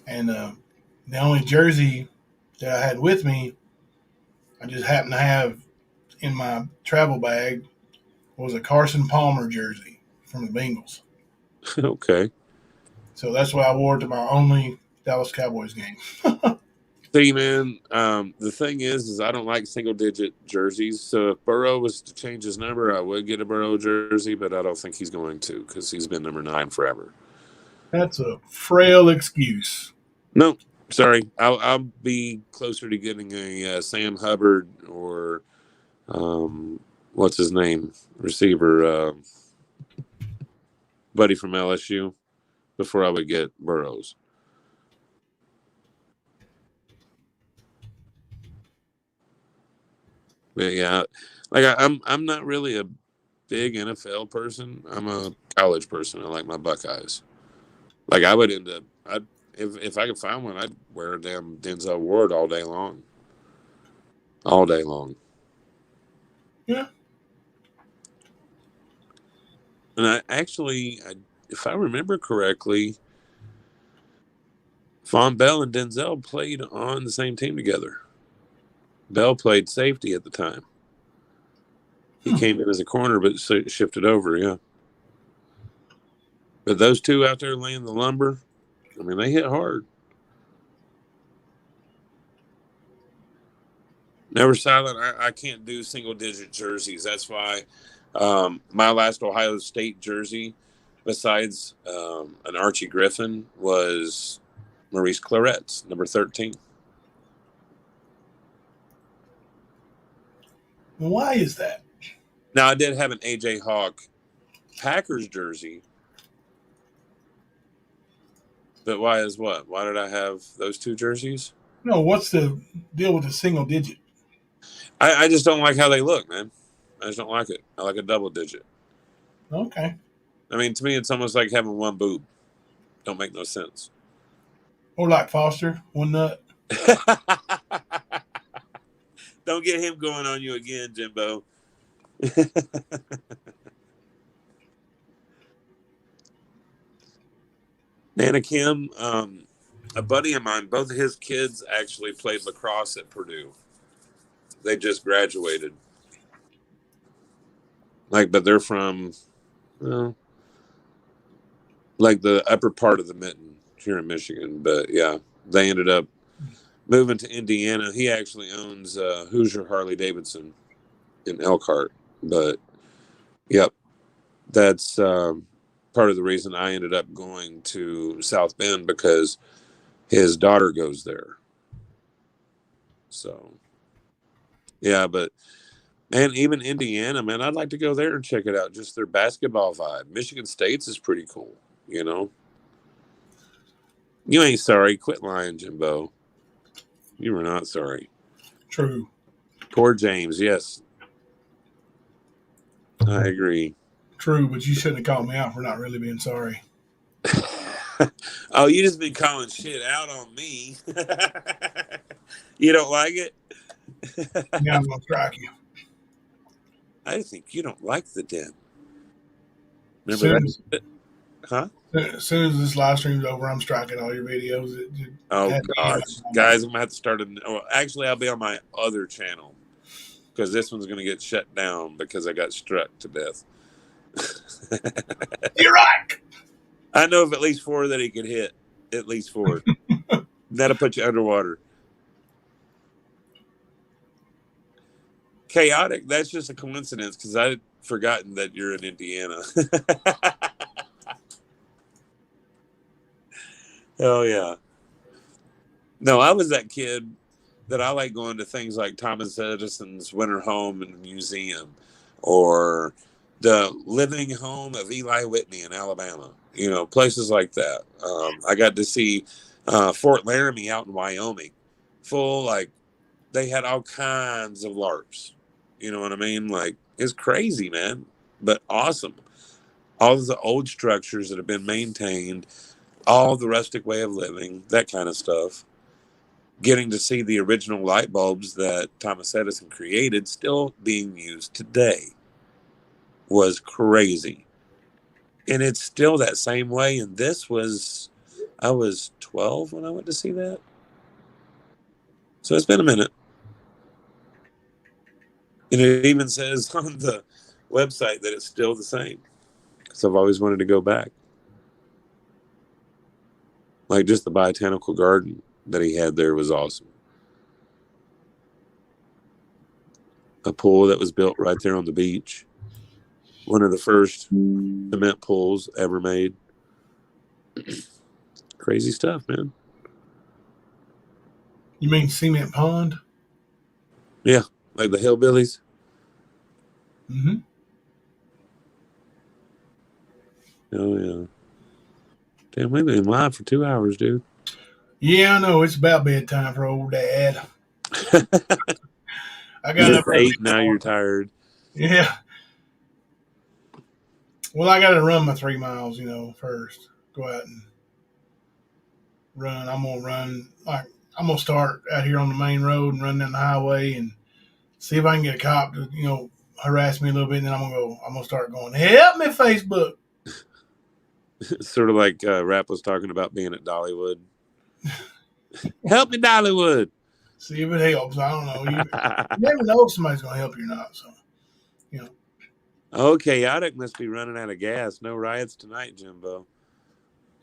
And the only jersey that I had with me, I just happened to have in my travel bag, was a Carson Palmer jersey from the Bengals.
Okay.
So that's what I wore to my only Dallas Cowboys game.
See, man, the thing is I don't like single-digit jerseys. So if Burrow was to change his number, I would get a Burrow jersey, but I don't think he's going to because he's been number 9 forever.
That's a frail excuse.
No, sorry. I'll be closer to getting a Sam Hubbard or what's his name? Receiver, buddy from LSU, before I would get Burrows. But yeah, like I'm not really a big NFL person. I'm a college person. I like my Buckeyes. Like I would end up, if I could find one, I'd wear a damn Denzel Ward all day long. All day long.
Yeah.
And if I remember correctly, Von Bell and Denzel played on the same team together. Bell played safety at the time. He came in as a corner, but shifted over, yeah. But those two out there laying the lumber, I mean, they hit hard. Never silent. I can't do single-digit jerseys. That's why my last Ohio State jersey, besides an Archie Griffin, was Maurice Claret's, number 13.
Why is that?
Now, I did have an A.J. Hawk Packers jersey. But why is what? Why did I have those two jerseys?
No, what's the deal with the single digit?
I just don't like how they look, man. I just don't like it. I like a double digit.
Okay.
I mean, to me, it's almost like having one boob. Don't make no sense.
Or like Foster, one nut.
Don't get him going on you again, Jimbo. Nana Kim, a buddy of mine, both of his kids actually played lacrosse at Purdue. They just graduated. But they're from, like the upper part of the mitten here in Michigan. But yeah, they ended up moving to Indiana. He actually owns Hoosier Harley Davidson in Elkhart. But yep, that's part of the reason I ended up going to South Bend, because his daughter goes there. So yeah, but man, even Indiana, man, I'd like to go there and check it out. Just their basketball vibe. Michigan State's is pretty cool, you know. You ain't sorry. Quit lying, Jimbo. You were not sorry.
True.
Poor James, yes. I agree.
True, but you shouldn't have called me out for not really being sorry.
Oh, you just been calling shit out on me. You don't like it?
Yeah, I'm gonna strike you.
I think you don't like the den.
As
Remember
soon
that? Huh?
as soon as this live stream's over, I'm striking all your videos.
Oh gosh, guys, I'm gonna have to start. Actually, I'll be on my other channel because this one's gonna get shut down because I got struck to death.
You're right.
I know of at least 4 that he could hit. At least 4. That'll put you underwater. Chaotic. That's just a coincidence because I'd forgotten that you're in Indiana. Oh yeah. No, I was that kid that I like going to things like Thomas Edison's Winter Home and Museum, or the living home of Eli Whitney in Alabama. You know, places like that. I got to see Fort Laramie out in Wyoming. Full, like, they had all kinds of LARPs. You know what I mean? Like, it's crazy, man, but awesome. All of the old structures that have been maintained, all the rustic way of living, that kind of stuff. Getting to see the original light bulbs that Thomas Edison created still being used today was crazy. And it's still that same way. And this was, I was 12 when I went to see that. So it's been a minute. And it even says on the website that it's still the same. So I've always wanted to go back. Like just the botanical garden that he had there was awesome. A pool that was built right there on the beach. One of the first cement pools ever made. Crazy stuff, man.
You mean Cement Pond?
Yeah, like the Hillbillies.
Mm-hmm.
Oh, yeah. Damn, we've been live for 2 hours, dude.
Yeah, I know. It's about bedtime for old Dad. I got up
8, now you're tired.
Yeah. Well, I got to run my 3 miles, first. Go out and run. I'm going to run. I'm going to start out here on the main road and run down the highway and see if I can get a cop to, harass me a little bit. And then I'm going to start going, help me, Facebook.
Sort of like Rap was talking about being at Dollywood. Help me, Dollywood.
See if it helps. I don't know. You never know if somebody's going to help you or not. So,
Oh, Chaotic must be running out of gas. No riots tonight, Jimbo.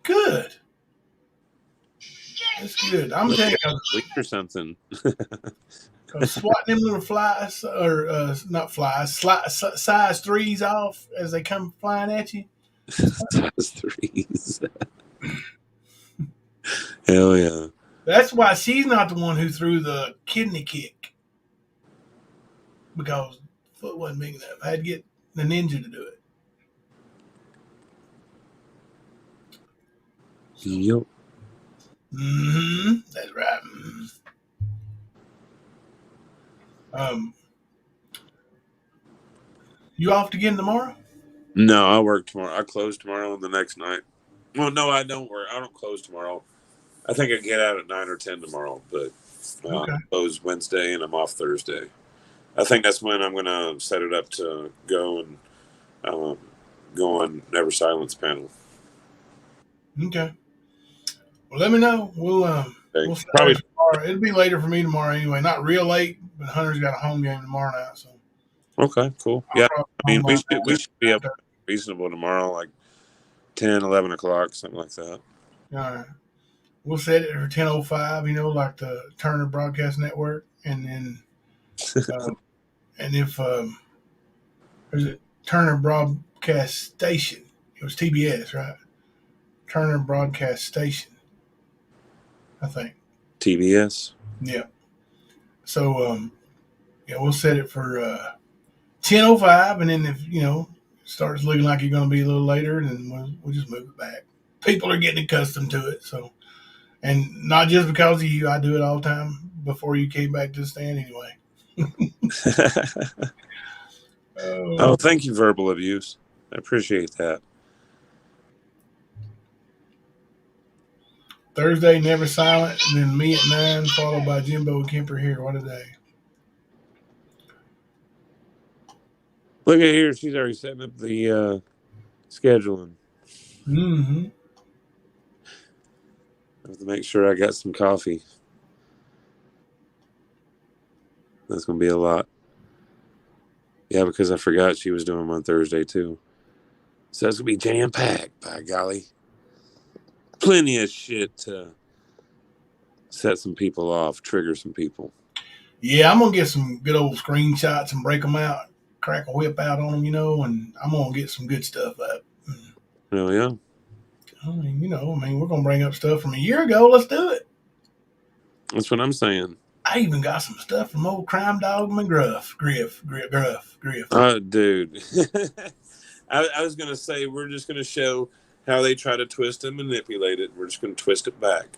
Good. That's good. I'm telling you,
or something.
Swatting them little flies, or not flies, size 3s off as they come flying at you.
Size 3s. Hell yeah.
That's why she's not the one who threw the kidney kick. Because foot wasn't big enough. I had to get the ninja to do it.
Yep.
Mm-hmm. That's right. You off again tomorrow?
No, I work tomorrow. I close tomorrow and the next night. Well, no, I don't work. I don't close tomorrow. I think I get out at 9 or 10 tomorrow, but
Okay.
I close Wednesday and I'm off Thursday. I think that's when I'm going to set it up to go and go on Never Silence panel.
Okay. Well, let me know. We'll
Probably
tomorrow. It'll be later for me tomorrow anyway. Not real late, but Hunter's got a home game tomorrow night. So.
Okay, cool. Yeah, I mean, we should be up reasonable tomorrow, like 10, 11 o'clock, something like that.
All right. We'll set it for 10:05, like the Turner Broadcast Network. And then, and if, there's a Turner Broadcast Station. It was TBS, right? Turner Broadcast Station, I think.
TBS?
Yeah. So, we'll set it for 10:05, and then if, it starts looking like you're going to be a little later, then we'll just move it back. People are getting accustomed to it, so. And not just because of you, I do it all the time before you came back to the stand anyway.
Oh, thank you, Verbal Abuse. I appreciate that.
Thursday, Never Silent, and then me at 9, followed by Jimbo and Kemper here. What a day.
Look at here. She's already setting up the scheduling.
Mm-hmm.
I have to make sure I got some coffee. That's going to be a lot. Yeah, because I forgot she was doing them on Thursday, too. So that's going to be jam-packed, by golly. Plenty of shit to set some people off, trigger some people.
Yeah, I'm going to get some good old screenshots and break them out, crack a whip out on them, you know, and I'm going to get some good stuff up.
Oh, yeah.
I mean, we're going to bring up stuff from a year ago. Let's do it.
That's what I'm saying.
I even got some stuff from old Crime Dog McGruff. Griff.
Oh, dude. I was going to say, we're just going to show how they try to twist and manipulate it. We're just going to twist it back.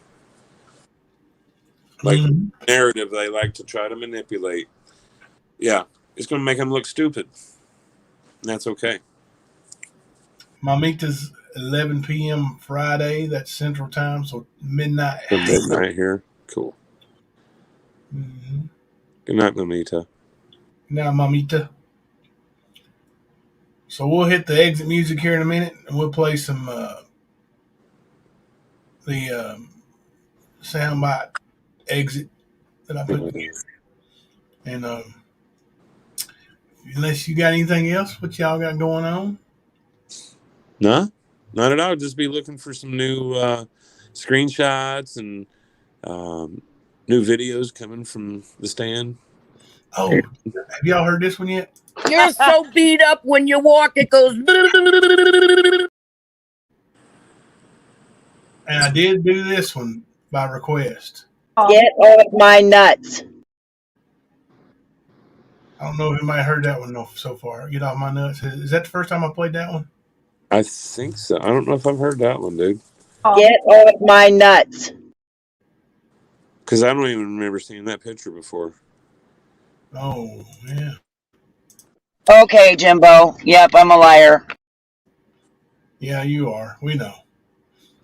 Like the narrative they like to try to manipulate. Yeah, it's going to make them look stupid. And that's okay.
Mamita's 11 p.m. Friday. That's Central Time, so midnight.
Midnight here. Cool.
Mm-hmm.
Good night, Mamita.
Now, Mamita. So we'll hit the exit music here in a minute, and we'll play some the soundbite exit that I put together. And unless you got anything else, what y'all got going on?
No, not at all. Just be looking for some new screenshots and new videos coming from the stand.
Oh, have y'all heard this one yet?
You're so beat up when you walk, it goes.
And I did do this one by request.
Get off my nuts.
I don't know if anybody heard that one so far. Get off my nuts. Is that the first time I played that one?
I think so. I don't know if I've heard that one, dude.
Get off my nuts.
Because I don't even remember seeing that picture before.
Oh, yeah.
Okay, Jimbo. Yep, I'm a liar.
Yeah, you are. We know.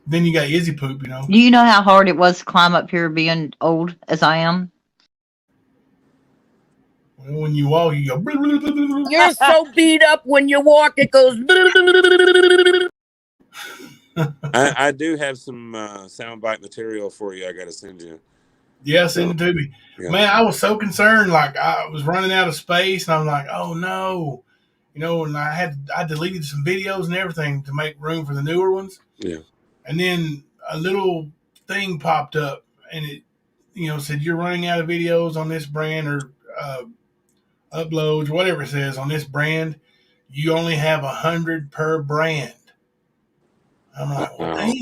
Then you got Izzy Poop, you know.
Do you know how hard it was to climb up here being old as I am?
When you walk, you go.
You're so beat up when you walk, it goes.
I do have some soundbite material for you I got to send you.
Yeah, send it to me.
Yeah.
Man, I was so concerned. Like, I was running out of space, and I'm like, oh, no. You know, and I deleted some videos and everything to make room for the newer ones.
Yeah.
And then a little thing popped up, and it, said you're running out of videos on this brand or uploads or whatever it says on this brand. You only have 100 per brand. I'm like, well, damn.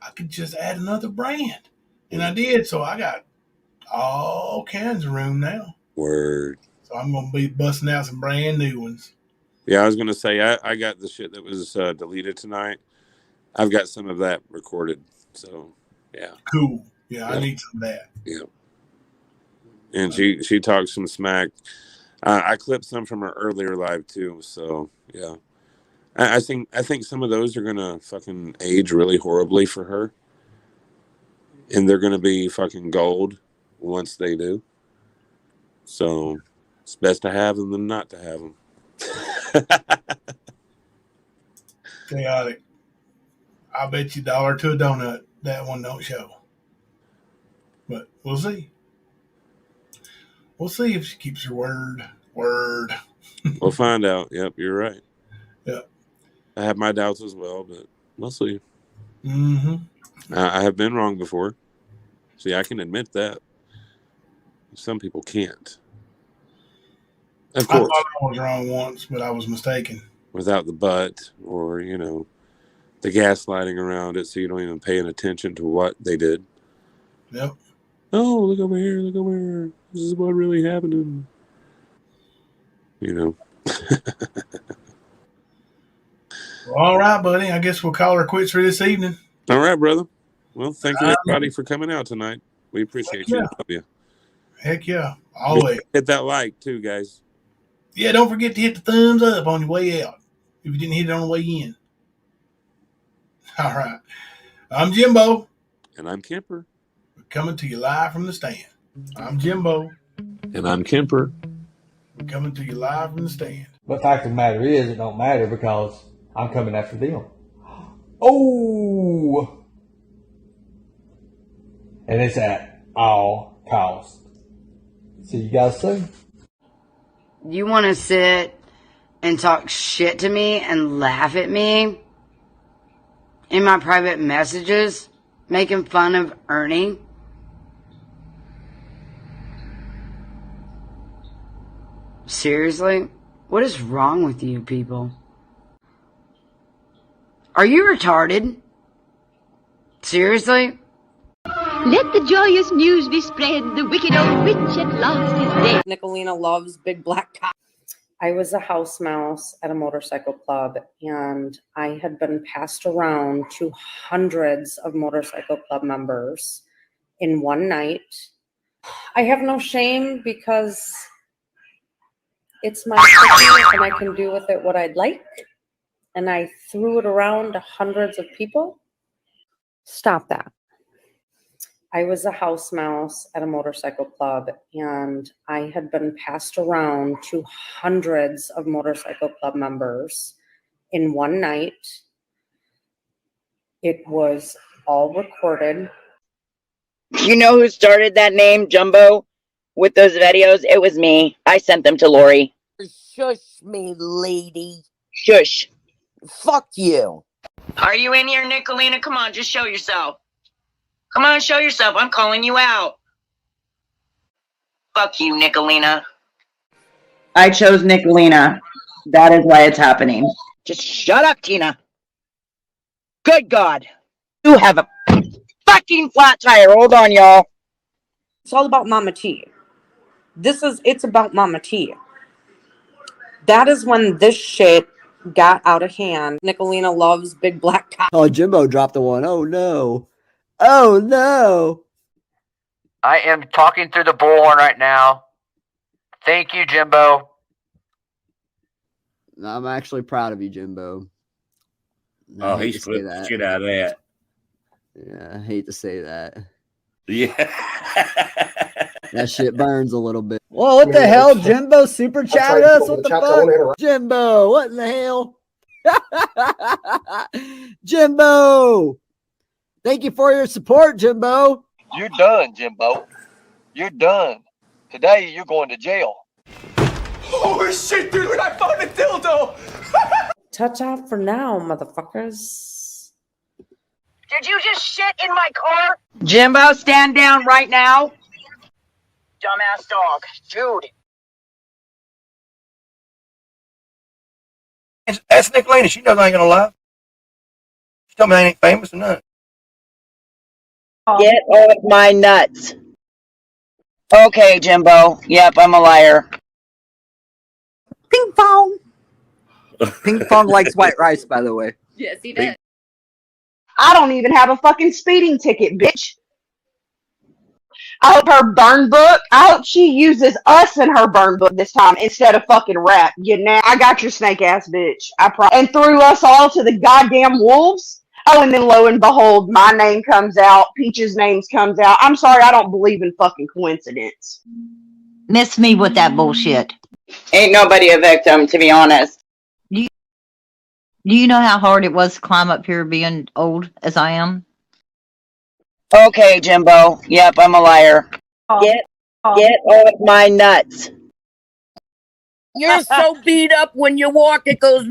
I could just add another brand. And I did, so I got all kinds of room now.
Word.
So I'm going to be busting out some brand new ones.
Yeah, I was going to say, I got the shit that was deleted tonight. I've got some of that recorded. So, yeah.
Cool. Yeah, I need some of that.
Yeah. And she talks some smack. I clipped some from her earlier live, too. So, yeah. I think some of those are going to fucking age really horribly for her. And they're going to be fucking gold once they do. So it's best to have them than not to have them.
Chaotic. I bet you $1 to a donut that one don't show. But we'll see. We'll see if she keeps her word.
We'll find out. Yep, you're right.
Yeah.
I have my doubts as well, but we'll see.
Mm-hmm.
I have been wrong before. See, I can admit that. Some people can't. Of course.
I thought I was wrong once, but I was mistaken.
Without the but or, the gaslighting around it so you don't even pay attention to what they did.
Yep.
Oh, look over here. This is what really happened.
Well, all right, buddy. I guess we'll call her quits for this evening.
All right, brother. Well, thank you, everybody, for coming out tonight. We appreciate you.
Yeah.
Love you.
Heck yeah. Always.
Hit that like, too, guys.
Yeah, don't forget to hit the thumbs up on your way out if you didn't hit it on the way in. All right. I'm Jimbo.
And I'm Kemper.
We're coming to you live from the stand. I'm Jimbo.
And I'm Kemper.
We're coming to you live from the stand.
But fact of the matter is, it don't matter because I'm coming after them. Oh! And it's at all costs. See you guys soon.
You want to sit and talk shit to me and laugh at me in my private messages, making fun of Ernie? Seriously? What is wrong with you people? Are you retarded? Seriously?
Let the joyous news be spread. The wicked old witch at last is dead.
Nicolina loves big black cock. I was a house mouse at a motorcycle club, and I had been passed around to hundreds of motorcycle club members in one night. I have no shame because it's my business and I can do with it what I'd like. And I threw it around to hundreds of people. Stop that. I was a house mouse at a motorcycle club, and I had been passed around to hundreds of motorcycle club members in one night. It was all recorded.
You know who started that name, Jumbo, with those videos? It was me. I sent them to Lori.
Shush me, lady.
Shush.
Fuck you.
Are you in here, Nicolina? Come on, just show yourself. Come on, show yourself. I'm calling you out. Fuck you, Nicolina. I chose Nicolina. That is why it's happening. Just shut up, Tina. Good God. You have a fucking flat tire. Hold on, y'all.
It's all about Mama T. It's about Mama T. That is when this shit got out of hand. Nicolina loves big black cock.
Oh, Jimbo dropped the one. Oh, no. Oh, no.
I am talking through the bullhorn right now. Thank you, Jimbo.
I'm actually proud of you, Jimbo.
Oh, he flipped the shit out of that.
Yeah, I hate to say that.
Yeah.
That shit burns a little bit.
Whoa, what the hell? Jimbo super chatted us? What the fuck?
Jimbo, what in the hell? Jimbo! Thank you for your support, Jimbo.
You're done, Jimbo. You're done. Today, you're going to jail.
Oh shit, dude, I found a dildo!
Touch out for now, motherfuckers.
Did you just shit in my car? Jimbo, stand down right now. Dumbass dog. Jude.
That's Nicolina. She knows I ain't gonna lie. She told me I ain't famous or nothing.
Get off my nuts. Okay, Jimbo. Yep, I'm a liar.
Ping pong. Ping pong likes white rice, by the way.
Yes, he does.
I don't even have a fucking speeding ticket, bitch. I hope her burn book, I hope she uses us in her burn book this time instead of fucking rap. You know, I got your snake ass bitch. And threw us all to the goddamn wolves. Oh, and then lo and behold, my name comes out, Peach's name comes out. I'm sorry, I don't believe in fucking coincidence.
Miss me with that bullshit.
Ain't nobody a victim, to be honest.
Do you know how hard it was to climb up here being old as I am?
Okay, Jimbo. Yep, I'm a liar. Get off my nuts.
You're so beat up when you walk, it goes.